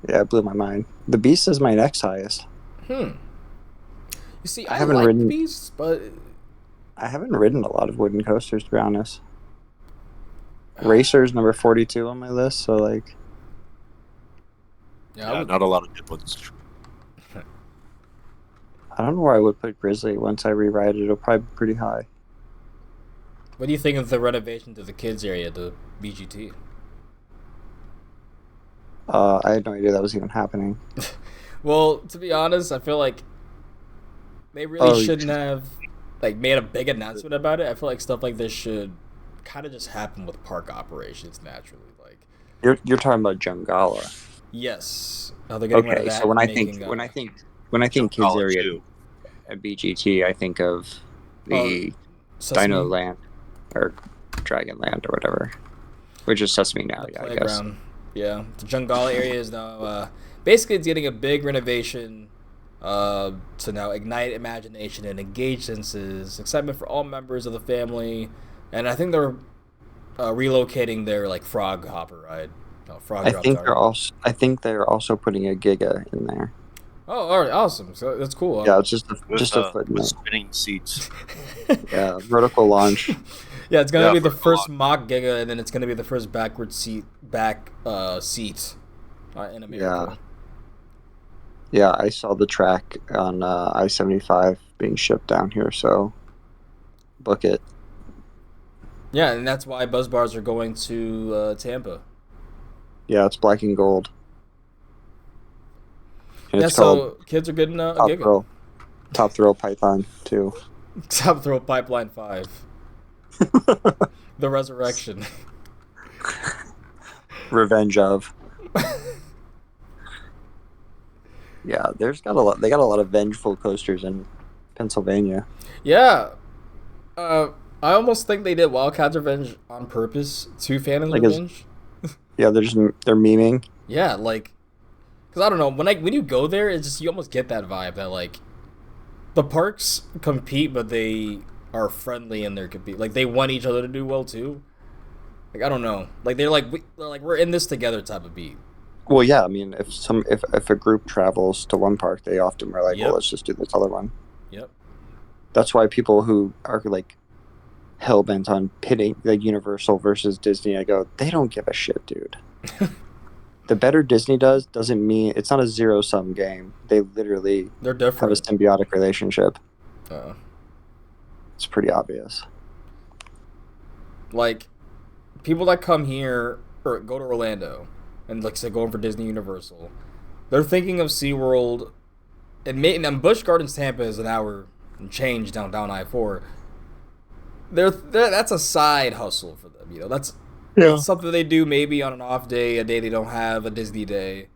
Yeah, it blew my mind. The Beast is my next highest. You see, I haven't like ridden the Beast, but I haven't ridden a lot of wooden coasters, to be honest. Racer's number 42 on my list, so like. Yeah, not a lot of good ones. I don't know where I would put Grizzly. Once I rewrite it, it'll probably be pretty high. What do you think of the renovation to the kids area, the BGT? I had no idea that was even happening. Well, to be honest, I feel like they really shouldn't have made a big announcement about it. I feel like stuff like this should kind of just happen with park operations naturally. Like you're talking about Jungala. Yes. How they're getting rid of that. So when I think kids area at BGT, I think of the Dino Land or Dragon Land or whatever, which is Sesame now. Yeah, I guess. Yeah, the Jungala area is now basically it's getting a big renovation to now ignite imagination and engage senses, excitement for all members of the family, and I think they're relocating their frog hopper ride. I think they're also putting a Giga in there. Oh, all right, awesome. So that's cool. Yeah, it's just a footnote. With spinning seats. Yeah, vertical launch. Yeah, it's gonna be the first mock Giga, and then it's gonna be the first backward seat in America. Yeah, I saw the track on I-75 being shipped down here, so book it. Yeah, and that's why Buzz Bars are going to Tampa. Yeah, it's black and gold. And it's called kids are good enough. Top Thrill Python 2. Top Thrill Pipeline 5. The Resurrection. Revenge of. Yeah, there's got a lot. They got a lot of vengeful coasters in Pennsylvania. Yeah. I almost think they did Wildcats Revenge on purpose to Phantom's Like, Revenge. Yeah, they're memeing. Yeah, like, because I don't know, when you go there, it's just, you almost get that vibe that, like, the parks compete, but they are friendly in their compete. Like, they want each other to do well, too. Like, I don't know. Like, they're like, we're in this together type of beat. Well, yeah, I mean, if a group travels to one park, they often are like, Yep. well, let's just do this other one. Yep. That's why people who are like hell bent on pitting like Universal versus Disney, I go, they don't give a shit, dude. The better Disney doesn't mean it's not a zero-sum game. They literally They're have a different. symbiotic relationship. Uh, It's pretty obvious. like, people that come here or go to Orlando and, like, say, going for Disney Universal, they're thinking of SeaWorld, and Busch Gardens Tampa is an hour and change down I-4. That's a side hustle for them, you know. That's something they do maybe on an off day, a day they don't have, a Disney day,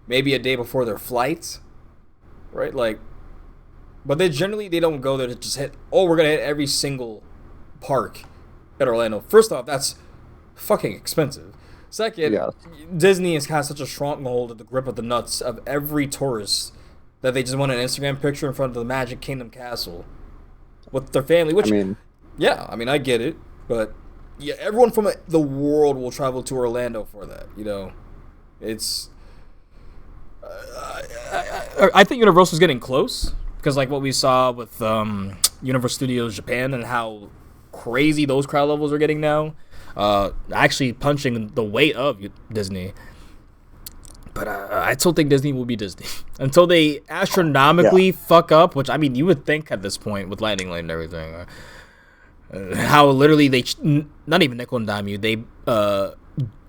maybe a day before their flight, right? Like, but they don't go there to just hit. Oh, we're gonna hit every single park at Orlando. First off, that's fucking expensive. Second, Yeah. Disney has had such a stronghold of the grip of the nuts of every tourist that they just want an Instagram picture in front of the Magic Kingdom castle with their family. Which, I get it, but yeah, everyone from the world will travel to Orlando for that. You know, it's. I think Universal's getting close because, like, what we saw with Universal Studios Japan and how crazy those crowd levels are getting now, actually punching the weight of Disney. But I still think Disney will be Disney until they astronomically fuck up, which, I mean, you would think at this point with Lightning Lane and everything. How literally they, not even nickel and dime you, they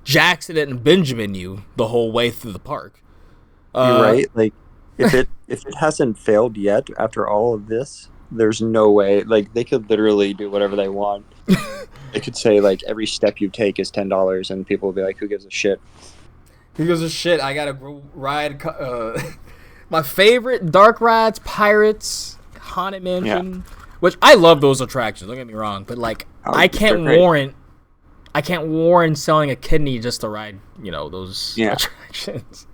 Jackson it and Benjamin you the whole way through the park. You're right. Like, if it hasn't failed yet after all of this, there's no way. Like, they could literally do whatever they want. They could say, like, every step you take is $10, and people will be like, who gives a shit? Who gives a shit? I gotta go ride. My favorite dark rides, Pirates, Haunted Mansion, which I love those attractions. Don't get me wrong, but like I can't warrant selling a kidney just to ride, you know, those attractions.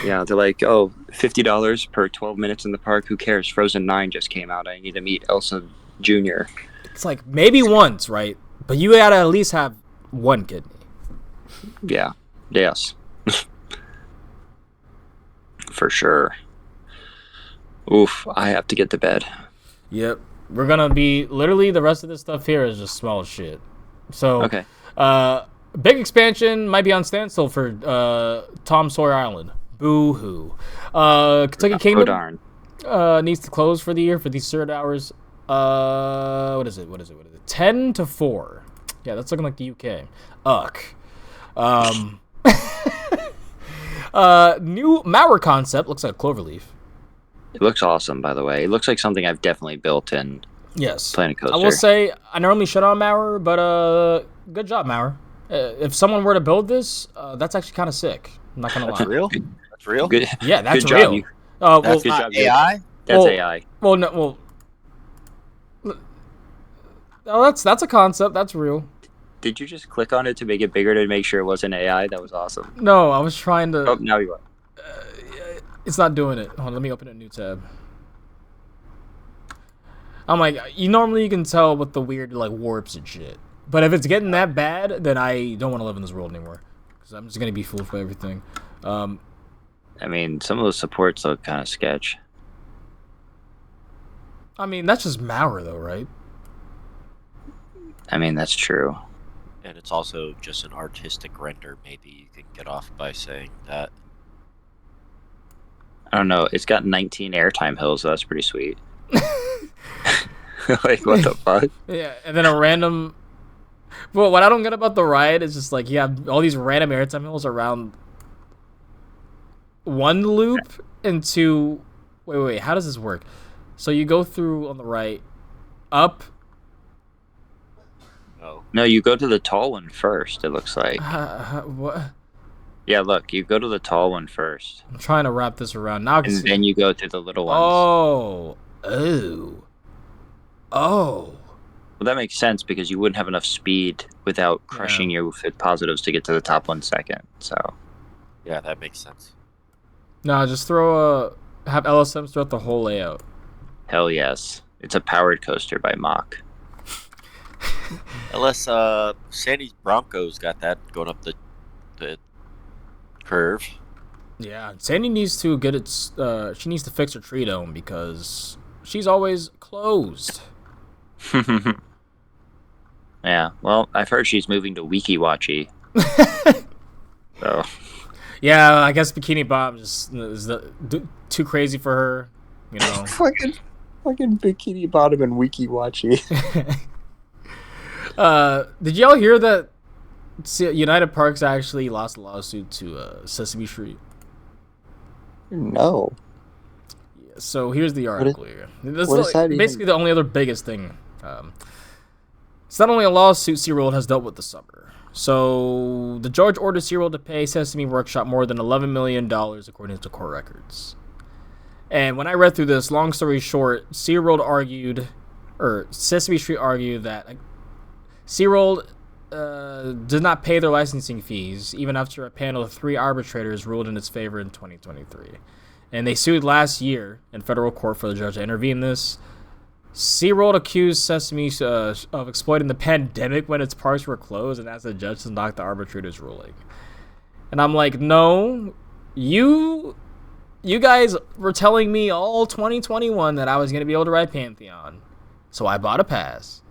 Yeah, they're like, oh, $50 per 12 minutes in the park. Who cares? Frozen 9 just came out. I need to meet Elsa Jr. It's like maybe once, right? But you gotta at least have one kidney. Yeah. Yes. For sure. Oof, I have to get to bed. Yep. We're gonna be literally the rest of this stuff here is just small shit. So Okay. Big expansion might be on standstill for Tom Sawyer Island. Boo hoo. Kentucky Kingdom needs to close for the year for these third hours. What is it? 10 to 4. Yeah, that's looking like the UK. New Mauer concept looks like a cloverleaf. It looks awesome, by the way. It looks like something I've definitely built in. Yes. Planet Coaster. I will say I normally shut on Mauer, but good job, Mauer. If someone were to build this, that's actually kind of sick. I'm not gonna lie. That's real. That's real. Good. Yeah, that's good real. Job, That's good not job, AI. That's AI. Well, no, that's a concept. That's real. Did you just click on it to make it bigger to make sure it wasn't AI? That was awesome. No, I was trying to. Oh, now you are. It's not doing it. Hold on, let me open a new tab. I'm like, you can tell with the weird like warps and shit. But if it's getting that bad, then I don't want to live in this world anymore. Because I'm just gonna be fooled by everything. I mean, some of those supports look kind of sketch. I mean, that's just Mauer though, right? I mean, that's true. And it's also just an artistic render. Maybe you can get off by saying that. I don't know. It's got 19 airtime hills, so that's pretty sweet. Like, what the fuck? Yeah, and then a random. Well, what I don't get about the ride is just like you have all these random airtime hills around one loop into. Wait. How does this work? So you go through on the right, up. Oh. No, you go to the tall one first, it looks like. What? Yeah, look, you go to the tall one first, I'm trying to wrap this around now. and then you go to the little ones. Oh. Well, that makes sense because you wouldn't have enough speed without crushing your fit positives to get to the top 1 second. So Yeah, that makes sense. No, just have LSMs throughout the whole layout. hell yes, it's a powered coaster by Mack. Unless Sandy's Broncos got that going up the curve. Yeah, Sandy needs to get she needs to fix her tree dome because she's always closed. Yeah, well, I've heard she's moving to Wiki Watchy. So Yeah, I guess Bikini Bottom is too crazy for her, you know. fucking Bikini Bottom and Wiki Watchy. Did y'all hear that United Parks actually lost a lawsuit to Sesame Street? No. Yeah, so here's the article here. This what is is that basically the only other biggest thing. It's not only a lawsuit SeaWorld has dealt with this summer. So the judge ordered SeaWorld to pay Sesame Workshop more than $11 million according to court records. And when I read through this, long story short, Sesame Street argued that SeaWorld did not pay their licensing fees, even after a panel of 3 arbitrators ruled in its favor in 2023. And they sued last year in federal court for the judge to intervene in this. SeaWorld accused Sesame of exploiting the pandemic when its parks were closed and asked the judge to knock the arbitrator's ruling. And I'm like, no, you guys were telling me all 2021 that I was going to be able to ride Pantheon. So I bought a pass.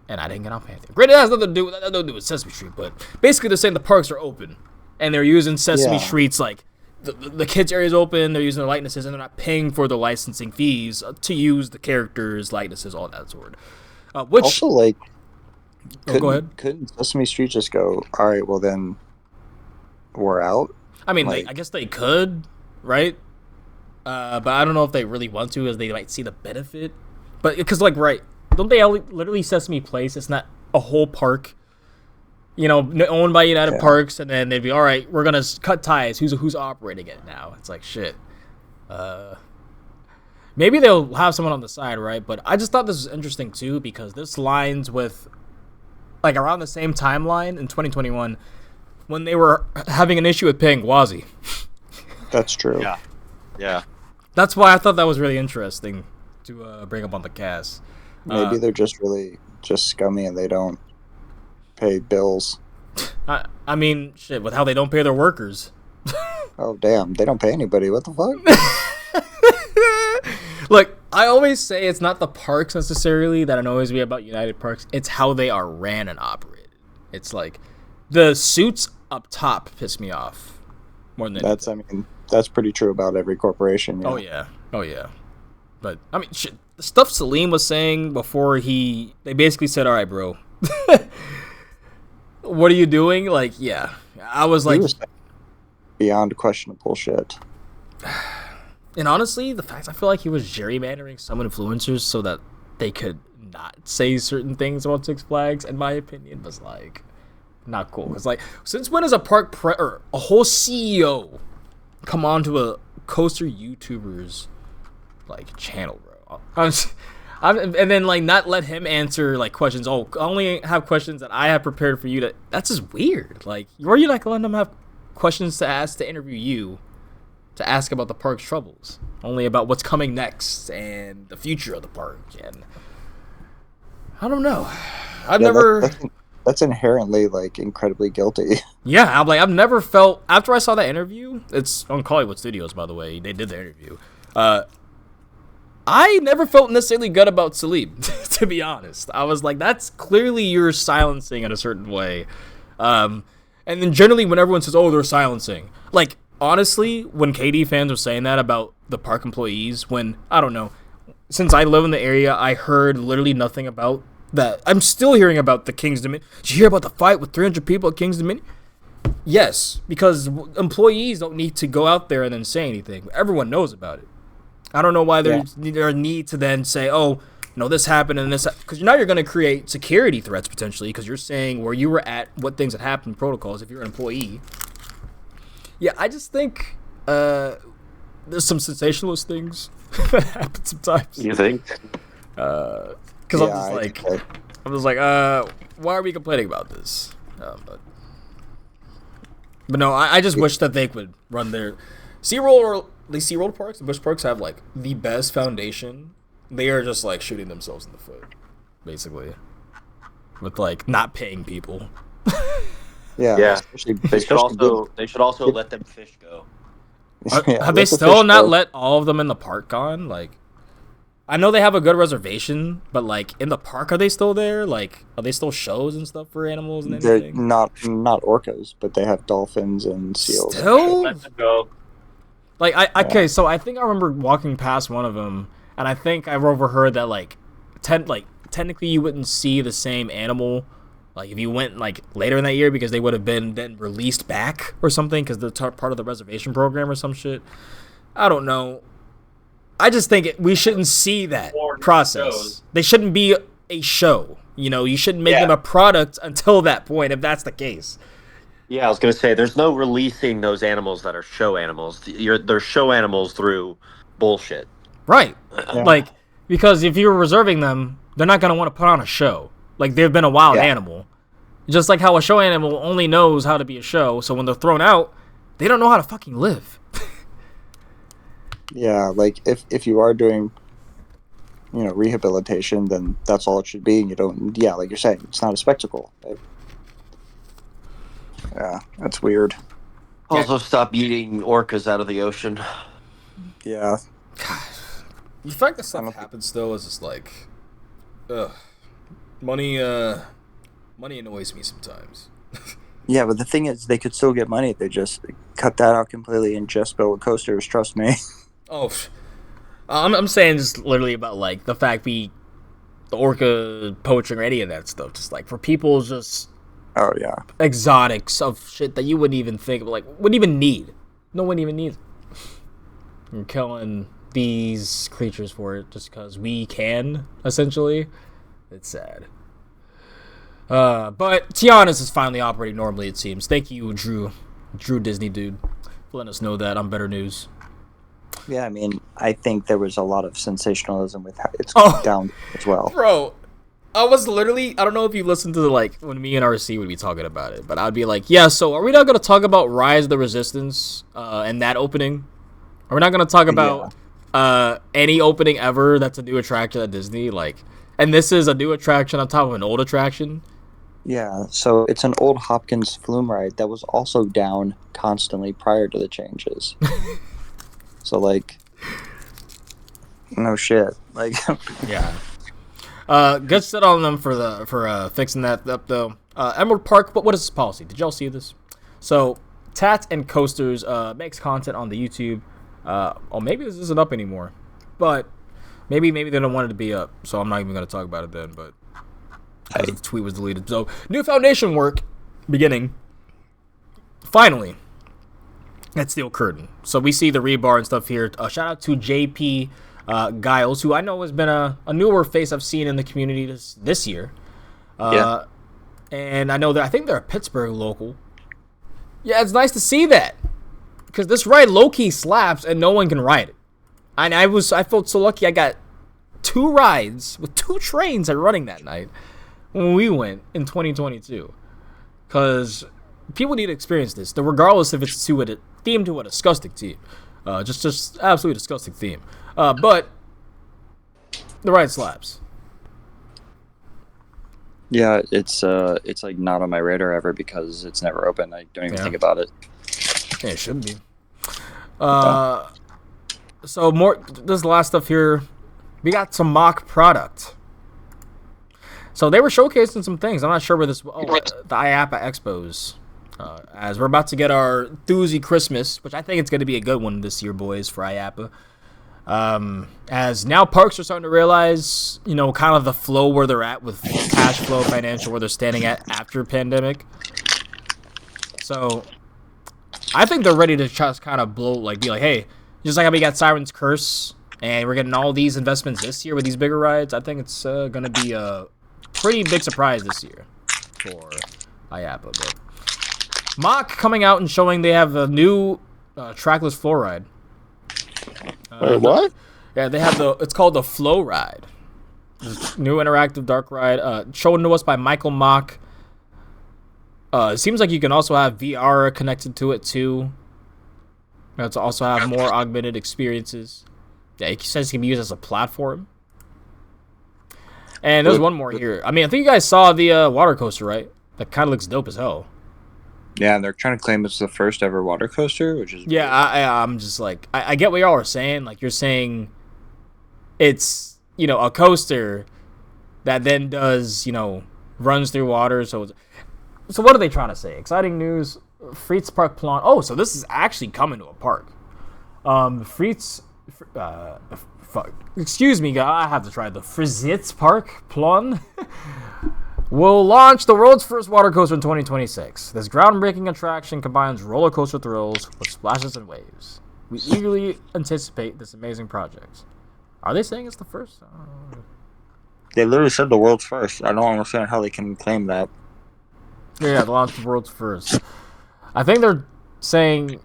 And I didn't get on Pantheon. Granted, that has nothing to do with Sesame Street, but basically they're saying the parks are open. And they're using Sesame Street's, like, the kids' area is open, they're using their likenesses, and they're not paying for the licensing fees to use the characters, likenesses, all that sort. Which Also, like, go ahead. Couldn't Sesame Street just go, all right, well then, we're out? I mean, like, I guess they could, right? But I don't know if they really want to, as they might see the benefit. But because, like, right, don't they literally Sesame Place? It's not a whole park. You know, owned by United Parks, and then they'd be, all right, we're gonna cut ties. Who's operating it now? It's like, shit. Maybe they'll have someone on the side, right? But I just thought this was interesting too because this lines with, like, around the same timeline in 2021 when they were having an issue with paying Gwazi. That's true. Yeah. That's why I thought that was really interesting to bring up on the cast. Maybe they're just really scummy and they don't pay bills. I mean, shit, with how they don't pay their workers. Oh, damn. They don't pay anybody. What the fuck? Look, I always say it's not the parks necessarily that annoys me about United Parks. It's how they are ran and operated. It's like the suits up top piss me off more than anything. That's pretty true about every corporation. Yeah. Oh yeah. But I mean, shit, the stuff Salim was saying before they basically said, "All right, bro, what are you doing?" Like, yeah, I was like, beyond questionable shit. And honestly, the fact I feel like he was gerrymandering some influencers so that they could not say certain things about Six Flags, in my opinion, was like not cool. Because, like, since when is a or a whole CEO come on to a coaster YouTuber's like channel, bro? And then, like, not let him answer like questions. Oh, I only have questions that I have prepared for you. That's just weird. Like, were you not letting them have questions to ask to interview you? To ask about the park's troubles, only about what's coming next and the future of the park. And I don't know. That's inherently like incredibly guilty. Yeah, I'm like, I've never felt after I saw that interview. It's on Hollywood Studios, by the way. They did the interview. I never felt necessarily good about Salim, to be honest. I was like, that's clearly you're silencing in a certain way. And then generally, when everyone says, "Oh, they're silencing," like. Honestly, when KD fans were saying that about the park employees, when, I don't know, since I live in the area, I heard literally nothing about that. I'm still hearing about the King's Dominion. Did you hear about the fight with 300 people at King's Dominion? Yes, because employees don't need to go out there and then say anything. Everyone knows about it. I don't know why there's a need to then say, oh, no, this happened and this, because now you're going to create security threats potentially because you're saying where you were at, what things that happened, protocols, if you're an employee. Yeah, I just think there's some sensationalist things that happen sometimes. You think? Because Yeah, I'm just like, why are we complaining about this? But no, I just wish that they would run their SeaWorld or the SeaWorld parks and Busch parks have like the best foundation. They are just like shooting themselves in the foot, basically, with like not paying people. Yeah. They should also let them fish go. Have they still not let all of them in the park gone? Like, I know they have a good reservation, but like in the park, are they still there? Like, are they still shows and stuff for animals and They're anything? not orcas, but they have dolphins and seals. Still? Let them go. Like, okay, so I think I remember walking past one of them, and I think I've overheard that like, technically you wouldn't see the same animal. Like, if you went, like, later in that year because they would have been then released back or something because they're part of the reservation program or some shit. I don't know. I just think we shouldn't see that process. Shows. They shouldn't be a show. You know, you shouldn't make them a product until that point if that's the case. Yeah, I was gonna say there's no releasing those animals that are show animals. They're show animals through bullshit. Right. Yeah. Like, because if you're reserving them, they're not going to want to put on a show. Like, they've been a wild animal. Just like how a show animal only knows how to be a show, so when they're thrown out, they don't know how to fucking live. Yeah, like if you are doing, rehabilitation, then that's all it should be. You don't, like you're saying, it's not a spectacle. Yeah, that's weird. Also, stop eating orcas out of the ocean. Yeah, The fact that stuff happens still is just like, ugh. Money annoys me sometimes. yeah, but the thing is, they could still get money if they just cut that out completely and just build coasters. Trust me. Oh, I'm saying just literally about like the fact the orca poaching or any of that stuff, just like for people just Oh yeah, exotics of shit that you wouldn't even think of, like wouldn't even need. No one even needs. You're killing these creatures for it just because we can, essentially. It's sad. But Tiana's is finally operating normally, it seems. Thank you, Drew Disney dude, for letting us know that on Better News. yeah. I mean, I think there was a lot of sensationalism with how it's down as well. Bro, I was literally, I don't know if you listened to like when me and RC would be talking about it, but I'd be like, yeah, so are we not going to talk about Rise of the Resistance and that opening? Are we not going to talk about any opening ever that's a new attraction at Disney? Like, and this is a new attraction on top of an old attraction? Yeah, so it's an old Hopkins flume ride that was also down constantly prior to the changes. So, like, no shit. Like, Yeah. Good shit on them for fixing that up, though. Emerald Park, but what is this policy? Did y'all see this? So, Tats and Coasters makes content on the YouTube. Maybe this isn't up anymore. But maybe they don't want it to be up, so I'm not even going to talk about it then, but because the tweet was deleted. So, new foundation work beginning. Finally. At Steel Curtain. So we see the rebar and stuff here. Shout out to JP Giles, who I know has been a newer face I've seen in the community this year. And I know that I think they're a Pittsburgh local. Yeah, it's nice to see that. Because this ride low-key slaps and no one can ride it. And I felt so lucky I got 2 rides with 2 trains at running that night when we went in 2022. Because people need to experience this, regardless if it's themed to a disgusting theme. Just absolutely disgusting theme. But the ride slaps. yeah, it's like not on my radar ever because it's never open. I don't even think about it. Yeah, it should be. So this last stuff here. We got some Mack Product. So they were showcasing some things. I'm not sure where the IAPA Expos. As we're about to get our Thuzy Christmas, which I think it's going to be a good one this year, boys, for IAPA. As now parks are starting to realize, kind of the flow where they're at with cash flow, financial, where they're standing at after pandemic. So I think they're ready to just kind of be like, hey, just like how we got Siren's Curse, and we're getting all these investments this year with these bigger rides, I think it's going to be a pretty big surprise this year for IAPA. But Mack coming out and showing they have a new trackless floor ride. Wait, what? Yeah, they have it's called the Flow Ride. This new interactive dark ride, shown to us by Michael Mack. It seems like you can also have VR connected to it too. To also have more augmented experiences. Yeah, he says it can be used as a platform. And there's one more here. I mean, I think you guys saw the water coaster, right? That kind of looks dope as hell. Yeah, and they're trying to claim it's the first ever water coaster, which is yeah. I'm just like I get what y'all are saying. Like you're saying, it's a coaster that then does runs through water. So what are they trying to say? Exciting news. Fritz Park Plan. Oh, so this is actually coming to a park. Excuse me, guy. I have to try the Fritz Park Plan. Will launch the world's first water coaster in 2026. This groundbreaking attraction combines roller coaster thrills with splashes and waves. We eagerly anticipate this amazing project. Are they saying it's the first? They literally said the world's first. I don't understand how they can claim that. Yeah, the launch the world's first. I think they're saying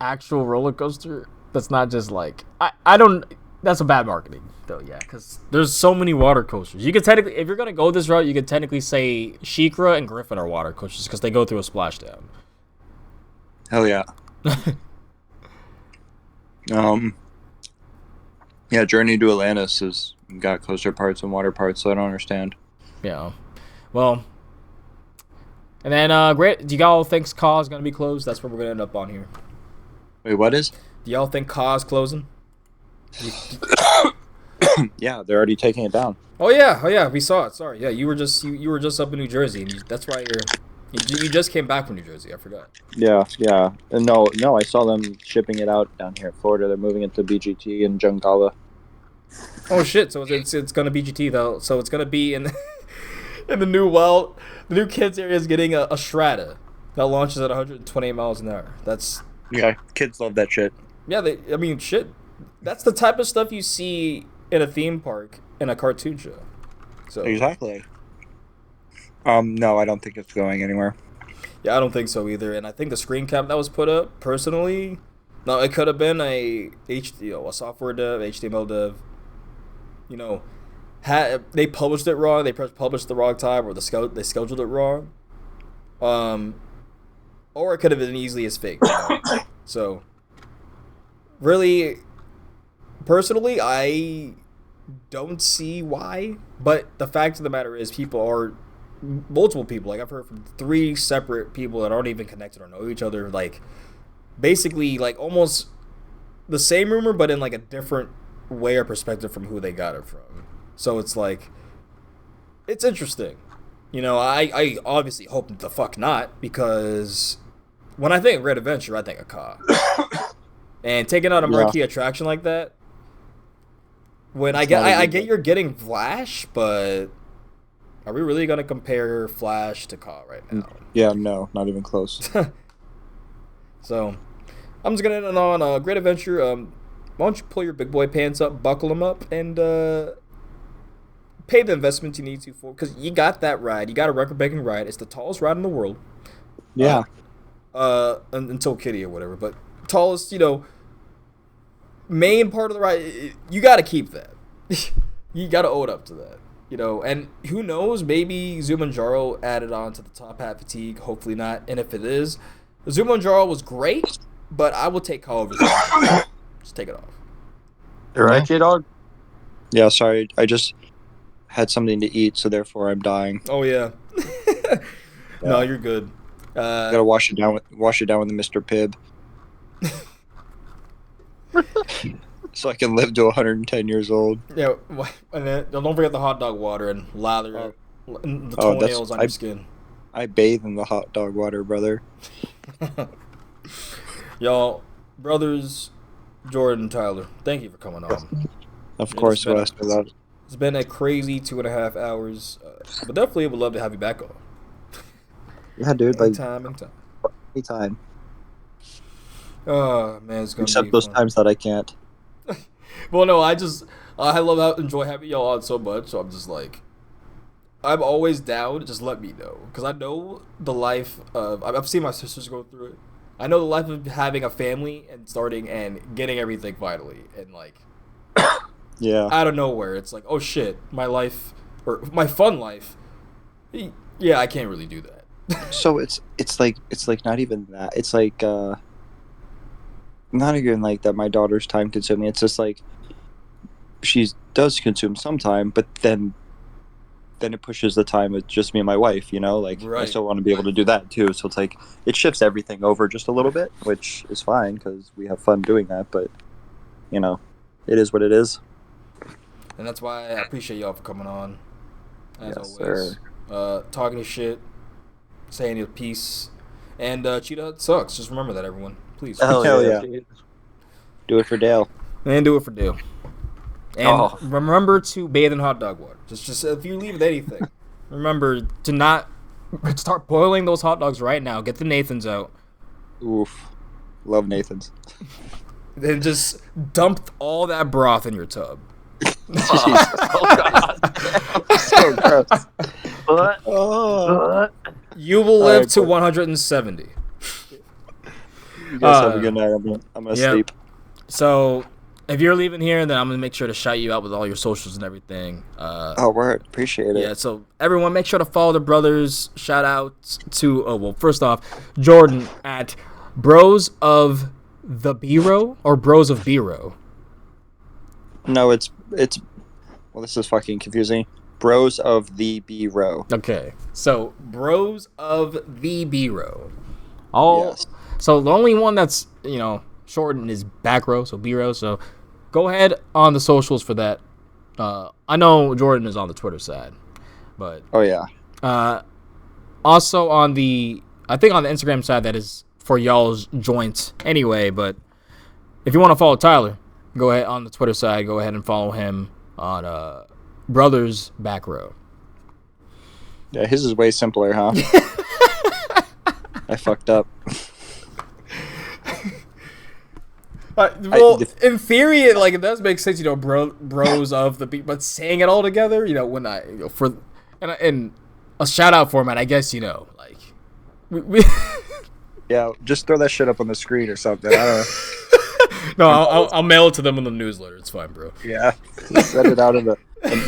actual roller coaster. That's not just like I don't. That's a bad marketing though. Yeah, because there's so many water coasters. You could technically, if you're gonna go this route, you could technically say Sheikra and Griffin are water coasters because they go through a splashdown. Hell yeah. Yeah, Journey to Atlantis has got coaster parts and water parts, so I don't understand. Yeah, well, and then great. Do y'all think Ka is gonna be closed? That's what we're gonna end up on here. Wait, what is? Do y'all think Ka is closing? Yeah, they're already taking it down. Oh yeah, we saw it. Sorry, yeah, you were just up in New Jersey, and that's why you just came back from New Jersey. I forgot. Yeah. And no, I saw them shipping it out down here in Florida. They're moving it to BGT in Jungala. Oh shit! So it's gonna BGT though. So it's gonna be in in the new kids area is getting a Strata that launches at 128 miles an hour. Yeah, kids love that shit. Yeah, shit. That's the type of stuff you see in a theme park in a cartoon show. So Exactly. No, I don't think it's going anywhere. Yeah, I don't think so either. And I think the screen cap that was put up, personally, no, it could have been a software dev, HTML dev. They published it wrong. They published the wrong time, or they scheduled it wrong. Or it could have been easily as fake. So, really, personally, I don't see why. But the fact of the matter is, multiple people. Like I've heard from 3 separate people that aren't even connected or know each other. Like, basically, like almost the same rumor, but in like a different way or perspective from who they got it from. So it's like, it's interesting. I obviously hope the fuck not, because when I think of Great Adventure, I think of Ka. And taking out a marquee attraction like that, when I get you're getting Flash, but are we really gonna compare Flash to Ka right now? Yeah, no, not even close. So, I'm just gonna end on Great Adventure. Why don't you pull your big boy pants up, buckle them up, and pay the investment you need to for, because you got that ride. You got a record-breaking ride. It's the tallest ride in the world. Yeah. Until Kitty or whatever, but tallest, main part of the ride. You got to keep that. You got to owe it up to that. And who knows? Maybe Zumanjaro added on to the top hat fatigue. Hopefully not. And if it is, Zumanjaro was great, but I will take Ka over. Just take it off. You right, J-Dog? Yeah, sorry. I just had something to eat, so therefore I'm dying. Oh, yeah. No, you're good. Gotta wash it down with the Mr. Pibb. So I can live to 110 years old. Yeah, and then don't forget the hot dog water and lather the toenails on your skin. I bathe in the hot dog water, brother. Y'all, brothers, Jordan and Tyler, thank you for coming on. Of course, Wes. It's been a crazy 2.5 hours, but definitely would love to have you back on. Yeah, dude. Anytime. Oh man, it's gonna except be those fun. times that I can't. Well, no, I enjoy having y'all on so much. So I'm just like, I'm always down. Just let me know, because I know the life of. I've seen my sisters go through it. I know the life of having a family and starting and getting everything finally, and like Yeah. out of nowhere, it's like, oh shit, my life or my fun life. Yeah, I can't really do that. So it's like not even that. It's like not even like that. My daughter's time consuming. It's just like she does consume some time, but then it pushes the time with just me and my wife. You know, like I Right. still want to be able to do that too. So it's like it shifts everything over just a little bit, which is fine because we have fun doing that. But you know, it is what it is. And that's why I appreciate y'all for coming on, as Yes, always. Talking to shit, saying your piece, and Cheetah sucks. Just remember that, everyone. Please. Hell yeah. Do it for Dale. And do it for Dale. And Oh. remember to bathe in hot dog water. Just if you leave with anything, remember to not start boiling those hot dogs right now. Get the Nathans out. Oof. Love Nathan's. Then just dump all that broth in your tub. Oh, God. So gross. What? Oh. You will All live right, to but- 170. You guys have a good night. I'm gonna yeah. sleep. So if you're leaving here, then I'm gonna make sure to shout you out with all your socials and everything. Oh, word. Appreciate it. Yeah, so everyone make sure to follow the brothers. Shout out to first off, Jordan at Bros of the B-Row or Bros of B-Row. No, it's well, this is fucking confusing. Bros of the B row. Okay. So Bros of the B-Row. All Yes. So the only one that's, shortened is Backrow, so B-Row. So go ahead on the socials for that. I know Jordan is on the Twitter side, but Oh yeah. also on the Instagram side, that is for y'all's joints anyway. But if you want to follow Tyler, go ahead on the Twitter side. Go ahead and follow him on Brothers Backrow. Yeah, his is way simpler, huh? I fucked up. In theory, it does make sense, bros of the beat, but saying it all together, when and a shout out format, I guess, we Yeah, just throw that shit up on the screen or something. I don't know. no, I'll mail it to them in the newsletter. It's fine, bro. Yeah, send it out in an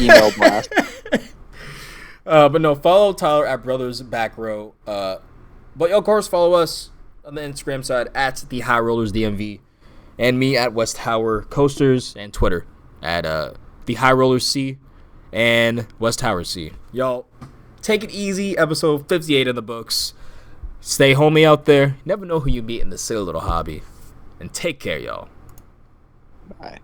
email blast. But no, follow Tyler at Brothers Backrow. But of course, follow us on the Instagram side at the High Rollers DMV, and me at West Tower Coasters, and Twitter at the High Rollers C and West Tower C. Y'all, take it easy. Episode 58 in the books. Stay homey out there. Never know who you meet in this silly little hobby. And take care, y'all. Bye.